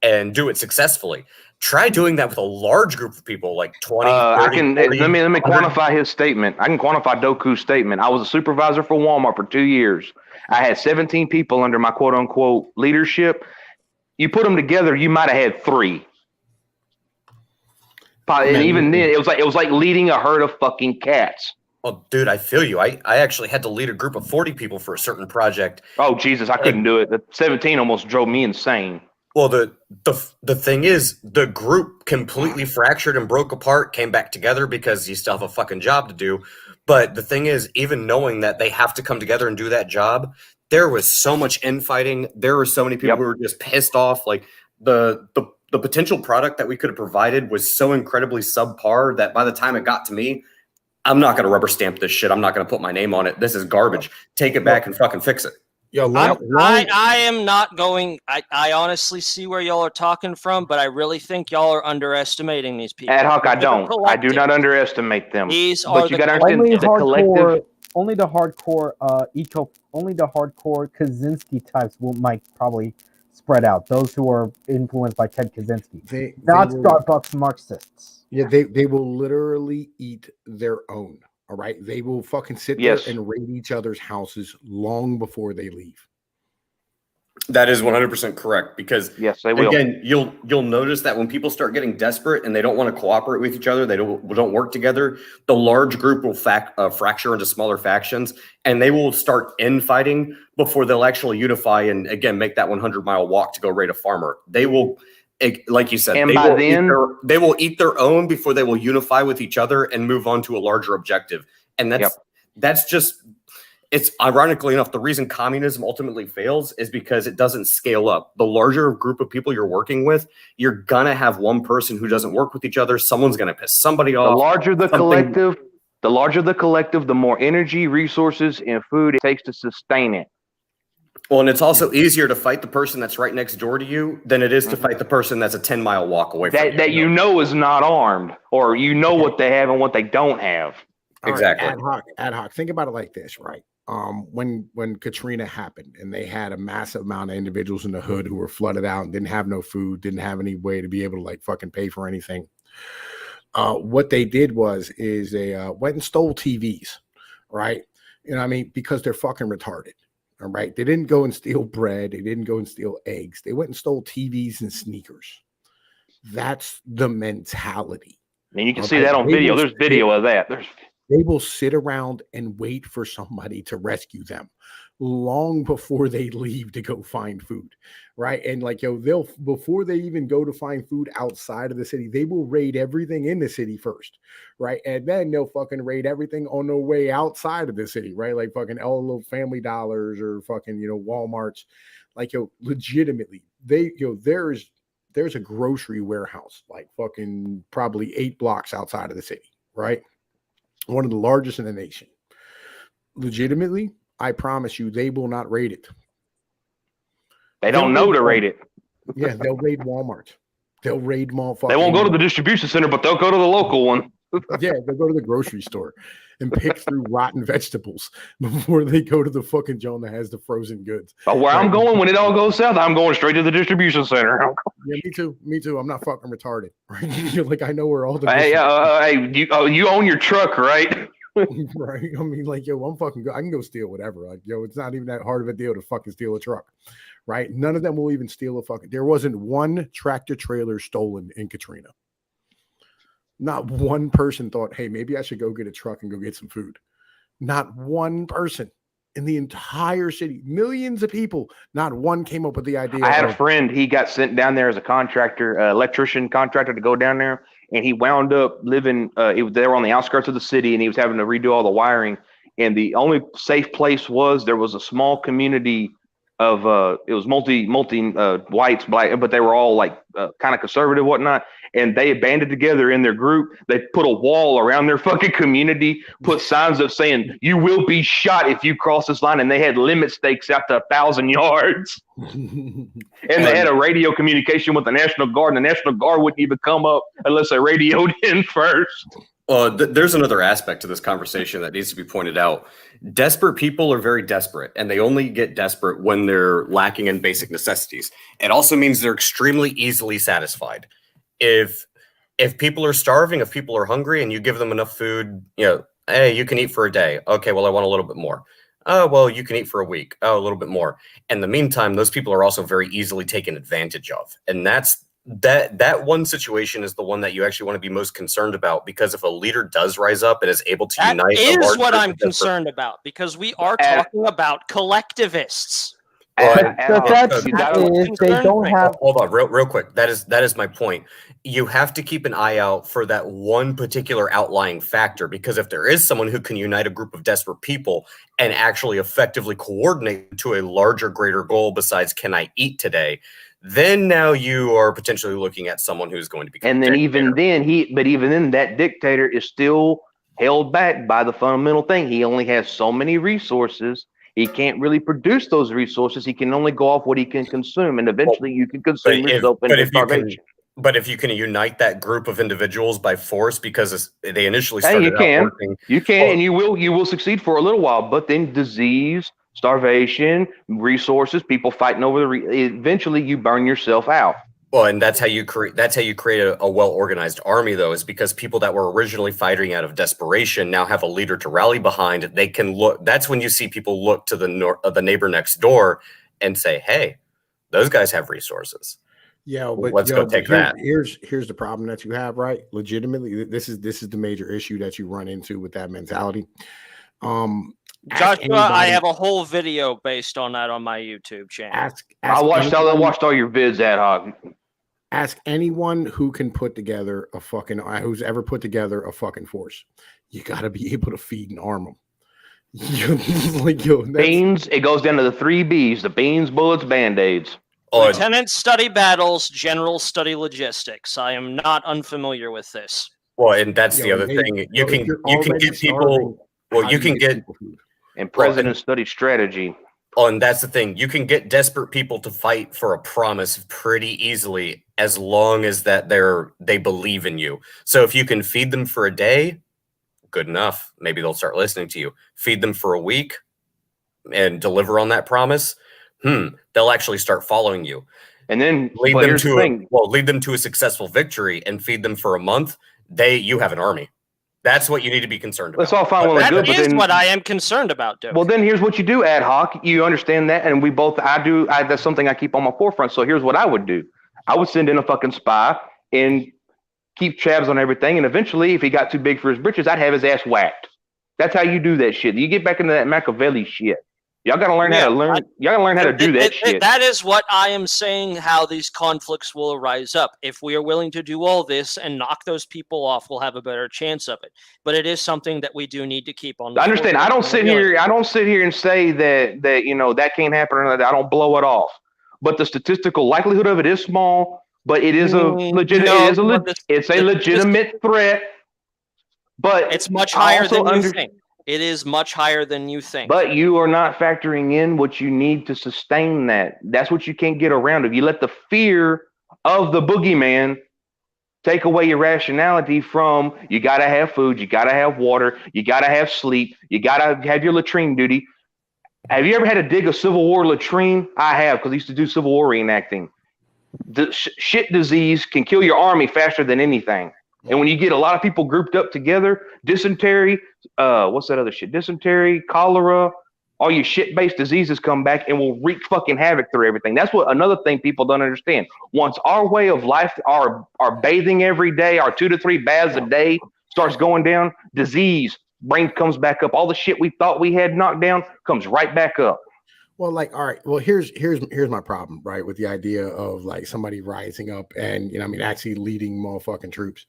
S6: and do it successfully. Try doing that with a large group of people, like 20, 30,
S4: I can
S6: 40,
S4: let me
S6: 100.
S4: quantify his statement. I can quantify Doku's statement. I was a supervisor for Walmart for 2 years. I had 17 people under my quote unquote leadership. You put them together, you might have had 3. And even then, it was like leading a herd of fucking cats.
S6: Well, dude, I feel you. I actually had to lead a group of 40 people for a certain project.
S4: Oh Jesus, I couldn't do it. The 17 almost drove me insane.
S6: Well, the thing is, the group completely fractured and broke apart, came back together because you still have a fucking job to do. But the thing is, even knowing that they have to come together and do that job, there was so much infighting. There were so many people who were just pissed off. Like the potential product that we could have provided was so incredibly subpar that by the time it got to me, I'm not going to rubber stamp this shit. I'm not going to put my name on it. This is garbage. Take it back and fucking fix it.
S2: Yo,
S1: I am not going. I honestly see where y'all are talking from, but I really think y'all are underestimating these people.
S4: Ad hoc, I don't. I do not underestimate them.
S1: These are
S4: But you got to understand
S3: only
S4: the collective.
S3: only the hardcore Kaczynski types might probably spread out. Those who are influenced by Ted Kaczynski, not Starbucks Marxists.
S2: Yeah, they will literally eat their own. All right, they will fucking sit there and raid each other's houses long before they leave.
S6: That is 100% correct, because
S4: yes, they will.
S6: Again, you'll notice that when people start getting desperate and they don't want to cooperate with each other, they don't work together, the large group will fracture into smaller factions, and they will start infighting before they'll actually unify and again make that 100-mile walk to go raid a farmer. They will, like you said,
S4: and
S6: they will eat their own before they will unify with each other and move on to a larger objective. And that's just, it's ironically enough, the reason communism ultimately fails is because it doesn't scale up. The larger group of people you're working with, you're gonna have one person who doesn't work with each other. Someone's gonna piss somebody off.
S4: The larger the collective, the more energy, resources, and food it takes to sustain it.
S6: Well, and it's also easier to fight the person that's right next door to you than it is to fight the person that's a 10-mile walk away from you.
S4: That you know is not armed, or you know what they have and what they don't have.
S6: Exactly.
S2: Right, ad hoc. Think about it like this, right? When Katrina happened and they had a massive amount of individuals in the hood who were flooded out and didn't have no food, didn't have any way to be able to like fucking pay for anything. What they did is they went and stole TVs, right? You know what I mean? Because they're fucking retarded. All right. They didn't go and steal bread. They didn't go and steal eggs. They went and stole TVs and sneakers. That's the mentality.
S4: And you can see that on video. There's video of that.
S2: They will sit around and wait for somebody to rescue them long before they leave to go find food. Right. And like, they'll, before they even go to find food outside of the city, they will raid everything in the city first. Right. And then they'll fucking raid everything on their way outside of the city. Right. Like fucking all little Family Dollars or fucking, Walmarts. Like, legitimately, there's a grocery warehouse, like fucking probably 8 blocks outside of the city. Right. One of the largest in the nation. Legitimately, I promise you, they will not raid it.
S4: They don't know to raid it.
S2: Yeah, they'll raid Walmart. They'll raid motherfuckers.
S4: They won't go to the distribution center, but they'll go to the local one.
S2: Yeah, they'll go to the grocery store and pick through rotten vegetables before they go to the fucking Joan that has the frozen goods.
S4: But where I'm going, when it all goes south, I'm going straight to the distribution center.
S2: Yeah, me too. I'm not fucking retarded. Right? Like, I know where all the
S4: you own your truck, right?
S2: Right. I mean, like, I'm fucking I can go steal whatever. Like, it's not even that hard of a deal to fucking steal a truck. Right. None of them will even steal a fucking. There wasn't one tractor trailer stolen in Katrina. Not one person thought, hey, maybe I should go get a truck and go get some food. Not one person in the entire city. Millions of people. Not one came up with the idea.
S4: I had a friend. He got sent down there as a contractor, electrician contractor, to go down there. And he wound up living, they were on the outskirts of the city, and he was having to redo all the wiring. And the only safe place there was a small community it was multi whites, black, but they were all like kind of conservative, whatnot. And they banded together in their group. They put a wall around their fucking community, put signs up saying "You will be shot if you cross this line," and they had limit stakes out to 1,000 yards. And they had a radio communication with the National Guard, and the National Guard wouldn't even come up unless they radioed in first.
S6: There's another aspect to this conversation that needs to be pointed out. Desperate people are very desperate, and they only get desperate when they're lacking in basic necessities. It also means they're extremely easily satisfied. If people are starving, if people are hungry, and you give them enough food, hey, you can eat for a day. Okay, well, I want a little bit more. Oh, well, you can eat for a week. Oh, a little bit more. In the meantime, those people are also very easily taken advantage of, and that one situation is the one that you actually want to be most concerned about, because if a leader does rise up and is able to unite,
S1: that is what I'm concerned about, because we are talking about collectivists.
S3: They don't have.
S6: Hold on, real quick. That is my point. You have to keep an eye out for that one particular outlying factor, because if there is someone who can unite a group of desperate people and actually effectively coordinate to a larger, greater goal besides "can I eat today," then now you are potentially looking at someone who's going to become.
S4: And then even then, that dictator is still held back by the fundamental thing. He only has so many resources. He can't really produce those resources. He can only go off what he can consume, and eventually you can consume yourself into starvation.
S6: But if you can unite that group of individuals by force, because they initially started out working,
S4: you can, and you will succeed for a little while. But then disease, starvation, resources, people fighting over eventually you burn yourself out.
S6: Well, and that's how you create a well-organized army, though, is because people that were originally fighting out of desperation now have a leader to rally behind. They can look. That's when you see people look to the neighbor next door and say, "Hey, those guys have resources.
S2: Yeah, but
S6: let's go take that."
S2: Here's the problem that you have, right? Legitimately, this is the major issue that you run into with that mentality.
S1: Joshua, I have a whole video based on that on my YouTube channel.
S4: I watched all your vids, ad hoc.
S2: Ask anyone who can put together who's ever put together a fucking force. You got to be able to feed and arm them.
S4: Beans. It goes down to the 3 B's: the beans, bullets, band-aids.
S1: Lieutenants study battles, generals study logistics. I am not unfamiliar with this.
S6: Well, and that's the other thing. You can get people. Well, you can get.
S4: And presidents study strategy.
S6: Oh, and that's the thing. You can get desperate people to fight for a promise pretty easily, as long as that they believe in you. So if you can feed them for a day, good enough. Maybe they'll start listening to you. Feed them for a week and deliver on that promise. They'll actually start following you. And then lead them to a successful victory, and feed them for a month. You have an army. That's what you need to be concerned about.
S4: That's all fine and good.
S1: That is what I am concerned about, Dope.
S4: Well, then here's what you do, ad hoc. You understand that, and that's something I keep on my forefront. So here's what I would do. I would send in a fucking spy and keep tabs on everything. And eventually, if he got too big for his britches, I'd have his ass whacked. That's how you do that shit. You get back into that Machiavelli shit. Y'all gotta learn how to do that shit.
S1: That is what I am saying, how these conflicts will arise up. If we are willing to do all this and knock those people off, we'll have a better chance of it. But it is something that we do need to keep on.
S4: I understand. I don't sit here and say that that can't happen or that I don't blow it off. But the statistical likelihood of it is small, but it is it's a legitimate threat. But
S1: it's much higher than you think. It is much higher than you think.
S4: But you are not factoring in what you need to sustain that. That's what you can't get around. If you let the fear of the boogeyman take away your rationality from, you got to have food, you got to have water, you got to have sleep, you got to have your latrine duty. Have you ever had to dig a Civil War latrine? I have, because I used to do Civil War reenacting. The shit disease can kill your army faster than anything. And when you get a lot of people grouped up together, dysentery, what's that other shit? Dysentery, cholera, all your shit-based diseases come back and will wreak fucking havoc through everything. That's what another thing people don't understand. Once our way of life, our bathing every day, our 2 to 3 baths a day starts going down, disease, brain comes back up. All the shit we thought we had knocked down comes right back up.
S2: Well, all right. Well, here's my problem, right? With the idea of somebody rising up and actually leading motherfucking troops.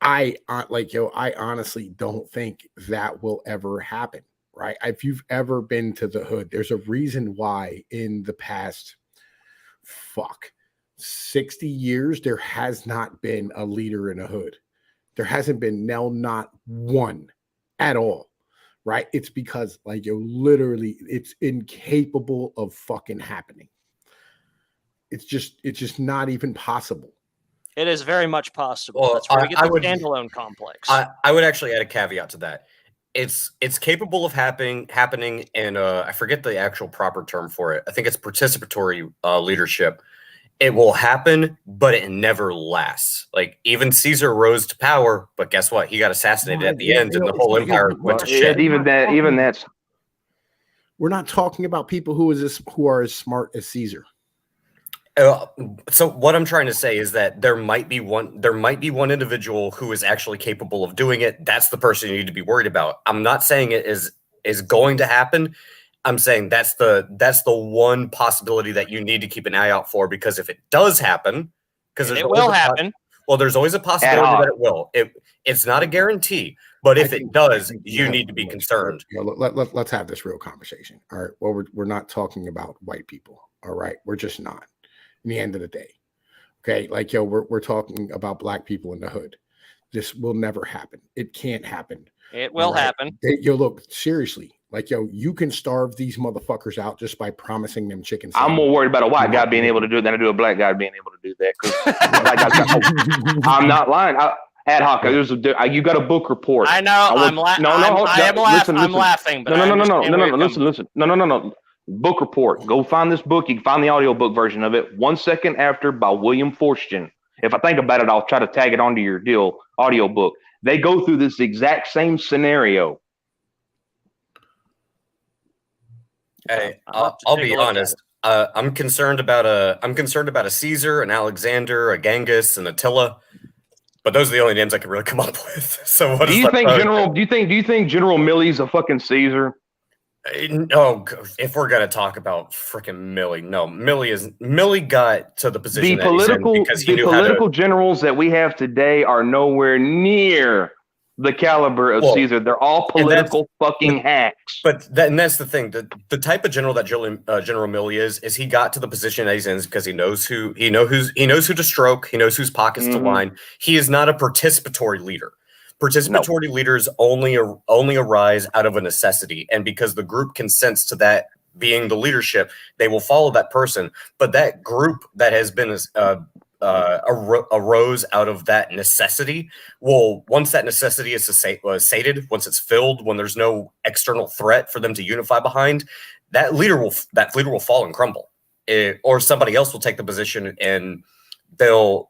S2: I honestly don't think that will ever happen, right? If you've ever been to the hood, there's a reason why in the past 60 years there has not been a leader in a hood. There hasn't been not one at all, right? It's because like literally it's incapable of fucking happening. It's just not even possible.
S1: It is very much possible.
S6: Well,
S1: That's where we get the
S6: I would-
S1: standalone complex.
S6: I would actually add a caveat to that. It's capable of happening in I forget the actual proper term for it. I think it's participatory leadership. It will happen, but it never lasts. Like even Caesar rose to power, but guess what? He got assassinated at the end, and the whole empire went to shit.
S4: Even that's.
S2: We're not talking about people who are as smart as Caesar.
S6: So what I'm trying to say is that there might be one individual who is actually capable of doing it. That's the person you need to be worried about. I'm not saying it is going to happen. I'm saying that's the one possibility that you need to keep an eye out for, because if it does happen, because
S1: it will happen.
S6: Well, there's always a possibility that it will. It's not a guarantee, but if it does, you need to be concerned.
S2: Let's have this real conversation. All right. Well, we're not talking about white people. All right. We're just not. In the end of the day, okay, like we're talking about black people in the hood. This will never happen. It can't happen.
S1: It will happen.
S2: Look, seriously, like you can starve these motherfuckers out just by promising them chicken.
S4: I'm more worried about a white guy being able to do it than I do a black guy being able to do that. Because I'm not lying. Ad hoc. You got a book report.
S1: I know. I'm laughing. But
S4: Listen. No. Book report. Go find this book. You can find the audiobook version of it. 1 Second After by William Forstchen. If I think about it, I'll try to tag it onto your audiobook. They go through this exact same scenario.
S6: Hey, I'll be honest. I'm concerned about a Caesar, an Alexander, a Genghis, and Attila. But those are the only names I can really come up with. So what
S4: do you think General Milley's a fucking Caesar?
S6: No, if we're gonna talk about freaking Milley, no, Milley got to the position because he knew political
S4: generals that we have today are nowhere near the caliber of Caesar. They're all political fucking hacks.
S6: But that's the thing. The type of general that General Milley is he got to the position that he's in because he knows who to stroke, he knows whose pockets to line. He is not a participatory leader. Participatory leaders only arise out of a necessity, and because the group consents to that being the leadership, they will follow that person. But that group that has been arose out of that necessity will, once that necessity is sated, once it's filled, when there's no external threat for them to unify behind, that leader will fall and crumble, or somebody else will take the position and they'll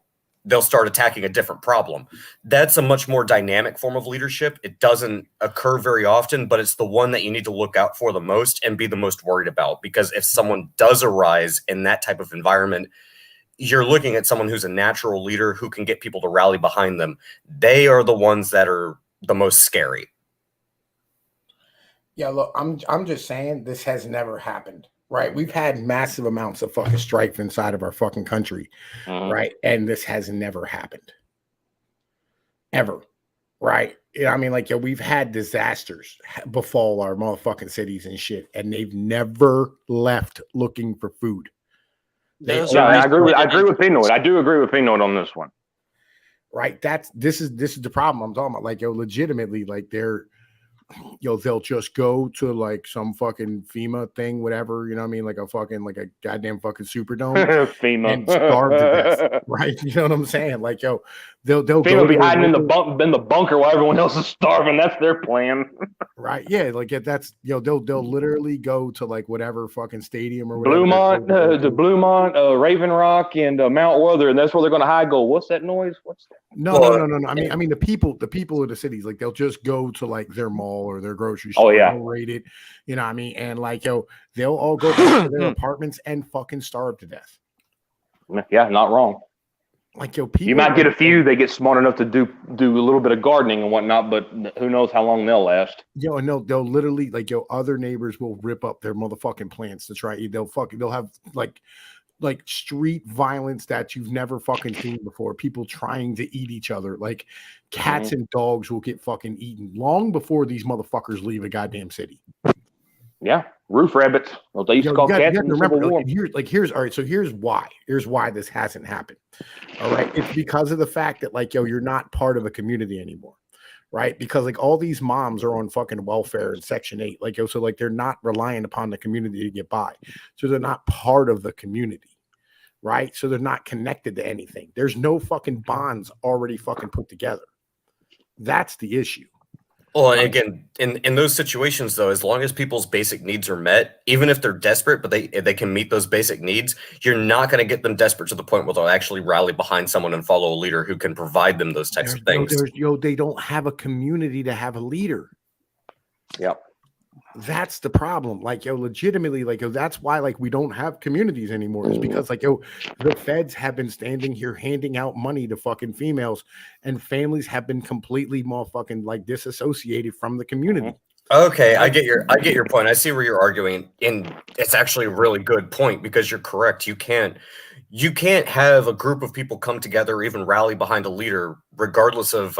S6: start attacking a different problem. That's a much more dynamic form of leadership. It doesn't occur very often, but it's the one that you need to look out for the most and be the most worried about. Because if someone does arise in that type of environment, you're looking at someone who's a natural leader who can get people to rally behind them. They are the ones that are the most scary.
S2: Yeah, look, I'm just saying this has never happened. Right, we've had massive amounts of fucking strife inside of our fucking country, right? And this has never happened, ever, right? I mean, like, we've had disasters befall our motherfucking cities and shit, and they've never left looking for food.
S4: I agree with Pinoid. I do agree with Pinoid on this one.
S2: Right, this is the problem I'm talking about. Like, legitimately, like they'll just go to like some fucking FEMA thing, whatever, you know what I mean? Like a goddamn fucking Superdome
S4: FEMA
S2: and starve to death, right? You know what I'm saying? Like, they'll
S4: FEMA be hiding in the bunker while everyone else is starving. That's their plan.
S2: Right. Yeah. Like that's, they'll literally go to like whatever fucking stadium or
S4: whatever. Bluemont, Raven Rock and Mount Weather. And that's where they're going to hide. Go, what's that noise? What's that?
S2: No. I mean, the people of the cities, like they'll just go to like their mall or their grocery store.
S4: Oh yeah.
S2: Rate it, you know what I mean? And like, they'll all go back to their apartments and fucking starve to death.
S4: Yeah. Not wrong.
S2: Like, people,
S4: you might get a few. They get smart enough to do a little bit of gardening and whatnot, but who knows how long they'll last.
S2: And they'll literally, like, other neighbors will rip up their motherfucking plants to try. They'll have like like street violence that you've never fucking seen before. People trying to eat each other. Like cats and dogs will get fucking eaten long before these motherfuckers leave a goddamn city.
S4: Yeah, roof rabbits. Well, they used to call cats in the Civil War.
S2: Here's all right. So here's why this hasn't happened. All right, it's because of the fact that like you're not part of a community anymore. Right, because like all these moms are on fucking welfare and Section 8, like so like they're not relying upon the community to get by, so they're not part of the community, right? So they're not connected to anything. There's no fucking bonds already fucking put together. That's the issue.
S6: Well, and again, in those situations, though, as long as people's basic needs are met, even if they're desperate, but they can meet those basic needs, you're not going to get them desperate to the point where they'll actually rally behind someone and follow a leader who can provide them those types of things.
S2: They don't have a community to have a leader.
S4: Yep.
S2: That's the problem. Like, legitimately, like, that's why, like, we don't have communities anymore, is because, like, the feds have been standing here handing out money to fucking females, and families have been completely motherfucking, like, disassociated from the community.
S6: Okay, I get your point. I see where you're arguing, and it's actually a really good point because you're correct. You can't have a group of people come together or even rally behind a leader, regardless of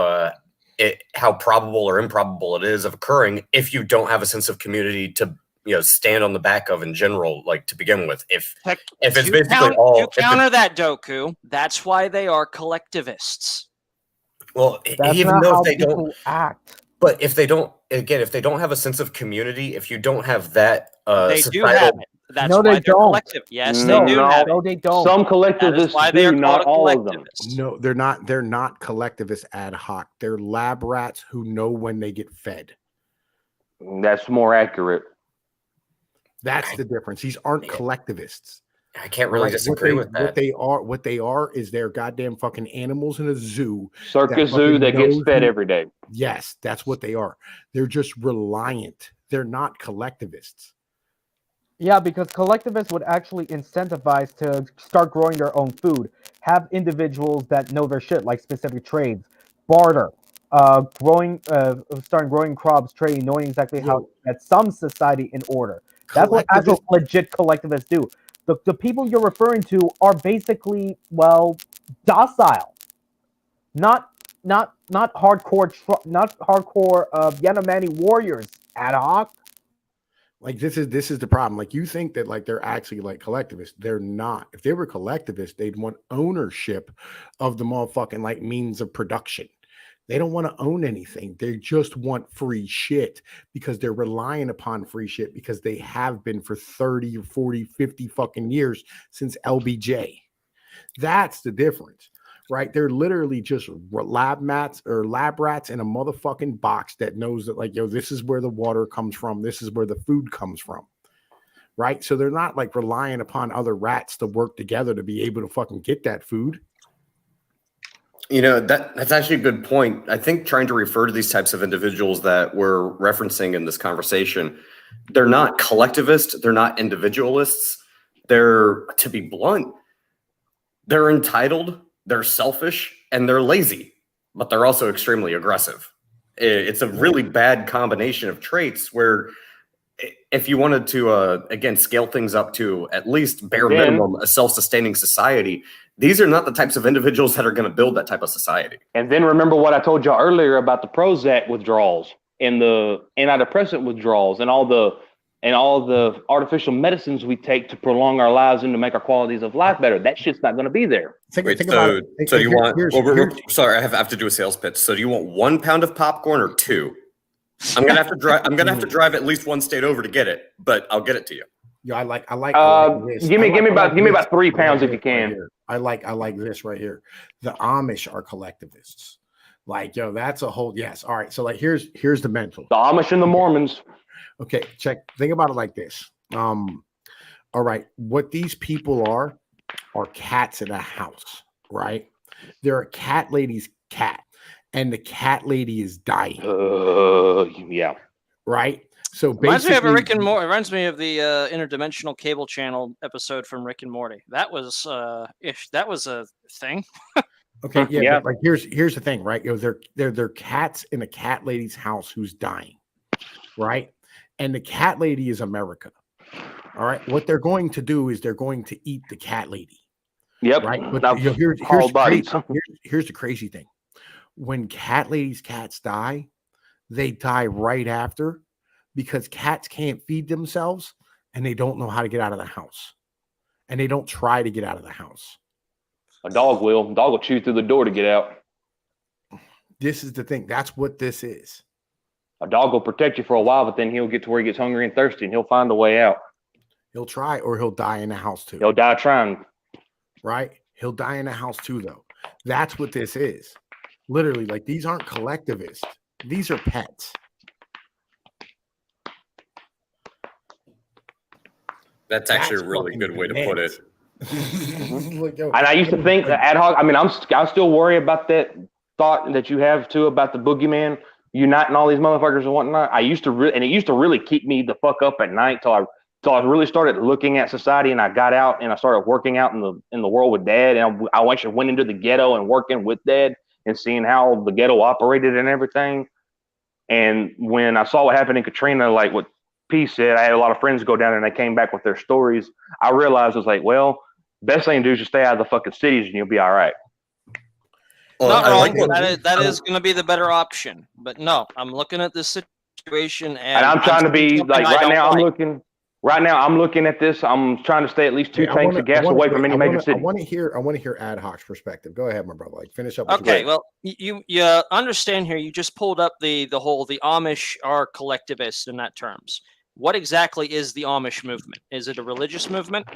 S6: how probable or improbable it is of occurring, if you don't have a sense of community to stand on the back of in general, like to begin with. If it's basically
S1: you counter that, Doku. That's why they are collectivists.
S6: Well,
S3: That's
S6: even
S3: not
S6: though
S3: how
S6: if they
S3: people
S6: don't
S3: act.
S6: But if they don't have a sense of community, if you don't have that
S1: They do have it. That's
S3: No,
S1: why
S3: they
S1: they're
S3: don't.
S1: collective. Yes, they do
S3: No,
S1: have it.
S3: no, they don't.
S4: Some
S1: That is
S4: collectivists
S1: why they are
S4: do,
S1: called
S4: not all of them.
S1: collectivists.
S2: No, they're not. They're not collectivist ad hoc. They're lab rats who know when they get fed.
S4: That's more accurate.
S2: That's the difference. These aren't collectivists.
S6: I can't really disagree with that.
S2: What they are is they're goddamn fucking animals in a zoo.
S4: Circus zoo that gets fed every day.
S2: Yes, that's what they are. They're just reliant. They're not collectivists.
S3: Yeah, because collectivists would actually incentivize to start growing their own food, have individuals that know their shit, like specific trades, barter, starting growing crops, trading, knowing exactly how to get some society in order. That's what actual legit collectivists do. The people you're referring to are basically, well, docile, not hardcore Yanomami warriors ad hoc.
S2: Like this is the problem. Like you think that like they're actually like collectivists. They're not. If they were collectivists, they'd want ownership of the motherfucking like means of production. They don't want to own anything. They just want free shit because they're relying upon free shit because they have been for 30 or 40, 50 fucking years since LBJ. That's the difference, right? They're literally just lab rats in a motherfucking box that knows that like, this is where the water comes from. This is where the food comes from, right? So they're not like relying upon other rats to work together to be able to fucking get that food.
S6: That's actually a good point. I think trying to refer to these types of individuals that we're referencing in this conversation, they're not collectivists, they're not individualists. They're, to be blunt, they're entitled, they're selfish, and they're lazy, but they're also extremely aggressive. It's a really bad combination of traits where if you wanted to, again, scale things up to at least bare minimum a self-sustaining society, these are not the types of individuals that are going to build that type of society.
S4: And then remember what I told y'all earlier about the Prozac withdrawals and the antidepressant withdrawals and all the artificial medicines we take to prolong our lives and to make our qualities of life better. That shit's not going to be there.
S6: So do you want? Sorry, I have to do a sales pitch. So do you want 1 pound of popcorn or 2? I'm gonna have to drive. I'm gonna have to drive at least one state over to get it, but I'll get it to you.
S2: Yeah, I like this.
S4: Give me about 3 pounds if you can.
S2: I like this right here. The Amish are collectivists. Like, that's a whole yes. All right. So like here's the mental.
S4: The Amish and the Mormons.
S2: Okay, think about it like this. All right, what these people are cats in a house, right? They're a cat lady's cat, and the cat lady is dying.
S4: Yeah.
S2: Right? So
S1: reminds me of Rick and Morty. It reminds me of the interdimensional cable channel episode from Rick and Morty. That was a thing.
S2: Okay, yeah. But like here's the thing, right? They're cats in a cat lady's house who's dying, right? And the cat lady is America, All right. What they're going to do is they're going to eat the cat lady.
S4: Yep.
S2: Right. But
S4: Now,
S2: here's
S4: hard bodies.
S2: here's the crazy thing. When cat ladies' cats die, they die right after because cats can't feed themselves and they don't know how to get out of the house. And they don't try to get out of the house.
S4: A dog will. Dog will chew through the door to get out.
S2: This is the thing. That's what this is.
S4: A dog will protect you for a while, but then he'll get to where he gets hungry and thirsty, and he'll find a way out.
S2: He'll try or he'll die in the house too.
S4: He'll die trying.
S2: Right? He'll die in the house too, though. That's what this is. Literally, like, these aren't collectivists. These are pets.
S6: That's actually a really good way to put it.
S2: Like, yo,
S4: And I used to think that ad hoc. I mean, I still worry about that thought that you have too about the boogeyman uniting all these motherfuckers and whatnot. I used to and it used to really keep me the fuck up at night till I really started looking at society, and I got out and I started working out in the world with Dad, and I actually went into the ghetto and working with Dad and seeing how the ghetto operated and everything. And when I saw what happened in Katrina, like what P said, I had a lot of friends go down there and they came back with their stories. I realized I was like, well, best thing to do is just stay out of the fucking cities and you'll be all right.
S1: Not
S6: I
S1: wrong.
S6: like
S1: That is going to be the better option. But no, I'm looking at this situation and
S4: I'm trying to be
S1: something
S4: like
S1: I don't
S4: right now I'm looking at this. I'm trying to stay at least two tanks of gas away from any major city.
S2: I want to hear Ad Hoc's perspective. Go ahead, my brother. Like, finish up.
S1: Okay, well, you understand here. You just pulled up the Amish are collectivists in that terms. What exactly is the Amish movement? Is it a religious movement?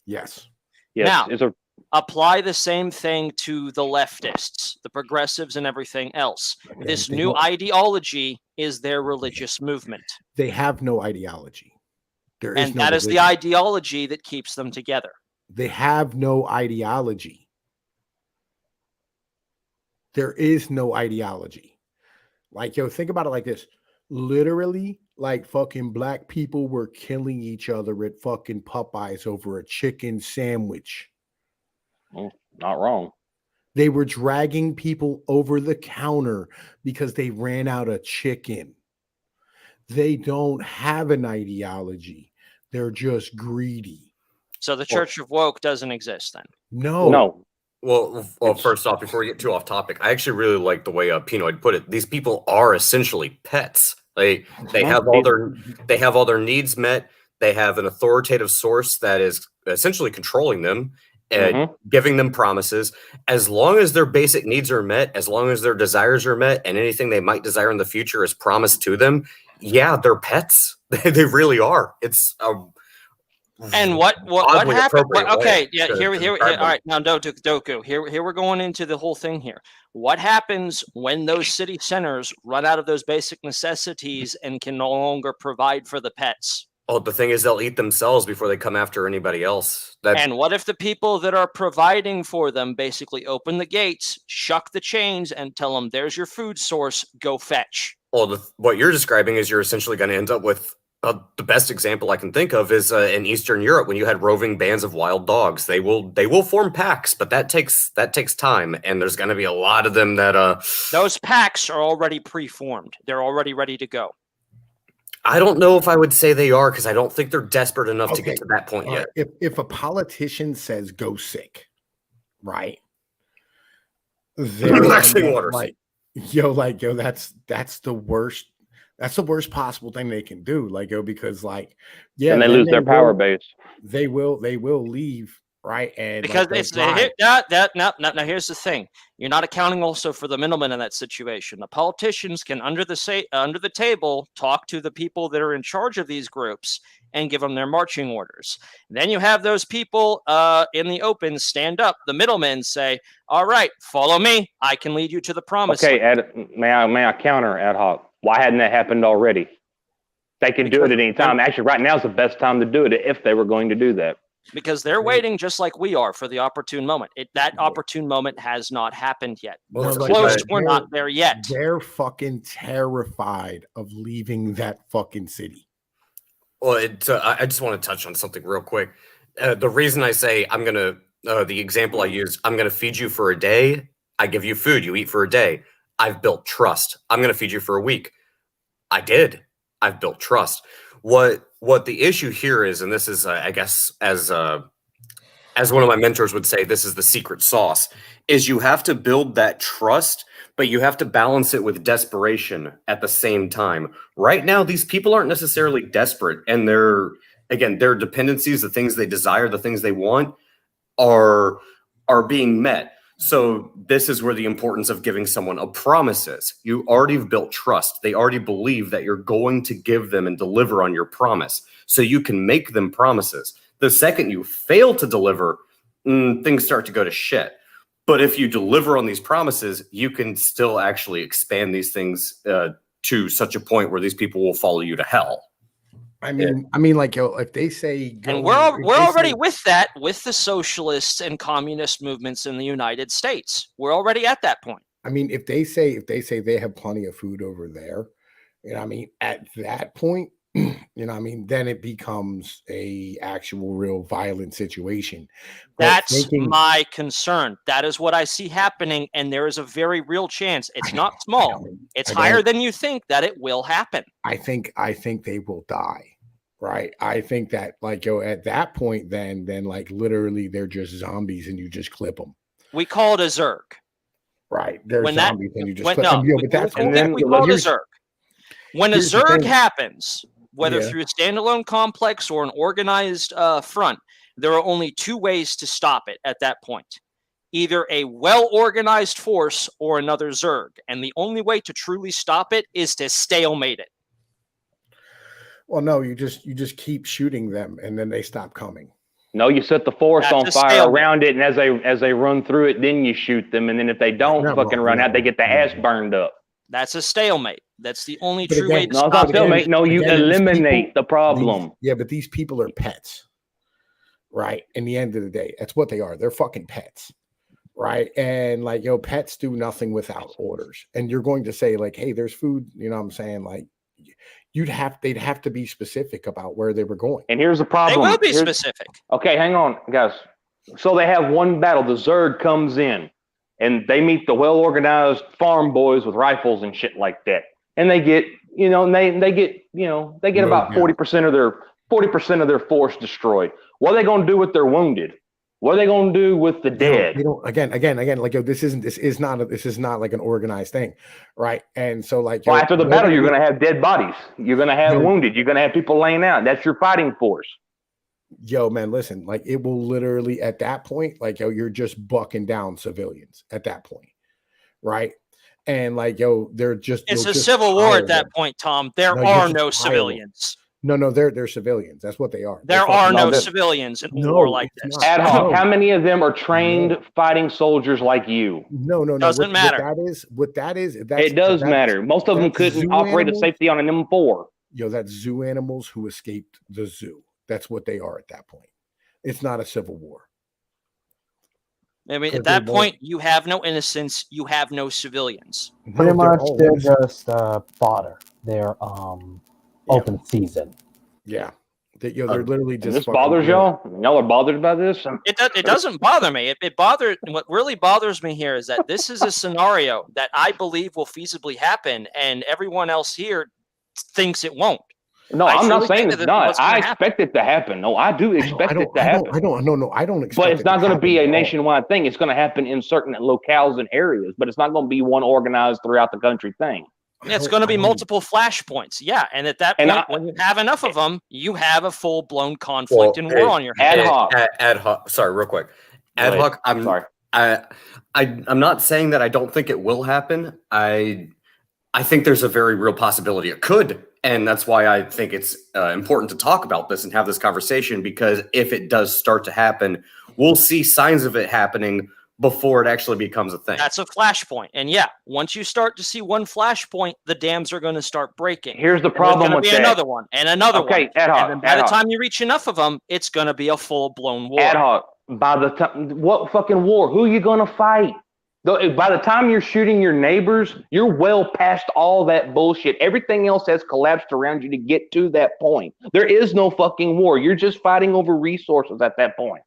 S2: Yes.
S1: Now,
S4: It's a
S1: apply the same thing to the leftists, the progressives, and everything else. This new ideology is their religious movement.
S2: They have no ideology. There is
S1: And
S2: no
S1: that is the
S2: religion.
S1: ideology that keeps them together.
S2: They have no ideology. There is no ideology. Like, yo, think about it like this. Literally, like, fucking black people were killing each other at fucking Popeyes over a chicken sandwich.
S4: not wrong.
S2: They were dragging people over the counter because they ran out of chicken. They don't have an ideology. They're just greedy.
S1: So the Church of Woke doesn't exist then?
S4: No.
S6: Well, first off, before we get too off topic, I actually really like the way Pinoid put it. These people are essentially pets. They have all their needs met. They have an authoritative source that is essentially controlling them and giving them promises. As long as their basic needs are met, as long as their desires are met, and anything they might desire in the future is promised to them, yeah, they're pets. They really are. It's
S1: and what happened? Okay, yeah, here. All
S6: describe them.
S1: right, now Doku. Here we're going into the whole thing here. What happens when those city centers run out of those basic necessities and can no longer provide for the pets?
S6: Oh, the thing is, they'll eat themselves before they come after anybody else.
S1: And what if the people that are providing for them basically open the gates, shuck the chains, and tell them, "There's your food source. Go fetch."
S6: Well, what you're describing is you're essentially going to end up with the best example I can think of is in Eastern Europe when you had roving bands of wild dogs. They will form packs, but that takes time, and there's going to be a lot of them that
S1: those packs are already pre-formed. They're already ready to go.
S6: I don't know if I would say they are because I don't think they're desperate enough to get to that point yet.
S2: If a politician says go sick, right?
S6: Relaxing waters.
S2: Like, yo, that's the worst. That's the worst possible thing they can do. Like, yo, because like, yeah,
S4: and they lose their power base.
S2: They will leave, right? And
S1: because
S2: like,
S1: it's now here's the thing. You're not accounting also for the middlemen in that situation. The politicians can under the table talk to the people that are in charge of these groups and give them their marching orders. And then you have those people in the open stand up. The middlemen say, "All right, follow me. I can lead you to the promise."
S4: Okay, may I counter Ad Hoc? Why hadn't that happened already? They can do it at any time. Actually, right now is the best time to do it if they were going to do that.
S1: Because they're waiting just like we are for the opportune moment. That opportune moment has not happened yet.
S6: Well,
S1: it's close. We're not there yet.
S2: They're fucking terrified of leaving that fucking city.
S6: Well, I just want to touch on something real quick. The reason I say the example I use, I'm going to feed you for a day. I give you food. You eat for a day. I've built trust. I'm going to feed you for a week. I did. I've built trust. What what the issue here is, and this is, I guess, as one of my mentors would say, this is the secret sauce, is you have to build that trust, but you have to balance it with desperation at the same time. Right now, these people aren't necessarily desperate, and their dependencies, the things they desire, the things they want, are being met. So this is where the importance of giving someone a promise is. You already have built trust. They already believe that you're going to give them and deliver on your promise. So you can make them promises. The second you fail to deliver, things start to go to shit. But if you deliver on these promises, you can still actually expand these things to such a point where these people will follow you to hell.
S2: I mean, like, if they say,
S1: and we're already with that with the socialists and communist movements in the United States. We're already at that point.
S2: I mean, if they say they have plenty of food over there, you know what I mean, at that point, you know what I mean, then it becomes a actual real violent situation. But
S1: that's my concern. That is what I see happening, and there is a very real chance. It's not small. It's higher than you think that it will happen.
S2: I think they will die. Right. I think that, like, at that point, then like literally they're just zombies and you just clip them.
S1: We call it a Zerg.
S2: Right. They're zombies and you just clip
S1: them.
S2: No, but that's
S1: we call it a Zerg. When a Zerg happens, whether through a standalone complex or an organized front, there are only two ways to stop it at that point. Either a well-organized force or another Zerg. And the only way to truly stop it is to stalemate it.
S2: Well, no, you just keep shooting them and then they stop coming.
S4: No, you set the force on fire around it, and as they run through it, then you shoot them, and then if they don't run out, they get the ass burned up.
S1: That's a stalemate. That's the only true way to
S4: stop it. No, it's not stalemate. No, you eliminate the problem.
S2: But these people are pets, right? In the end of the day, that's what they are. They're fucking pets, right? And like, pets do nothing without orders. And you're going to say like, hey, there's food. You know what I'm saying? Like, they'd have to be specific about where they were going.
S4: And here's the problem.
S1: They will be specific.
S4: Okay, hang on, guys. So they have one battle. The Zerg comes in, and they meet the well-organized farm boys with rifles and shit like that. And they get, they get about 40% of their force destroyed. What are they going to do with their wounded? What are they going to do with the dead?
S2: Again, like, this is not like an organized thing, right? And so, like,
S4: after the battle, you're going to have dead bodies. You're going to have wounded. You're going to have people laying out. That's your fighting force.
S2: Man, listen, like, it will literally at that point, like, you're just bucking down civilians at that point, right? And like, they're just
S1: it's a civil war at that point, Tom. There are no civilians.
S2: No, they're civilians. That's what they are.
S1: There are no civilians in war like this.
S4: Ad hoc. How many of them are trained fighting soldiers like you?
S1: No. Doesn't matter.
S2: What that is.
S4: It does matter. Most of them couldn't operate at safety on an M4.
S2: That's zoo animals who escaped the zoo. That's what they are at that point. It's not a civil war.
S1: I mean, at that point, you have no innocents. You have no civilians.
S3: Pretty much, they're just fodder. They're open season.
S2: Yeah. They're literally just.
S4: This bothers y'all? Y'all are bothered by this?
S1: It doesn't bother me. What really bothers me here is that this is a scenario that I believe will feasibly happen, and everyone else here thinks it won't.
S4: No, I'm not saying it's not. I expect it to happen. No, I do expect it to happen.
S2: I don't expect.
S4: But it's not going to be a nationwide thing. It's going to happen in certain locales and areas, but it's not going to be one organized throughout the country thing.
S1: Yeah, it's going to be multiple flashpoints. Yeah, and at that point, when you have enough of them, you have a full-blown conflict and war on your hands.
S6: Ad hoc. Sorry, real quick. Ad hoc. I'm sorry. I'm not saying that I don't think it will happen. I think there's a very real possibility it could. And that's why I think it's important to talk about this and have this conversation, because if it does start to happen, we'll see signs of it happening before it actually becomes a thing.
S1: That's a flashpoint. And yeah, once you start to see one flashpoint, the dams are going to start breaking.
S4: Here's the problem with that.
S1: Another one and another one.
S4: Ad hoc.
S1: And by the time you reach enough of them, it's going to be a full-blown war.
S4: Ad hoc. By the time, what fucking war? Who are you going to fight? By the time you're shooting your neighbors, you're well past all that bullshit. Everything else has collapsed around you to get to that point. There is no fucking war. You're just fighting over resources at that point.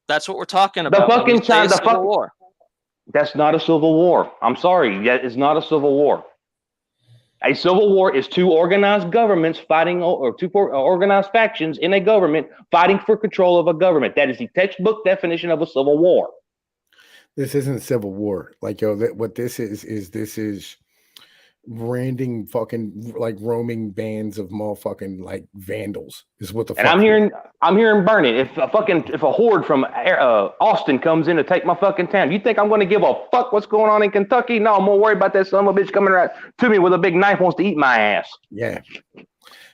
S1: That's what we're talking about.
S4: The fucking China, the fucking war. That's not a civil war. I'm sorry. That is not a civil war. A civil war is two organized governments fighting, or two organized factions in a government fighting for control of a government. That is the textbook definition of a civil war.
S2: This isn't civil war. Like, yo, what this is branding fucking like roaming bands of motherfucking like vandals is what the
S4: And
S2: fuck.
S4: I'm hearing burning. If a horde from Austin comes in to take my fucking town, you think I'm going to give a fuck what's going on in Kentucky? No, I'm more worried about that son of a bitch coming right to me with a big knife wants to eat my ass.
S2: Yeah.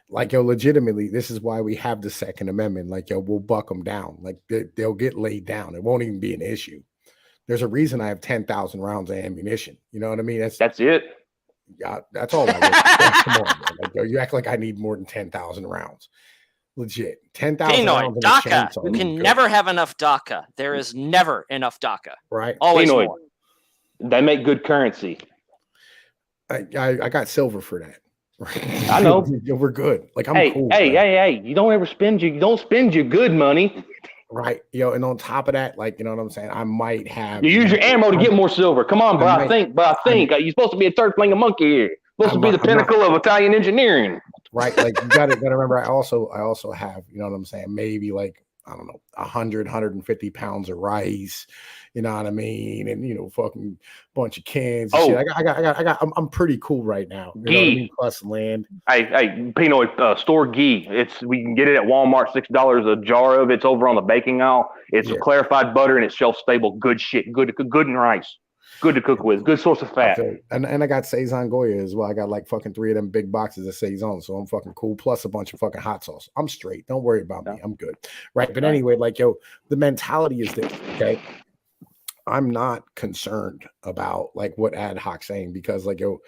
S2: Like, yo, legitimately, this is why we have the Second Amendment. Like, yo, we'll buck them down. Like, they'll get laid down. It won't even be an issue. There's a reason I have 10,000 rounds of ammunition. You know what I mean?
S4: That's it.
S2: Yeah, that's all I want. Come on, man. Like, yo, you act like I need more than 10,000 rounds. Legit. 10,000 rounds.
S1: DACA. You can never have enough DACA. There is never enough DACA.
S2: Right.
S1: Always more.
S4: They make good currency.
S2: I got silver for that.
S4: I know.
S2: We're good. Like, I'm cool.
S4: Hey, you don't spend your good money.
S2: Right. Yo, and on top of that, like, you know what I'm saying? I might have.
S4: You use your ammo to get more silver. Come on, bro. I think you're supposed to be a third-fling monkey here. Supposed to be the pinnacle of Italian engineering.
S2: Right. Like, you gotta remember, I also have, you know what I'm saying? Maybe like, I don't know, 150 pounds of rice, you know what I mean? And, you know, fucking bunch of cans and shit. I'm pretty cool right now. You know what I mean? Plus land.
S4: Hey, Pinoy, store ghee. We can get it at Walmart, $6 a jar of. It's over on the baking aisle. It's clarified butter and it's shelf stable. Good shit. Good in rice. Good to cook with. Good source of fat.
S2: Okay. And I got Saison Goya as well. I got like fucking 3 of them big boxes of Saison. So I'm fucking cool. Plus a bunch of fucking hot sauce. I'm straight. Don't worry about me. I'm good. Right. But anyway, like, yo, the mentality is this. Okay. I'm not concerned about like what ad hoc saying, because like, yo,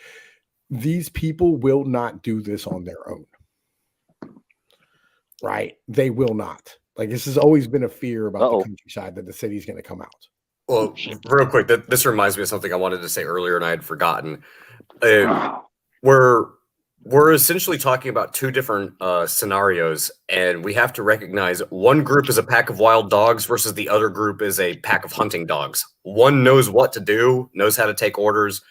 S2: these people will not do this on their own. Right. They will not. Like, this has always been a fear about the countryside that the city's going to come out.
S6: Well, real quick, this reminds me of something I wanted to say earlier and I had forgotten. We're essentially talking about two different scenarios, and we have to recognize one group is a pack of wild dogs versus the other group is a pack of hunting dogs. One knows what to do, knows how to take orders,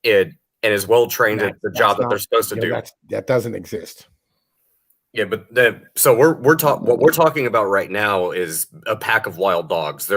S6: and is well trained at the job that they're supposed to do.
S2: That doesn't exist.
S6: Yeah, but so what we're talking about right now is a pack of wild dogs.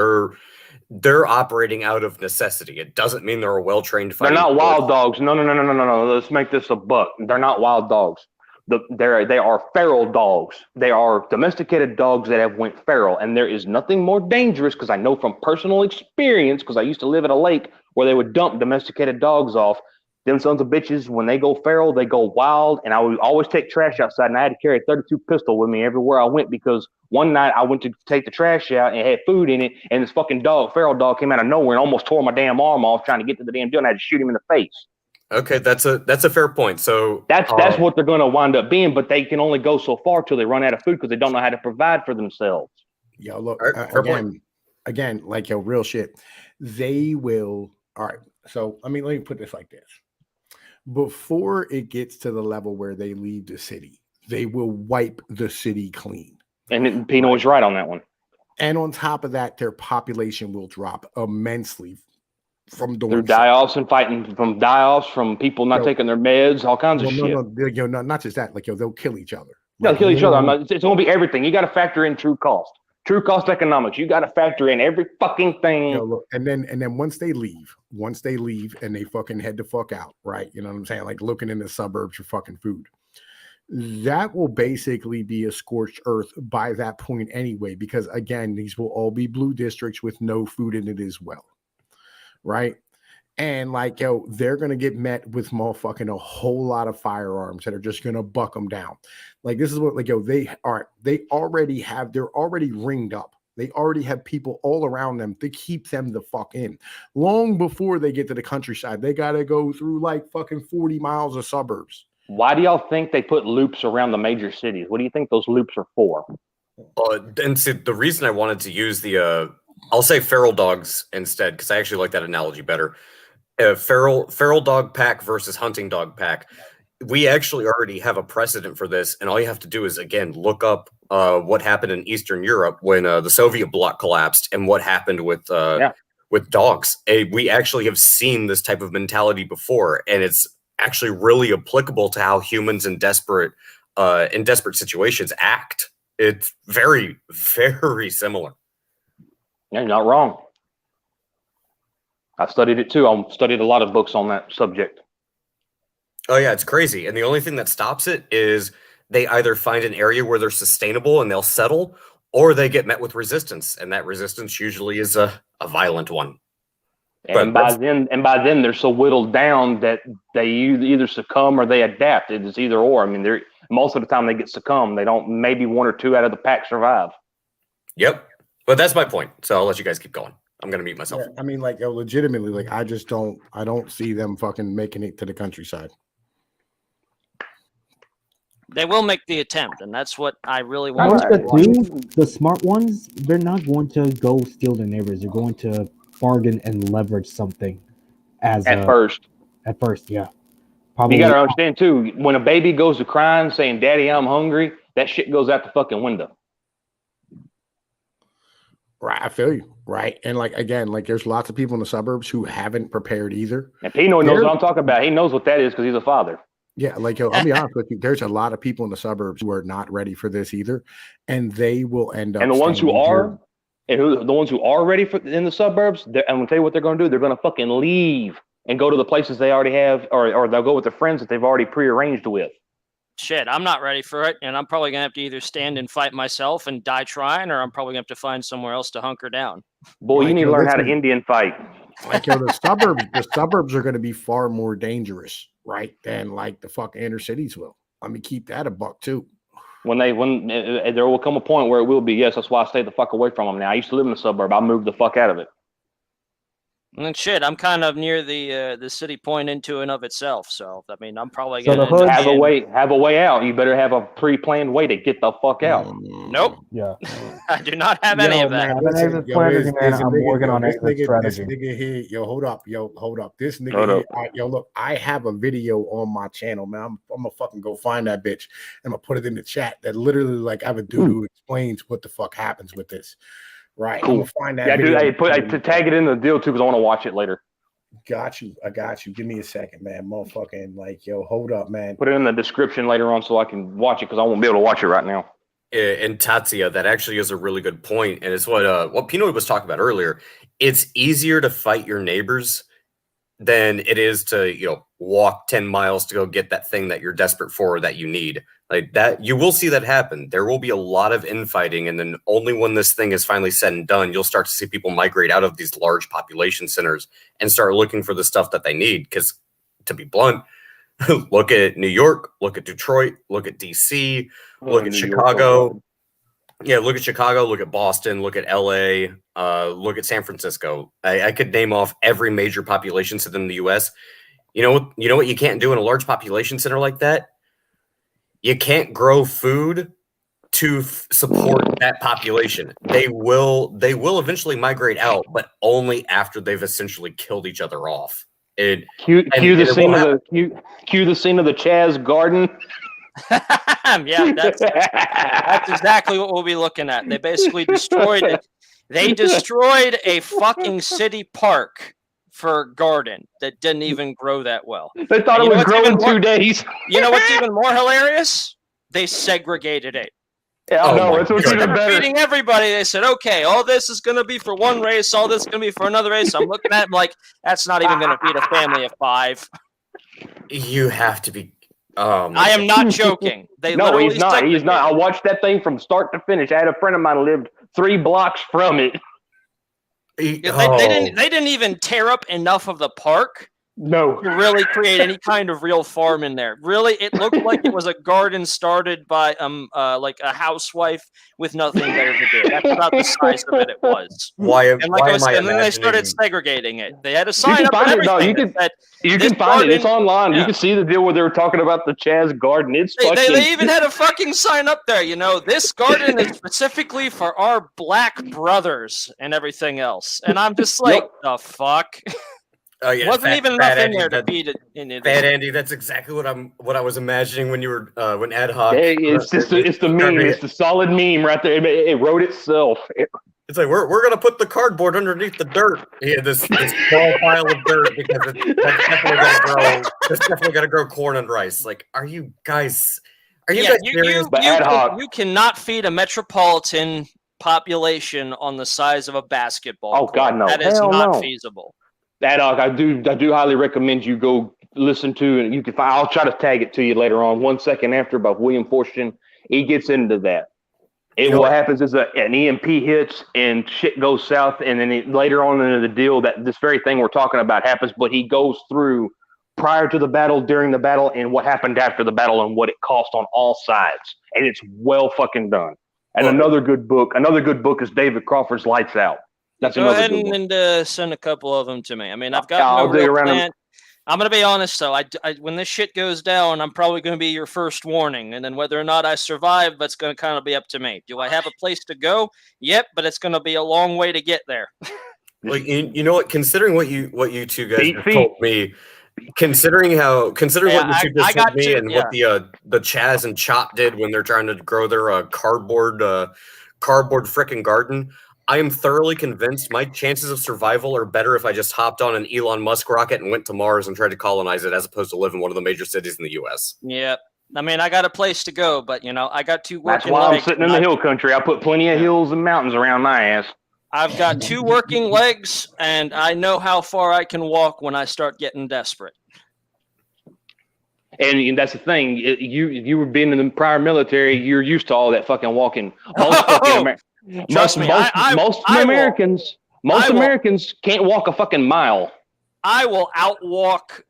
S6: They're operating out of necessity. It doesn't mean they're a well-trained fighter.
S4: They're not wild dogs. No. Let's make this a buck. They're not wild dogs. They are feral dogs. They are domesticated dogs that have went feral. And there is nothing more dangerous, because I know from personal experience, because I used to live at a lake where they would dump domesticated dogs off. Them sons of bitches, when they go feral, they go wild. And I would always take trash outside, and I had to carry a 32 pistol with me everywhere I went, because one night I went to take the trash out and it had food in it, and this fucking feral dog came out of nowhere and almost tore my damn arm off trying to get to the damn deal, and I had to shoot him in the face.
S6: Okay, that's a fair point. So
S4: that's what they're going to wind up being, but they can only go so far till they run out of food, because they don't know how to provide for themselves.
S2: Yo, look,
S4: again,
S2: like, yo, real shit. They will. All right. So, I mean, let me put this like this. Before it gets to the level where they leave the city, they will wipe the city clean. And
S4: Pinoy's right on that one.
S2: And on top of that, their population will drop immensely from
S4: through die-offs and fighting, from die-offs, from people not taking their meds, all kinds of shit.
S2: No, not just that. Like, yo, they'll kill each other.
S4: They'll kill each other. It's going to be everything. You got to factor in true cost economics. You got to factor in every fucking thing.
S2: Look, and then once they leave and they fucking head the fuck out, right? You know what I'm saying? Like, looking in the suburbs for fucking food. That will basically be a scorched earth by that point anyway, because again, these will all be blue districts with no food in it as well. Right. And like, yo, they're going to get met with motherfucking a whole lot of firearms that are just going to buck them down. Like, this is what, like, yo, they're already ringed up. They already have people all around them to keep them the fuck in. Long before they get to the countryside, they got to go through like fucking 40 miles of suburbs.
S4: Why do y'all think they put loops around the major cities? What do you think those loops are for?
S6: And see, the reason I wanted to use the, I'll say feral dogs instead, because I actually like that analogy better. Feral dog pack versus hunting dog pack. We actually already have a precedent for this, and all you have to do is, again, look up what happened in Eastern Europe when the Soviet bloc collapsed, and what happened with dogs. We actually have seen this type of mentality before, and it's actually really applicable to how humans in desperate situations act. It's very, very similar.
S4: Yeah, you're not wrong. I studied it too. I studied a lot of books on that subject.
S6: Oh yeah, it's crazy. And the only thing that stops it is they either find an area where they're sustainable and they'll settle, or they get met with resistance, and that resistance usually is a violent one.
S4: And by then they're so whittled down that they either succumb or they adapt. It's either or. I mean, they're most of the time they get succumb. They don't. Maybe one or two out of the pack survive.
S6: Yep. But that's my point. So I'll let you guys keep going. I'm gonna mute myself.
S2: Yeah, I mean, like, legitimately, like, I don't see them fucking making it to the countryside.
S1: They will make the attempt, and that's what I really
S7: What
S1: want.
S7: to do, the smart ones, they're not going to go steal their neighbors. They're going to bargain and leverage something
S4: At first,
S7: yeah. Probably.
S4: you got to understand too. When a baby goes to crying, saying "Daddy, I'm hungry," that shit goes out the fucking window.
S2: Right, I feel you. Right, and like, again, like, there's lots of people in the suburbs who haven't prepared either.
S4: And Pino knows what I'm talking about. He knows what that is because he's a father.
S2: Yeah, like, yo, I'll be honest with you. There's a lot of people in the suburbs who are not ready for this either, and they will end up.
S4: And the ones who are, the ones who are ready for in the suburbs, I'm gonna tell you what they're gonna do. They're gonna fucking leave and go to the places they already have, or they'll go with their friends that they've already prearranged with.
S1: Shit, I'm not ready for it, and I'm probably gonna have to either stand and fight myself and die trying, or I'm probably gonna have to find somewhere else to hunker down.
S4: Boy, you need to learn how to Indian fight.
S2: Like, yo, the suburbs are going to be far more dangerous, right, than like the fucking inner cities will. Let me keep that a buck too.
S4: When there will come a point where it will be. Yes, that's why I stay the fuck away from them now. I used to live in the suburb. I moved the fuck out of it.
S1: And shit, I'm kind of near the city point into and of itself, so I mean, I'm probably
S3: So
S1: gonna
S3: the hood-
S4: Have a way out. You better have a pre-planned way to get the fuck out.
S1: Nope,
S3: Yeah.
S1: I do not have any of that.
S3: man, exit strategy, man. I'm working on exit strategy.
S2: This nigga here, hold up. This nigga
S4: Hold
S2: here,
S4: up.
S2: look, I have a video on my channel, man. I'm gonna fucking go find that bitch. I'm gonna put it in the chat. That literally, like, I have a dude who explains what the fuck happens with this. Right.
S4: Cool.
S2: I'm gonna find that.
S4: Yeah, dude.
S2: video.
S4: To tag it in the deal too, because I want to watch it later.
S2: Got you. I got you. Give me a second, man. Motherfucking, like, yo, hold up, man.
S4: Put it in the description later on so I can watch it because I won't be able to watch it right now.
S6: And Tatsia, that actually is a really good point, and it's what Pino was talking about earlier. It's easier to fight your neighbors than it is to walk 10 miles to go get that thing that you're desperate for or that you need. Like that, you will see that happen. There will be a lot of infighting, and then only when this thing is finally said and done, you'll start to see people migrate out of these large population centers and start looking for the stuff that they need. Because, to be blunt, look at New York, look at Detroit, look at DC, look at Chicago. Yeah, look at Chicago, look at Boston, look at LA, look at San Francisco. I could name off every major population center in the US. You know what you can't do in a large population center like that? You can't grow food to support that population. They will eventually migrate out, but only after they've essentially killed each other off. Cue
S4: the scene of the Chaz garden.
S1: Yeah, that's exactly what we'll be looking at. They basically destroyed it. They destroyed a fucking city park for a garden that didn't even grow that well.
S4: They thought it would grow in 2 days.
S1: You know what's even more hilarious? They segregated it.
S4: Yeah, I know. It's even better.
S1: Feeding everybody, they said, okay, all this is going to be for one race, all this is going to be for another race. I'm looking at it like, that's not even going to feed a family of 5.
S6: You have to be...
S1: I am not joking.
S4: No, he's not. He's not. I watched that thing from start to finish. I had a friend of mine who lived 3 blocks from it.
S1: They didn't even tear up enough of the park
S4: to
S1: really create any kind of real farm in there. Really, it looked like it was a garden started by like a housewife with nothing better to do. That's about the size of it was. And then they started segregating it. They had a sign up and everything.
S4: You can find it. It's online. Yeah. You can see the deal where they were talking about the Chaz garden.
S1: They even had a fucking sign up there. This garden is specifically for our black brothers and everything else. And I'm just like, the fuck.
S6: Oh yeah,
S1: wasn't even enough in there to feed it in it.
S6: Fat Andy, that's exactly what I was imagining when you were when ad hoc.
S4: It's the meme. It's the solid meme right there. It wrote itself.
S6: It's like we're gonna put the cardboard underneath the dirt. Yeah, this small pile of dirt because that's definitely gonna grow. That's definitely gonna grow corn and rice. Like, are you guys serious?
S4: But ad hoc.
S1: You cannot feed a metropolitan population on the size of a basketball
S4: Oh,
S1: court.
S4: God, no.
S1: That is
S4: Hell
S1: not
S4: no.
S1: feasible.
S4: Ad hoc, I do highly recommend you go listen to, and you can find. I'll try to tag it to you later on. 1 second after by William Forstchen, he gets into that. What happens is an EMP hits and shit goes south, and then later on in the deal that this very thing we're talking about happens. But he goes through prior to the battle, during the battle, and what happened after the battle, and what it cost on all sides, and it's well fucking done. And another good book is David Crawford's Lights Out. That's
S1: Go
S4: another
S1: ahead
S4: good one.
S1: and send a couple of them to me. I mean, I've got
S4: I'll
S1: no
S4: dig
S1: real
S4: around
S1: plan. I'm going to be honest, though. I, when this shit goes down, I'm probably going to be your first warning. And then whether or not I survive, that's going to kind of be up to me. Do I have a place to go? Yep, but it's going to be a long way to get there.
S6: Like, you know what? Considering what you two guys just told me, considering what you two just told me, and what the Chaz and Chop did when they're trying to grow their cardboard frickin' garden, I am thoroughly convinced my chances of survival are better if I just hopped on an Elon Musk rocket and went to Mars and tried to colonize it, as opposed to live in one of the major cities in the U.S.
S1: Yep. I mean, I got a place to go, but I got two working.
S4: That's why I'm sitting in the hill country. I put plenty of hills and mountains around my ass.
S1: I've got 2 working legs, and I know how far I can walk when I start getting desperate.
S4: And that's the thing. You were being in the prior military. You're used to all that fucking walking. Most Americans can't walk a fucking mile.
S1: I will outwalk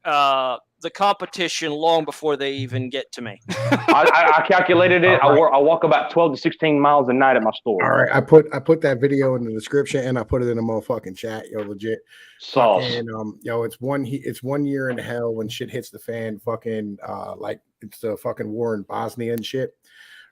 S1: the competition long before they even get to me.
S4: I calculated it. I walk about 12 to 16 miles a night at my store.
S2: All right, I put that video in the description, and I put it in the motherfucking chat. Yo, legit
S4: sauce.
S2: And it's 1 year in hell when shit hits the fan. Fucking like it's the fucking war in Bosnia and shit,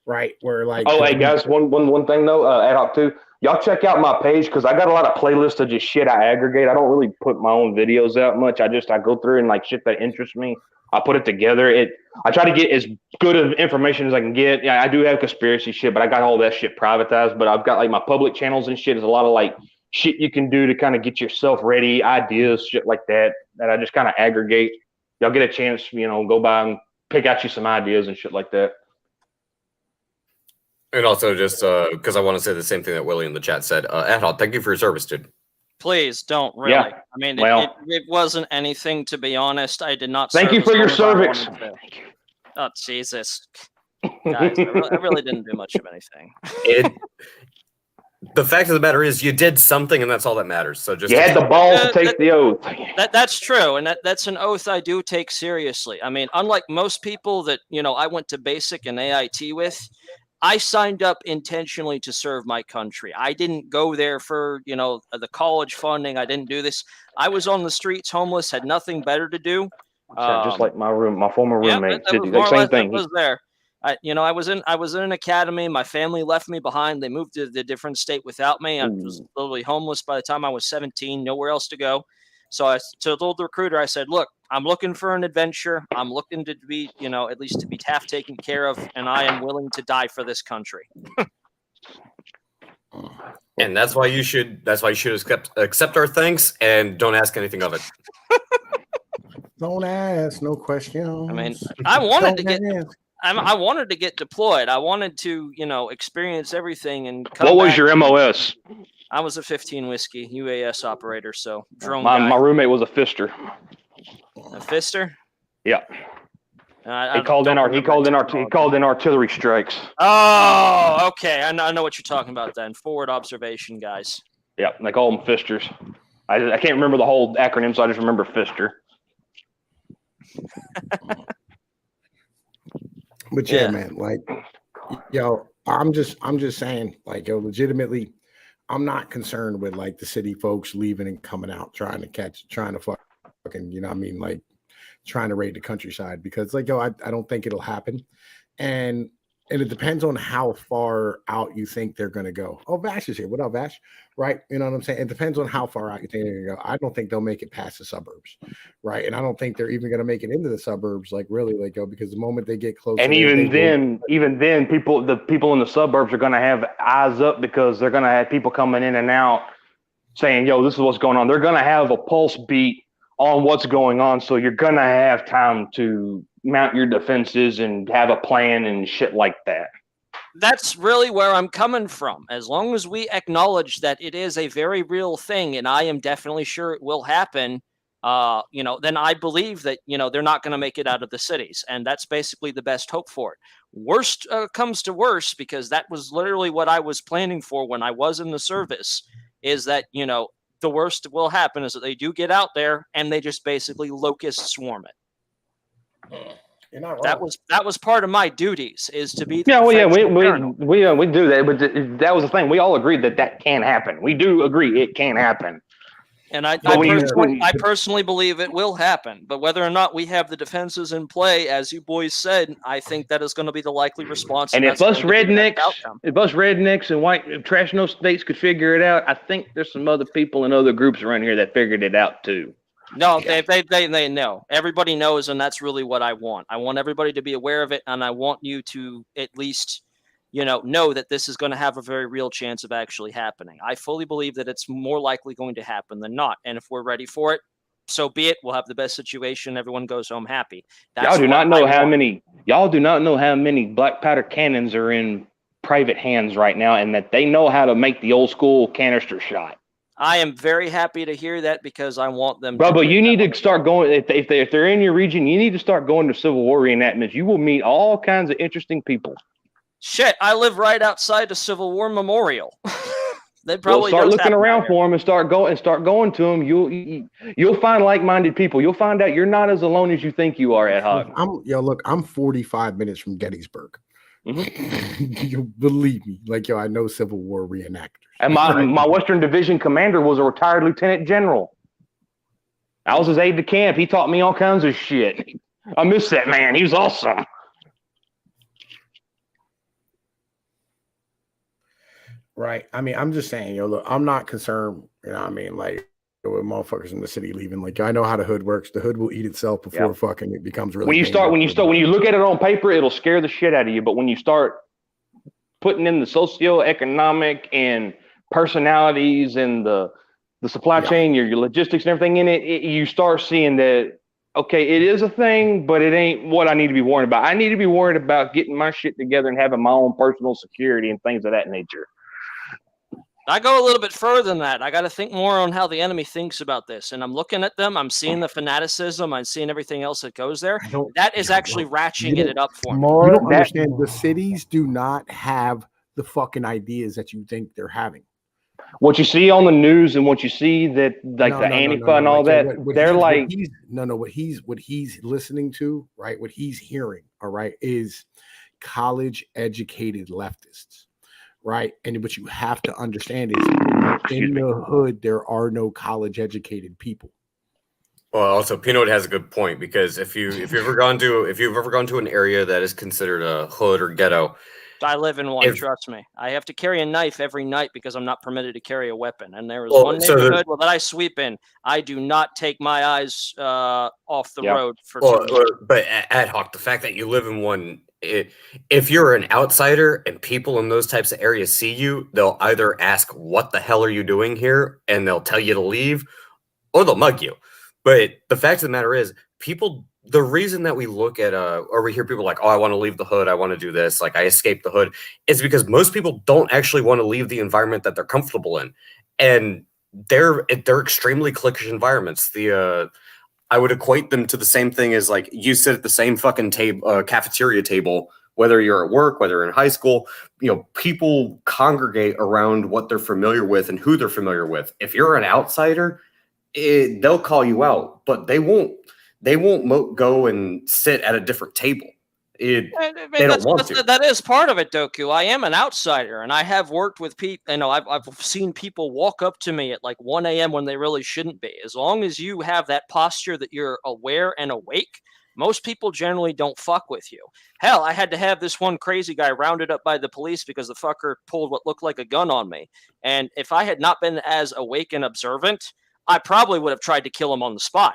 S2: right? Where like
S4: hey guys, one thing though, ad hoc too. Y'all check out my page because I got a lot of playlists of just shit I aggregate. I don't really put my own videos out much. I go through and like shit that interests me. I put it together. I try to get as good of information as I can get. Yeah, I do have conspiracy shit, but I got all that shit privatized. But I've got like my public channels and shit. There's a lot of like shit you can do to kind of get yourself ready, ideas, shit like that I just kind of aggregate. Y'all get a chance, go by and pick out you some ideas and shit like that.
S6: And also, just because I want to say the same thing that Willie in the chat said, Adhal, thank you for your service, dude.
S1: Please don't, really. Yeah. I mean, it wasn't anything, to be honest. I did not.
S4: Thank you for your service.
S1: Oh, Jesus. Guys, I really didn't do much of anything.
S6: The fact of the matter is, you did something, and that's all that matters. So just
S4: you had the balls to take the oath.
S1: That's true, and that's an oath I do take seriously. I mean, unlike most people that I went to basic and AIT with, I signed up intentionally to serve my country. I didn't go there for, the college funding. I didn't do this. I was on the streets, homeless, had nothing better to do.
S4: Just like my former roommate did the
S1: exact
S4: same thing.
S1: Was there. I was in an academy. My family left me behind. They moved to the different state without me. I was literally homeless by the time I was 17, nowhere else to go. So I told the recruiter, I said, look, I'm looking for an adventure. I'm looking to be, at least to be half taken care of, and I am willing to die for this country.
S6: And that's why you should accept our thanks and don't ask anything of it.
S2: Don't ask no questions.
S1: I mean, I wanted to get deployed. I wanted to, experience everything and come
S4: What was
S1: back.
S4: your MOS?
S1: I was a 15 whiskey UAS operator, so drone
S4: my
S1: guy.
S4: My roommate was a fister.
S1: A fister?
S4: Yeah. He called in artillery strikes.
S1: Oh, okay. I know what you're talking about then. Forward observation guys.
S4: Yeah, they call them fisters. I can't remember the whole acronym, so I just remember fister.
S2: But yeah, man, like, I'm just saying, like, legitimately, I'm not concerned with like the city folks leaving and coming out trying to fucking, like trying to raid the countryside, because like, I don't think it'll happen. And And it depends on how far out you think they're going to go. Oh, Vash is here. What up, Vash? Right? You know what I'm saying? It depends on how far out you think they're going to go. I don't think they'll make it past the suburbs, right? And I don't think they're even going to make it into the suburbs, like really, like go because the moment they get closer,
S4: And even then, the people in the suburbs are going to have eyes up because they're going to have people coming in and out saying, "Yo, this is what's going on." They're going to have a pulse beat on what's going on, so you're going to have time to mount your defenses and have a plan and shit like that.
S1: That's really where I'm coming from. As long as we acknowledge that it is a very real thing, and I am definitely sure it will happen, then I believe that, they're not going to make it out of the cities. And that's basically the best hope for it. Worst comes to worst, because that was literally what I was planning for when I was in the service, is that, the worst that will happen is that they do get out there and they just basically locust swarm it.
S2: You're not
S1: wrong. That was part of my duties, is to be.
S4: We do that, but that was the thing. We all agreed that can happen. We do agree it can happen.
S1: And I personally believe it will happen. But whether or not we have the defenses in play, as you boys said, I think that is going to be the likely response.
S4: And if us rednecks and white TRASHNO states could figure it out, I think there's some other people in other groups around here that figured it out too.
S1: No, they know. Everybody knows, and that's really what I want. I want everybody to be aware of it, and I want you to at least, know that this is going to have a very real chance of actually happening. I fully believe that it's more likely going to happen than not, and if we're ready for it, so be it. We'll have the best situation. Everyone goes home happy.
S4: Y'all do not know how many black powder cannons are in private hands right now, and that they know how to make the old school canister shot.
S1: I am very happy to hear that, because I want them.
S4: Bro, but you need to start going. If they're in your region, you need to start going to Civil War reenactments. You will meet all kinds of interesting people.
S1: Shit, I live right outside the Civil War Memorial. They probably
S4: start looking around for them and start going to them. You'll find like-minded people. You'll find out you're not as alone as you think you are at Hog.
S2: I'm 45 minutes from Gettysburg.
S4: Mm-hmm.
S2: You believe me? I know Civil War reenactors.
S4: And my Western Division commander was a retired lieutenant general. I was his aide de camp. He taught me all kinds of shit. I miss that man. He was awesome.
S2: Right. I mean, I'm just saying, look, I'm not concerned. With motherfuckers in the city leaving. I know how the hood works. The hood will eat itself before fucking it becomes really.
S4: When you look at it on paper, it'll scare the shit out of you. But when you start putting in the socioeconomic and personalities and the supply chain, your logistics and everything in it, you start seeing that, okay, it is a thing, but it ain't what I need to be worried about. I need to be worried about getting my shit together and having my own personal security and things of that nature.
S1: I go a little bit further than that. I got to think more on how the enemy thinks about this. And I'm looking at them. I'm seeing the fanaticism. I'm seeing everything else that goes there. That is actually ratcheting it up for me.
S2: You don't understand. The cities do not have the fucking ideas that you think they're having.
S4: What you see on the news and what you see that Antifa and all that, they're like,
S2: what he's listening to, right? What he's hearing, all right, is college educated leftists. Right. And what you have to understand is in the hood, there are no college educated people.
S6: Well, also Peanut has a good point, because if you've ever gone to an area that is considered a hood or ghetto.
S1: I live in one, trust me. I have to carry a knife every night because I'm not permitted to carry a weapon. And there is one neighborhood that I sweep in. I do not take my eyes off the road for
S6: but ad hoc, the fact that you live in one, if you're an outsider and people in those types of areas see you, they'll either ask, "What the hell are you doing here?" and they'll tell you to leave, or they'll mug you. But the fact of the matter is, the reason that we look at or we hear people like, "Oh, I want to leave the hood, I want to do this, I escaped the hood," is because most people don't actually want to leave the environment that they're comfortable in, and they're extremely cliquish environments. I would equate them to the same thing as you sit at the same fucking cafeteria table, whether you're at work, whether you're in high school. People congregate around what they're familiar with and who they're familiar with. If you're an outsider, they'll call you out, but they won't go and sit at a different table. They don't want to.
S1: That is part of it, Doku. I am an outsider, and I have worked with people. I've seen people walk up to me at 1 a.m. when they really shouldn't be. As long as you have that posture that you're aware and awake, Most people generally don't fuck with you. Hell, I had to have this one crazy guy rounded up by the police because the fucker pulled what looked like a gun on me. And if I had not been as awake and observant, I probably would have tried to kill him on the spot.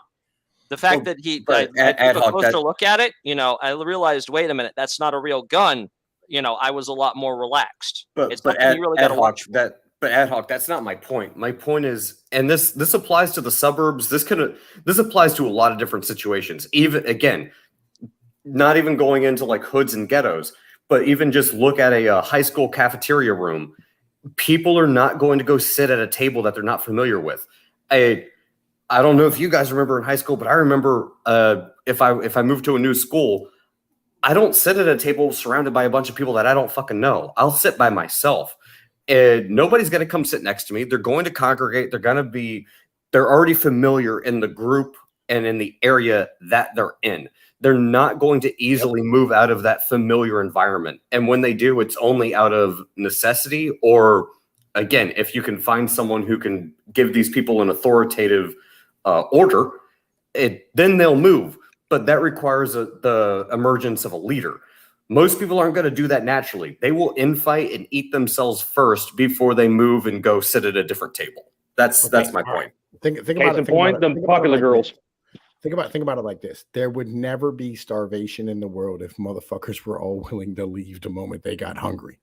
S1: The fact that I took a closer look at it, I realized, wait a minute, that's not a real gun. I was a lot more relaxed.
S6: But
S1: It's something you really got to watch.
S6: But ad hoc, that's not my point. My point is, and this applies to the suburbs. This applies to a lot of different situations. Even again, not even going into like hoods and ghettos, but even just look at a high school cafeteria room. People are not going to go sit at a table that they're not familiar with. I don't know if you guys remember in high school, but I remember if I moved to a new school, I don't sit at a table surrounded by a bunch of people that I don't fucking know. I'll sit by myself. And nobody's going to come sit next to me. They're going to congregate. They're already familiar in the group and in the area that they're in. They're not going to easily move out of that familiar environment. And when they do, it's only out of necessity, or again, if you can find someone who can give these people an authoritative order, then they'll move. But that requires the emergence of a leader. Most people aren't going to do that naturally. They will infight and eat themselves first before they move and go sit at a different table. That's my point.
S2: Think
S4: Case
S2: about
S4: in
S2: it.
S4: point, the popular girls.
S2: Think about it like this. There would never be starvation in the world if motherfuckers were all willing to leave the moment they got hungry.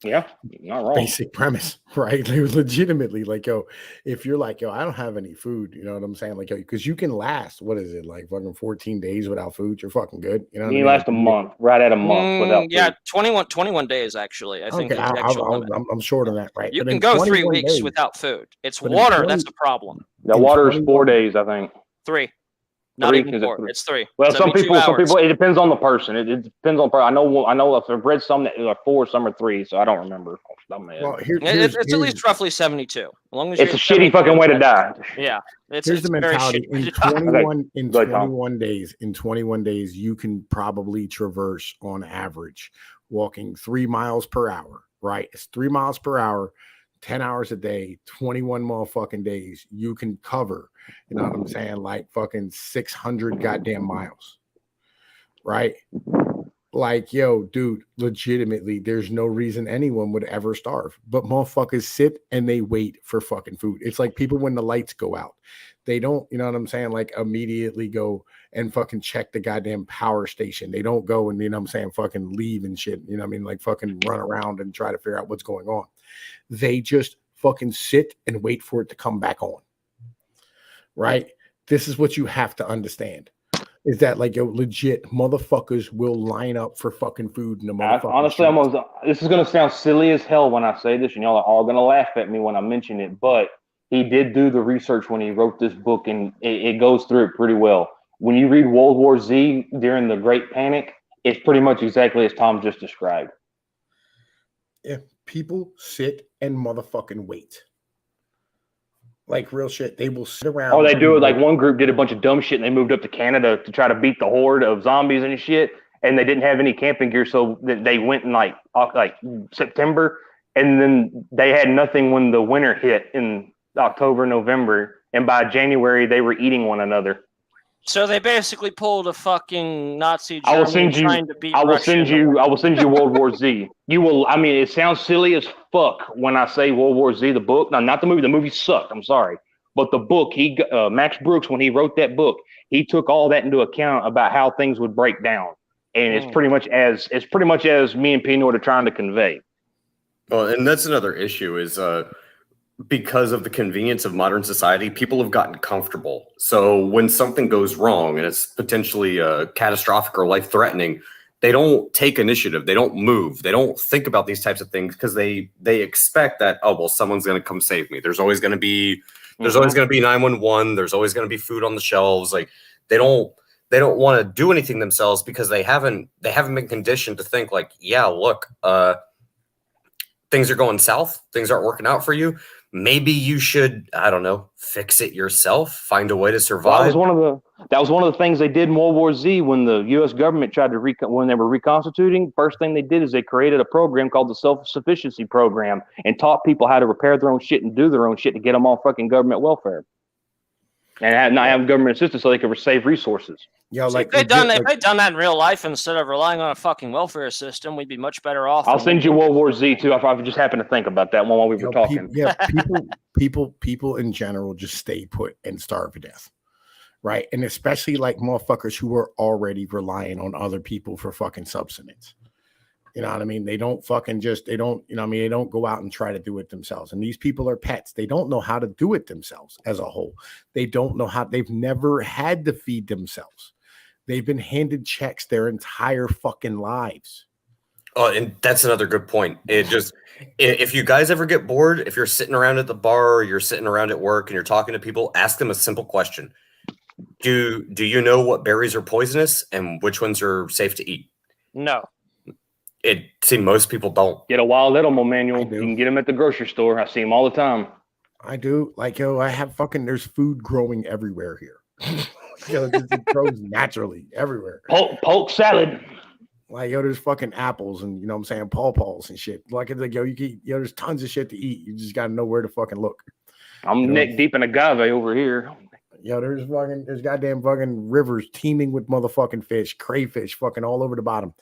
S4: Yeah, not wrong.
S2: Basic premise, right? They were legitimately like, yo, if you're like, yo, I don't have any food, you know what I'm saying? Like, yo, because you can last, what is it, like fucking 14 days without food? You're fucking good. You know what I mean?
S4: Last a month, right at a month without food.
S1: Yeah, 21 days actually. I think
S2: Okay,
S1: is the actual limit.
S2: I'm short on that, right?
S1: You
S2: But
S1: can
S2: in
S1: go 3
S2: 21
S1: weeks
S2: days,
S1: without food. It's
S2: but in
S1: water
S2: 20
S1: that's the problem.
S4: The water is 4 days, I think.
S1: 3. Not
S4: 3?
S1: even
S4: Is it
S1: 4.
S4: 3?
S1: It's 3.
S4: Well, some
S1: 72
S4: people,
S1: hours.
S4: it depends on the person. It depends on. I know. If I've read some that are 4, some are 3, so I don't remember.
S2: well,
S1: It's at least roughly 72. As long as
S4: it's a shitty fucking way to die.
S1: Yeah, it's
S2: here's the
S1: very
S2: mentality.
S1: shitty.
S2: In 21 days, you can probably traverse on average walking 3 miles per hour. Right, it's 3 miles per hour. 10 hours a day, 21 motherfucking days, you can cover, you know what I'm saying? Like fucking 600 goddamn miles, right? Like, yo, dude, legitimately, there's no reason anyone would ever starve, but motherfuckers sit and they wait for fucking food. It's like people when the lights go out, they don't, you know what I'm saying? Like immediately go and fucking check the goddamn power station. They don't go and, you know what I'm saying, fucking leave and shit, you know what I mean? Like fucking run around and try to figure out what's going on. They just fucking sit and wait for it to come back on. Right? This is what you have to understand. Is that like, yo, legit motherfuckers will line up for fucking food in the motherfucking
S4: honestly,
S2: streets.
S4: this is gonna sound silly as hell when I say this, and y'all are all gonna laugh at me when I mention it, but he did do the research when he wrote this book, and it goes through it pretty well. When you read World War Z during the Great Panic, it's pretty much exactly as Tom just described.
S2: Yeah, people sit and motherfucking wait. Like real shit. They will sit around.
S4: Oh, they do it. Like one group did a bunch of dumb shit and they moved up to Canada to try to beat the horde of zombies and shit. And they didn't have any camping gear. So they went in like September. And then they had nothing when the winter hit in October, November. And by January, they were eating one another.
S1: So they basically pulled a fucking Nazi
S4: I will
S1: Germany
S4: send you.
S1: trying to beat
S4: I will
S1: Russia
S4: send you. I will send you World War Z. You will. I mean, it sounds silly as fuck when I say World War Z, the book. No, not the movie. The movie sucked. I'm sorry, but the book. Max Brooks, when he wrote that book, he took all that into account about how things would break down, and it's pretty much as me and Pino are trying to convey.
S6: Well, and that's another issue is because of the convenience of modern society, people have gotten comfortable. So when something goes wrong and it's potentially catastrophic or life-threatening, they don't take initiative. They don't move. They don't think about these types of things because they expect that, oh, well, someone's going to come save me. There's always going to be 911. There's always going to be food on the shelves. Like they don't want to do anything themselves because they haven't been conditioned to think like, yeah, look, things are going south. Things aren't working out for you. Maybe you should, I don't know, fix it yourself, find a way to survive.
S4: That was one of the things they did in World War Z when the U.S. government tried to when they were reconstituting. First thing they did is they created a program called the Self-Sufficiency Program and taught people how to repair their own shit and do their own shit to get them on fucking government welfare. and not have government assistance so they could save resources.
S2: Yo,
S1: See,
S2: like
S1: if they'd done that in real life instead of relying on a fucking welfare system, we'd be much better off.
S4: I'll send you World War Z too. I just happened to think about that one while we were talking.
S2: People in general just stay put and starve to death, right? And especially like motherfuckers who are already relying on other people for fucking subsistence. You know what I mean? They don't fucking they don't go out and try to do it themselves. And these people are pets. They don't know how to do it themselves as a whole. They don't know how. They've never had to feed themselves. They've been handed checks their entire fucking lives.
S6: Oh, and that's another good point. If you guys ever get bored, if you're sitting around at the bar or you're sitting around at work and you're talking to people, ask them a simple question. Do you know what berries are poisonous and which ones are safe to eat?
S1: No.
S6: Most people don't.
S4: Get a Wild Edible manual. You can get them at the grocery store. I see them all the time.
S2: I do. Like, yo, I have there's food growing everywhere here. It grows naturally everywhere.
S4: Polk salad.
S2: Like, yo, there's fucking apples and, you know what I'm saying, pawpaws and shit. Like, it's like, yo, there's tons of shit to eat. You just got to know where to fucking look.
S4: I'm neck deep in agave over here.
S2: Yo, there's goddamn fucking rivers teeming with motherfucking fish, crayfish fucking all over the bottom.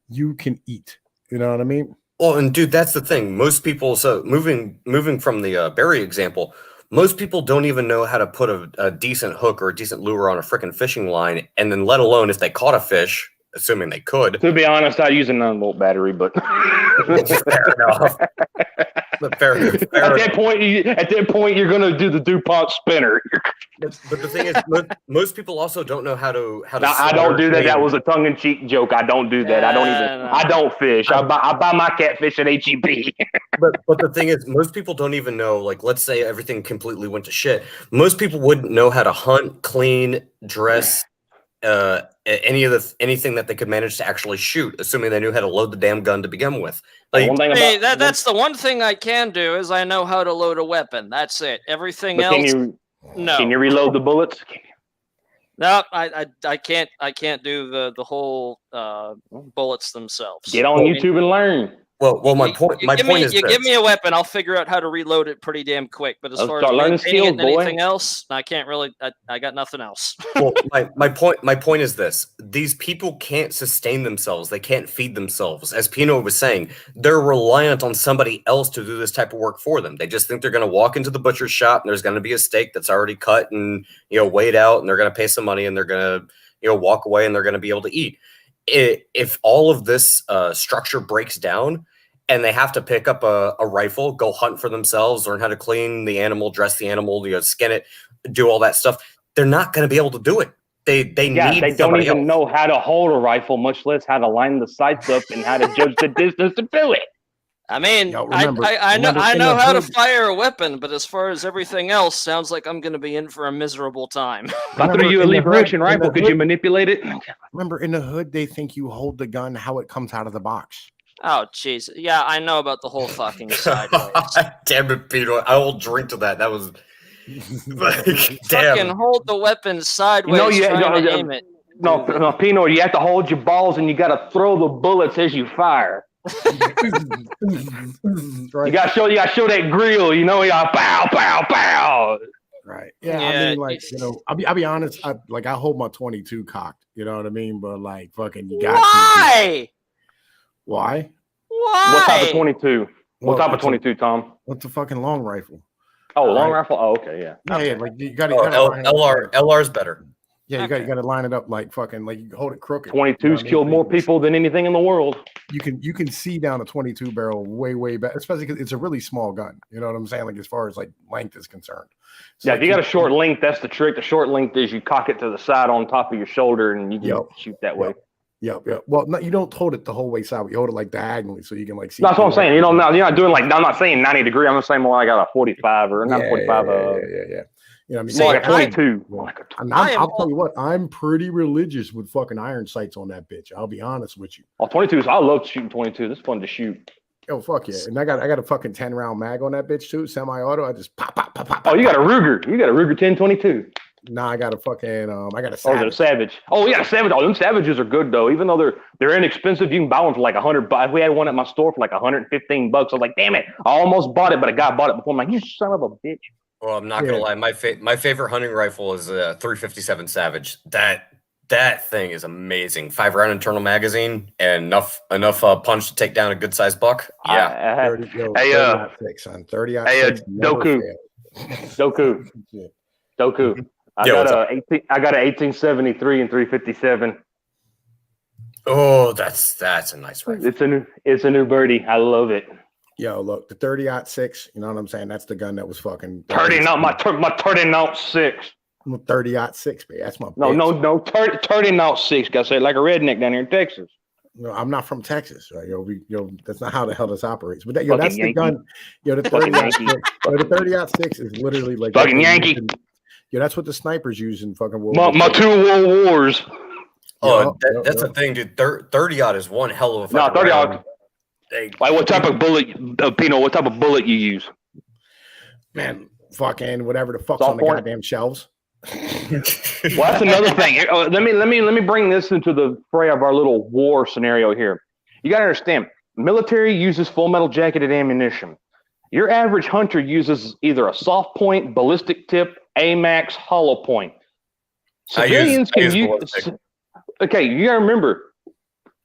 S2: You can eat. You know what I mean?
S6: Well, and dude, that's the thing. Most people, so moving from the berry example, most people don't even know how to put a decent hook or a decent lure on a freaking fishing line, and then let alone if they caught a fish, assuming they could.
S4: To be honest, I use a 9-volt battery, but
S6: fair enough. But fair
S4: at that point, you're gonna do the DuPont spinner.
S6: But the thing is, most people also don't know how to.
S4: No, I don't do that. That was a tongue-in-cheek joke. I don't do that. I don't fish. I buy my catfish at HEB.
S6: but the thing is, most people don't even know. Like, let's say everything completely went to shit. Most people wouldn't know how to hunt, clean, dress, anything that they could manage to actually shoot, assuming they knew how to load the damn gun to begin with. Like,
S1: that's the one thing I can do is I know how to load a weapon. That's it. Everything else, no.
S4: Can you reload the bullets?
S1: No, I can't. I can't do the whole bullets themselves.
S4: Get on YouTube and learn.
S6: Well, my point is
S1: you give me a weapon, I'll figure out how to reload it pretty damn quick. But as far as maintaining anything else, I can't really. I got nothing else.
S6: Well, my point is this: these people can't sustain themselves. They can't feed themselves. As Pino was saying, they're reliant on somebody else to do this type of work for them. They just think they're going to walk into the butcher's shop and there's going to be a steak that's already cut and weighed out, and they're going to pay some money and they're going to walk away and they're going to be able to eat. If all of this structure breaks down, and they have to pick up a rifle, go hunt for themselves, learn how to clean the animal, dress the animal, skin it, do all that stuff, they're not going to be able to do it. They
S4: don't even know how to hold a rifle, much less how to line the sights up and how to judge the distance to do it.
S1: I mean, I know how to fire a weapon, but as far as everything else, sounds like I'm going to be in for a miserable time.
S4: If I threw you a lever action rifle, could you manipulate it?
S2: Remember, in the hood, they think you hold the gun how it comes out of the box.
S1: Oh, jeez. Yeah, I know about the whole fucking sideways.
S6: Damn it, Peter. I will drink to that. That was...
S1: Fucking hold the weapon sideways trying to aim it.
S4: No, Pino, you have to hold your balls and you got to throw the bullets as you fire.
S2: Right.
S4: You got to show that grill, pow, pow, pow.
S2: Right. Yeah. I mean, like, I'll be honest. I hold my 22 cocked. You know what I mean? But like, fucking, you got
S1: Why?
S2: Why?
S4: What type of 22? What type of 22, Tom?
S2: What's a fucking long rifle?
S4: Oh, long rifle. Oh, okay, yeah.
S2: Yeah, like you got to.
S6: LR's better.
S2: Yeah, you got to line it up like fucking like you hold it crooked.
S4: 22s kill more people than anything in the world.
S2: You can see down a 22 barrel way back, especially because it's a really small gun. You know what I'm saying? Like as far as like length is concerned. So
S4: yeah, if you got a short length, that's the trick. The short length is you cock it to the side on top of your shoulder and you can shoot that way.
S2: Yep. Well, no, you don't hold it the whole way side. You hold it like diagonally so you can like see.
S4: That's what I'm saying. You're not doing like, I'm not saying 90 degree. I'm just saying more like I got a 45 or not 45.
S2: Yeah. You know what I mean?
S4: More like a 22.
S2: I'll tell you what, I'm pretty religious with fucking iron sights on that bitch. I'll be honest with you.
S4: Oh, 22s. I love shooting 22. It's fun to shoot.
S2: Oh, fuck yeah. And I got a fucking 10 round mag on that bitch too. Semi-auto. I just pop.
S4: Oh, you got a Ruger. You got a Ruger 1022.
S2: Nah, I got a fucking I got a
S4: Savage. Oh, a Savage. Oh, yeah, Savage. Oh, them Savages are good though. Even though they're inexpensive, you can buy one for like $100. We had one at my store for like $115. I was like, damn it, I almost bought it, but a guy bought it before. I'm like, you son of a bitch.
S6: Well, I'm not gonna lie. My favorite hunting rifle is a 357 Savage. That thing is amazing. 5-round internal magazine and enough punch to take down a good sized buck. Yeah.
S2: 30, yo, 30 son. 30
S4: Doku. Doku. I got an 1873 and 357.
S6: Oh, that's a nice rifle.
S4: It's a new birdie. I love it.
S2: Yo, look, the 30-06, you know what I'm saying? That's the gun that was fucking
S4: 30, not my 30-06.
S2: 30-06, baby. That's my
S4: No, 30-06. Gotta say it like a redneck down here in Texas.
S2: No, I'm not from Texas. Right? That's not how the hell this operates. But that's
S4: Yankee.
S2: The gun. Yo, the 30-06 is literally like
S4: fucking Yankee.
S2: That's what the snipers use in fucking World
S4: My two World Wars.
S6: Oh, that's the thing, dude. 30-aught is one hell of a.
S4: No, 30-aught. Like what type of bullet, Pino? What type of bullet you use?
S2: Man, fucking whatever the fuck's
S4: Soft
S2: on the
S4: point?
S2: goddamn shelves.
S4: Well, that's another thing. Let me bring this into the fray of our little war scenario here. You gotta understand, military uses full metal jacketed ammunition. Your average hunter uses either a soft point, ballistic tip, AMAX, hollow point. Civilians can use. Okay, you gotta remember,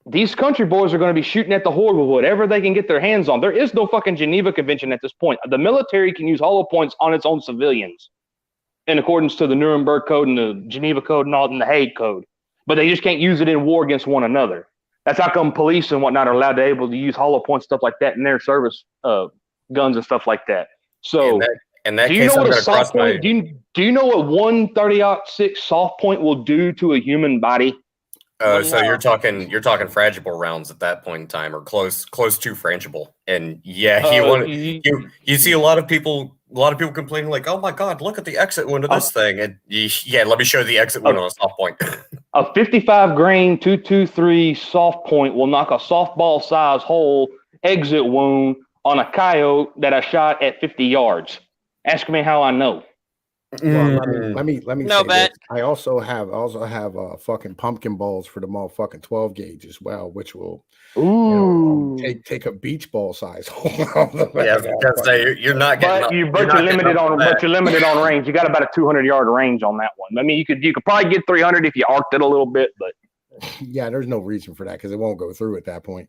S4: these country boys are going to be shooting at the horde with whatever they can get their hands on. There is no fucking Geneva Convention at this point. The military can use hollow points on its own civilians in accordance to the Nuremberg Code and the Geneva Code and all, and the Hague Code. But they just can't use it in war against one another. That's how come police and whatnot are allowed to able to use hollow points, stuff like that, in their service guns and stuff like that. So,
S6: in that
S4: do you
S6: case,
S4: know
S6: I'm
S4: what a
S6: going to cross
S4: soft point? Do you know what one 30-06 soft point will do to a human body?
S6: So you're talking frangible rounds at that point in time, or close to frangible, and you see a lot of people complaining like, oh my god, look at the exit window of this thing, and let me show you the exit window on a soft point.
S4: A 55 grain 223 soft point will knock a softball size hole exit wound on a coyote that I shot at 50 yards. Ask me how I know.
S2: Well, let me
S1: No
S2: say
S1: bet.
S2: this. I also have fucking pumpkin balls for the motherfucking 12 gauge as well, which will take a beach ball size.
S6: You're not getting.
S4: But you're limited on range. You got about a 200-yard range on that one. I mean, you could probably get 300 if you arced it a little bit, but
S2: yeah, there's no reason for that because it won't go through at that point.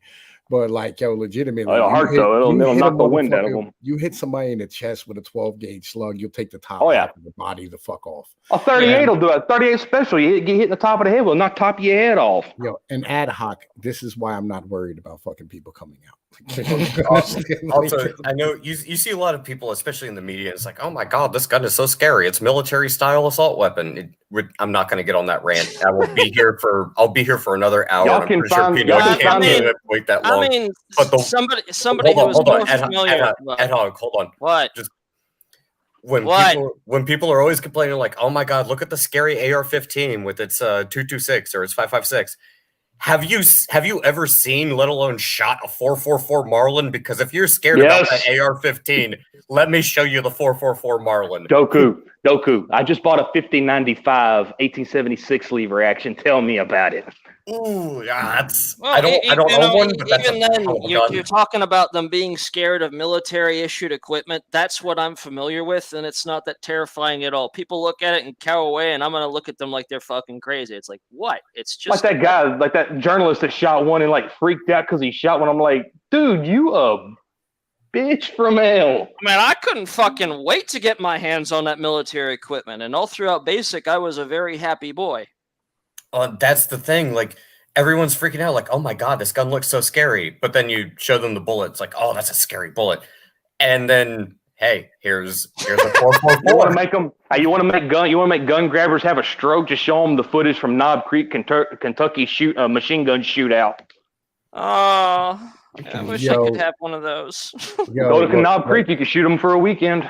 S2: But like, yo, legitimately,
S4: it'll hurt though. It'll knock the wind out of them.
S2: You hit somebody in the chest with a 12 gauge slug, you'll take the top half of the body the fuck off.
S4: A 38 will do it. 38 special. You get hit the top of the head, will knock top of your head off.
S2: Yo, and ad hoc. This is why I'm not worried about fucking people coming out.
S6: Also, I know you see a lot of people, especially in the media. It's like, oh my god, this gun is so scary. It's military style assault weapon. I'm not going to get on that rant. I'll be here for another hour.
S4: Y'all
S6: I'm
S4: can
S6: pretty sure
S4: find-
S6: people
S4: y'all
S6: can't
S4: can-
S6: wait that long.
S1: I mean,
S6: But
S1: somebody who was more familiar.
S6: Ad hoc, hold on.
S1: What?
S6: Just when people are always complaining like, oh my god, look at the scary AR-15 with its 226 or its 556. Have you ever seen, let alone shot, a 444 Marlin? Because if you're scared about that AR-15, let me show you the 444 Marlin.
S4: Doku. I just bought a 5095 1876 lever action. Tell me about it.
S6: Ooh, yeah,
S1: Well,
S6: I don't know one, but that's
S1: even then,
S6: gun.
S1: you're talking about them being scared of military issued equipment. That's what I'm familiar with, and it's not that terrifying at all. People look at it and cow away, and I'm gonna look at them like they're fucking crazy. It's like, what? It's just
S4: Like that guy, like that journalist that shot one and like freaked out because he shot one. I'm like, dude, you a bitch from hell.
S1: Man, I couldn't fucking wait to get my hands on that military equipment, and all throughout basic, I was a very happy boy.
S6: That's the thing. Like, everyone's freaking out. Like, oh my god, this gun looks so scary. But then you show them the bullet. It's like, oh, that's a scary bullet. And then, hey, here's a 444.
S4: You want to make them? You want to make gun grabbers have a stroke? Just show them the footage from Knob Creek, Kentucky machine gun shootout.
S1: Oh, I wish I could have one of those.
S4: Go to Knob Creek. You can shoot them for a weekend.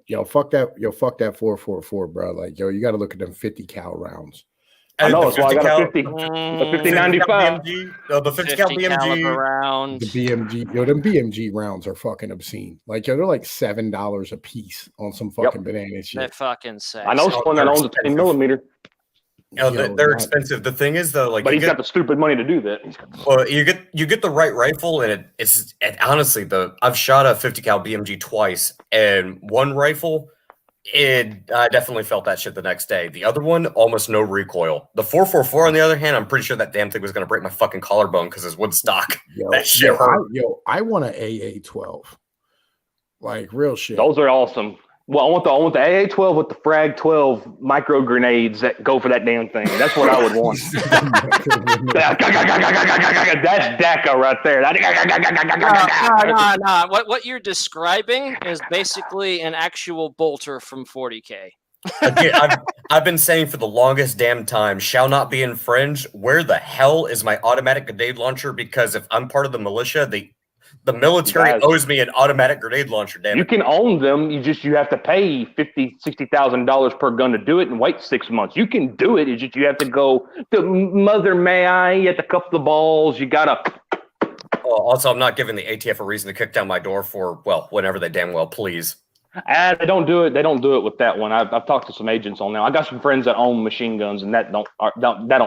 S2: Yo, fuck that 444, bro. Like, yo, you got to look at them 50 cal rounds.
S4: I know, that's why I got a 50.
S1: The
S4: 5095.
S6: The 50 cal BMG
S1: rounds.
S2: The BMG, yo, them BMG rounds are fucking obscene. Like, yo, they're like $7 a piece on some fucking banana shit.
S1: They're fucking sick.
S4: I know someone that owns a 10 millimeter.
S6: They're expensive. The thing is, though, like,
S4: but he's got the stupid money to do that.
S6: Well, you get the right rifle, and honestly, I've shot a 50 cal BMG twice, and one rifle, I definitely felt that shit the next day. The other one, almost no recoil. The 444, on the other hand, I'm pretty sure that damn thing was going to break my fucking collarbone because it's wood stock. That shit hurt.
S2: I want an AA-12. Like, real shit.
S4: Those are awesome. Well, I want the AA-12 with the Frag 12 micro grenades that go for that damn thing. That's what I would want. That's DACA right there.
S1: No. What you're describing is basically an actual bolter from 40K.
S6: Again, I've been saying for the longest damn time, shall not be infringed. Where the hell is my automatic grenade launcher? Because if I'm part of the militia, the military owes me an automatic grenade launcher. Damn it.
S4: You can own them. You have to pay $50,000-$60,000 per gun to do it and wait 6 months. You can do it. It's just you have to go to Mother May I. You have to cuff the balls. You gotta.
S6: Also, I'm not giving the ATF a reason to kick down my door for whenever they damn well please.
S4: They don't do it. They don't do it with that one. I've talked to some agents on that. I got some friends that own machine guns, and that don't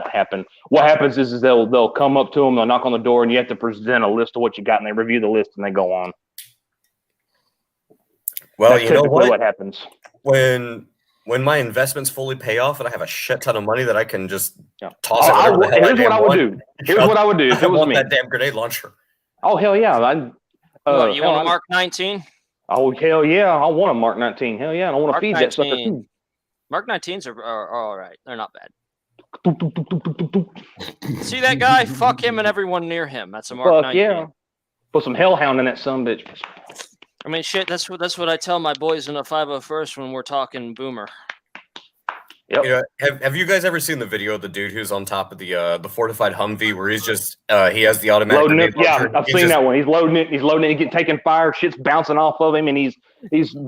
S4: happen. What happens is they'll come up to them, they'll knock on the door, and you have to present a list of what you got, and they review the list and they go on.
S6: Well,
S4: That's
S6: you know
S4: what happens
S6: when my investments fully pay off and I have a shit ton of money that I can just toss it.
S4: Here's what I would do. Here's what I would do if it was me.
S6: That damn grenade launcher.
S4: Oh hell yeah!
S1: You want a Mark 19?
S4: Oh hell yeah! I want a Mark 19. Hell yeah! I want to feed that sucker too.
S1: Mark 19s are all right. They're not bad. See that guy? Fuck him and everyone near him. That's a Mark 19.
S4: Yeah. Put some hellhound in that sumbitch.
S1: I mean, shit. That's what I tell my boys in the 501st when we're talking boomer.
S4: Yep.
S6: You know, have you guys ever seen the video of the dude who's on top of the fortified Humvee where he's just he has the automatic
S4: loading it? Yeah,
S6: launcher.
S4: I've seen that one. He's loading it. He's loading it. Taking fire. Shit's bouncing off of him, and he's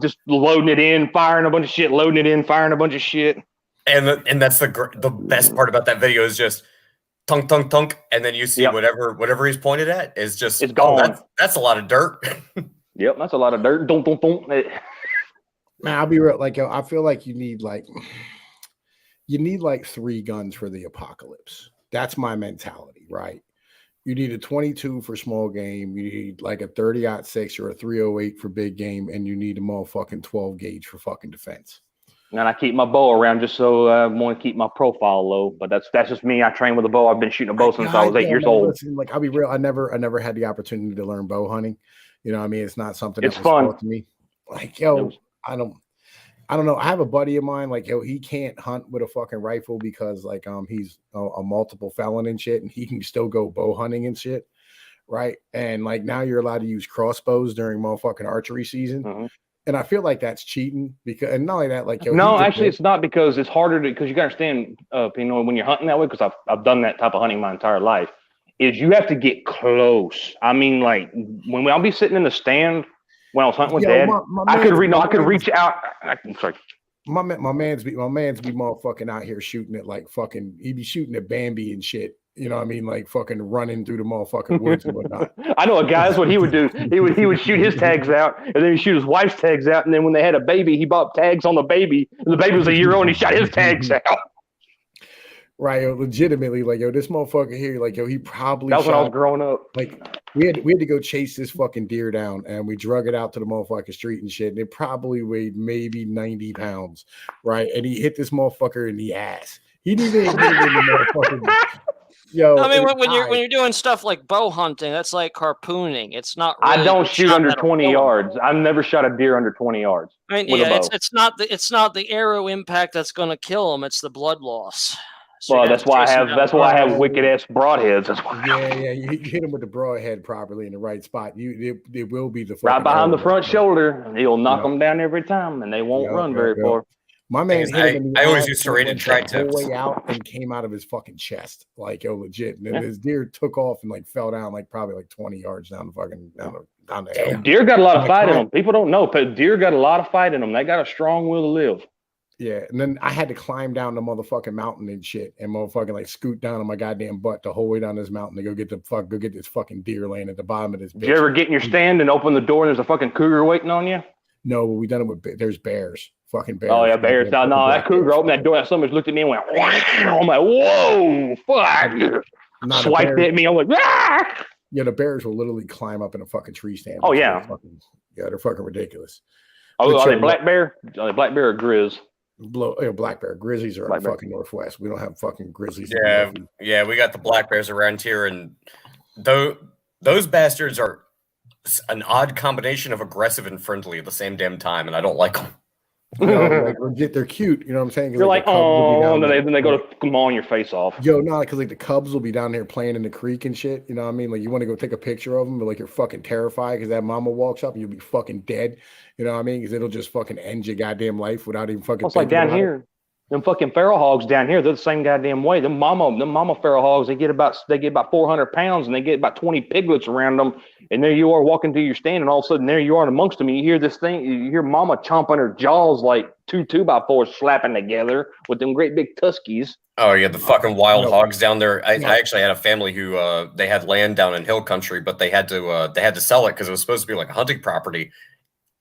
S4: just loading it in, firing a bunch of shit, loading it in, firing a bunch of shit.
S6: And that's the best part about that video is just tunk tunk tunk, and then you see whatever he's pointed at is just
S4: it's gone.
S6: That's a lot of dirt.
S4: Yep, that's a lot of dirt. Don't.
S2: Man, I'll be real. Like, I feel like you need like 3 guns for the apocalypse. That's my mentality, right? You need a 22 for small game. You need like a 30-06 or a 308 for big game, and you need a motherfucking 12 gauge for fucking defense.
S4: And I keep my bow around just so I want to keep my profile low. But that's just me. I train with a bow. I've been shooting a bow since I was 8 years old.
S2: Listen, like, I'll be real. I never had the opportunity to learn bow hunting. You know what I mean? It's not something
S4: it's
S2: that was
S4: fun
S2: taught to me. Like, I don't know. I have a buddy of mine, like, he can't hunt with a fucking rifle because, like, he's a multiple felon and shit, and he can still go bow hunting and shit, right? And like now you're allowed to use crossbows during motherfucking archery season, and I feel like that's cheating because, and not only that, like,
S4: no, actually, it's not because it's harder because you got to understand, when you're hunting that way, because I've done that type of hunting my entire life, is you have to get close. I mean, like when I'll be sitting in the stand. When I was hunting with Dad, I could reach out. I'm sorry.
S2: My man's be motherfucking out here shooting at like fucking. He'd be shooting at Bambi and shit. You know what I mean? Like fucking running through the motherfucking woods and whatnot.
S4: I know a guy. That's what he would do. He would shoot his tags out, and then he'd shoot his wife's tags out, and then when they had a baby, he bought tags on the baby. And the baby was a year old, and he shot his tags out.
S2: Right, legitimately, like, this motherfucker here, like, he probably.
S4: That was when I was growing up.
S2: Like, we had to go chase this fucking deer down, and we drug it out to the motherfucking street and shit, and it probably weighed maybe 90 pounds, right? And he hit this motherfucker in the ass. He didn't even hit him in the motherfucking. Yo,
S1: I mean, when you're doing stuff like bow hunting, that's like harpooning. It's not. Really
S4: I don't shoot under 20 yards. I've never shot a deer under 20 yards.
S1: I mean, it's not the arrow impact that's going to kill them. It's the blood loss. So
S4: well, that's why I have wicked ass broadheads. That's why.
S2: Yeah. You hit him with the broadhead properly in the right spot. It will be the
S4: right behind the front shoulder, and he'll knock them down every time, and they won't run very far.
S2: My man,
S6: I always used to rate it tri-tips.
S2: Way out and came out of his fucking chest, like, legit. And then his deer took off and like fell down like probably like 20 yards down the fucking down the hill.
S4: Deer got a lot of fight in them. People don't know, but deer got a lot of fight in them. They got a strong will to live.
S2: Yeah, and then I had to climb down the motherfucking mountain and shit, and motherfucking like scoot down on my goddamn butt the whole way down this mountain to go get this fucking deer laying at the bottom of this.
S4: Did you ever get in your stand and open the door and there's a fucking cougar waiting on you?
S2: No, but we done it with there's bears, fucking bears.
S4: Oh yeah, bears. No, that cougar opened that door. That somebody looked at me and went, wow. I'm like, whoa, fuck. Swiped at me. I'm like, ah.
S2: Yeah, the bears will literally climb up in a fucking tree stand.
S4: Oh yeah,
S2: they're fucking ridiculous.
S4: Oh,
S2: But
S4: are
S2: yo,
S4: they black bear? Are they black bear or grizz?
S2: Black bear grizzlies are in
S4: Black
S2: the
S4: bear.
S2: fucking Northwest. We don't have fucking grizzlies. in the
S6: Yeah,
S2: Northeast.
S6: yeah, we got the black bears around here, and those bastards are an odd combination of aggressive and friendly at the same damn time, and I don't like them.
S2: You know, like legit, they're cute. You know what I'm saying? 'Cause,
S4: You're like,
S2: the Cubs will be
S4: oh,
S2: down
S4: and
S2: there.
S4: then they go to mawing your face off.
S2: Yo, no, because like the Cubs will be down there playing in the creek and shit. You know what I mean? Like you want to go take a picture of them, but like you're fucking terrified because that mama walks up and you'll be fucking dead. You know what I mean? Because it'll just fucking end your goddamn life without even fucking.
S4: It's like
S2: thinking
S4: down
S2: about it.
S4: here, them fucking feral hogs down here, they're the same goddamn way. Them mama feral hogs, they get about 400 pounds and they get about 20 piglets around them. And there you are walking through your stand, and all of a sudden there you are amongst them. And you hear this thing, you hear mama chomping her jaws like two 2x4s slapping together with them great big tuskies.
S6: Oh yeah, the fucking wild
S2: No.
S6: hogs down there. I
S2: No.
S6: actually had a family who they had land down in hill country, but they had to sell it because it was supposed to be like a hunting property.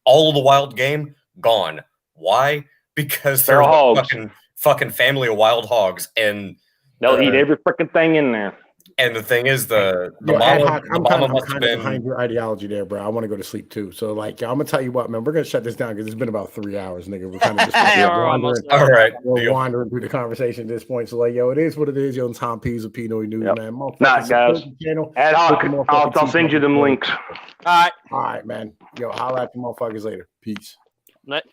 S6: All of the wild game gone. Why? Because they're
S4: Feral
S6: a
S4: hogs.
S6: fucking family of wild hogs, and
S4: They'll eat every freaking thing in there.
S6: and the thing is the
S2: Yo, Ad
S6: mama
S2: Hoc,
S6: the
S2: I'm
S6: mama
S2: kind
S6: must have
S2: of
S6: been
S2: behind your ideology there, bro. I want to go to sleep too. So, like, I'm gonna tell you what, man. We're gonna shut this down because it's been about 3 hours, nigga. We're kind of just
S1: We're
S2: wandering.
S1: almost
S6: all right.
S2: We're
S6: Deal.
S2: wandering through the conversation at this point. So, like, yo, it is what it is. Yo, and Tom P's of Pinoy News,
S4: Yep.
S2: man. Motherfuckers,
S4: Nah, guys.
S2: support the channel.
S4: Ad hoc,
S2: Put the motherfucking
S4: I'll send you them
S2: teeth up.
S4: links.
S1: All right.
S2: All right, man. Yo, holla at the motherfuckers later. Peace.
S1: Night.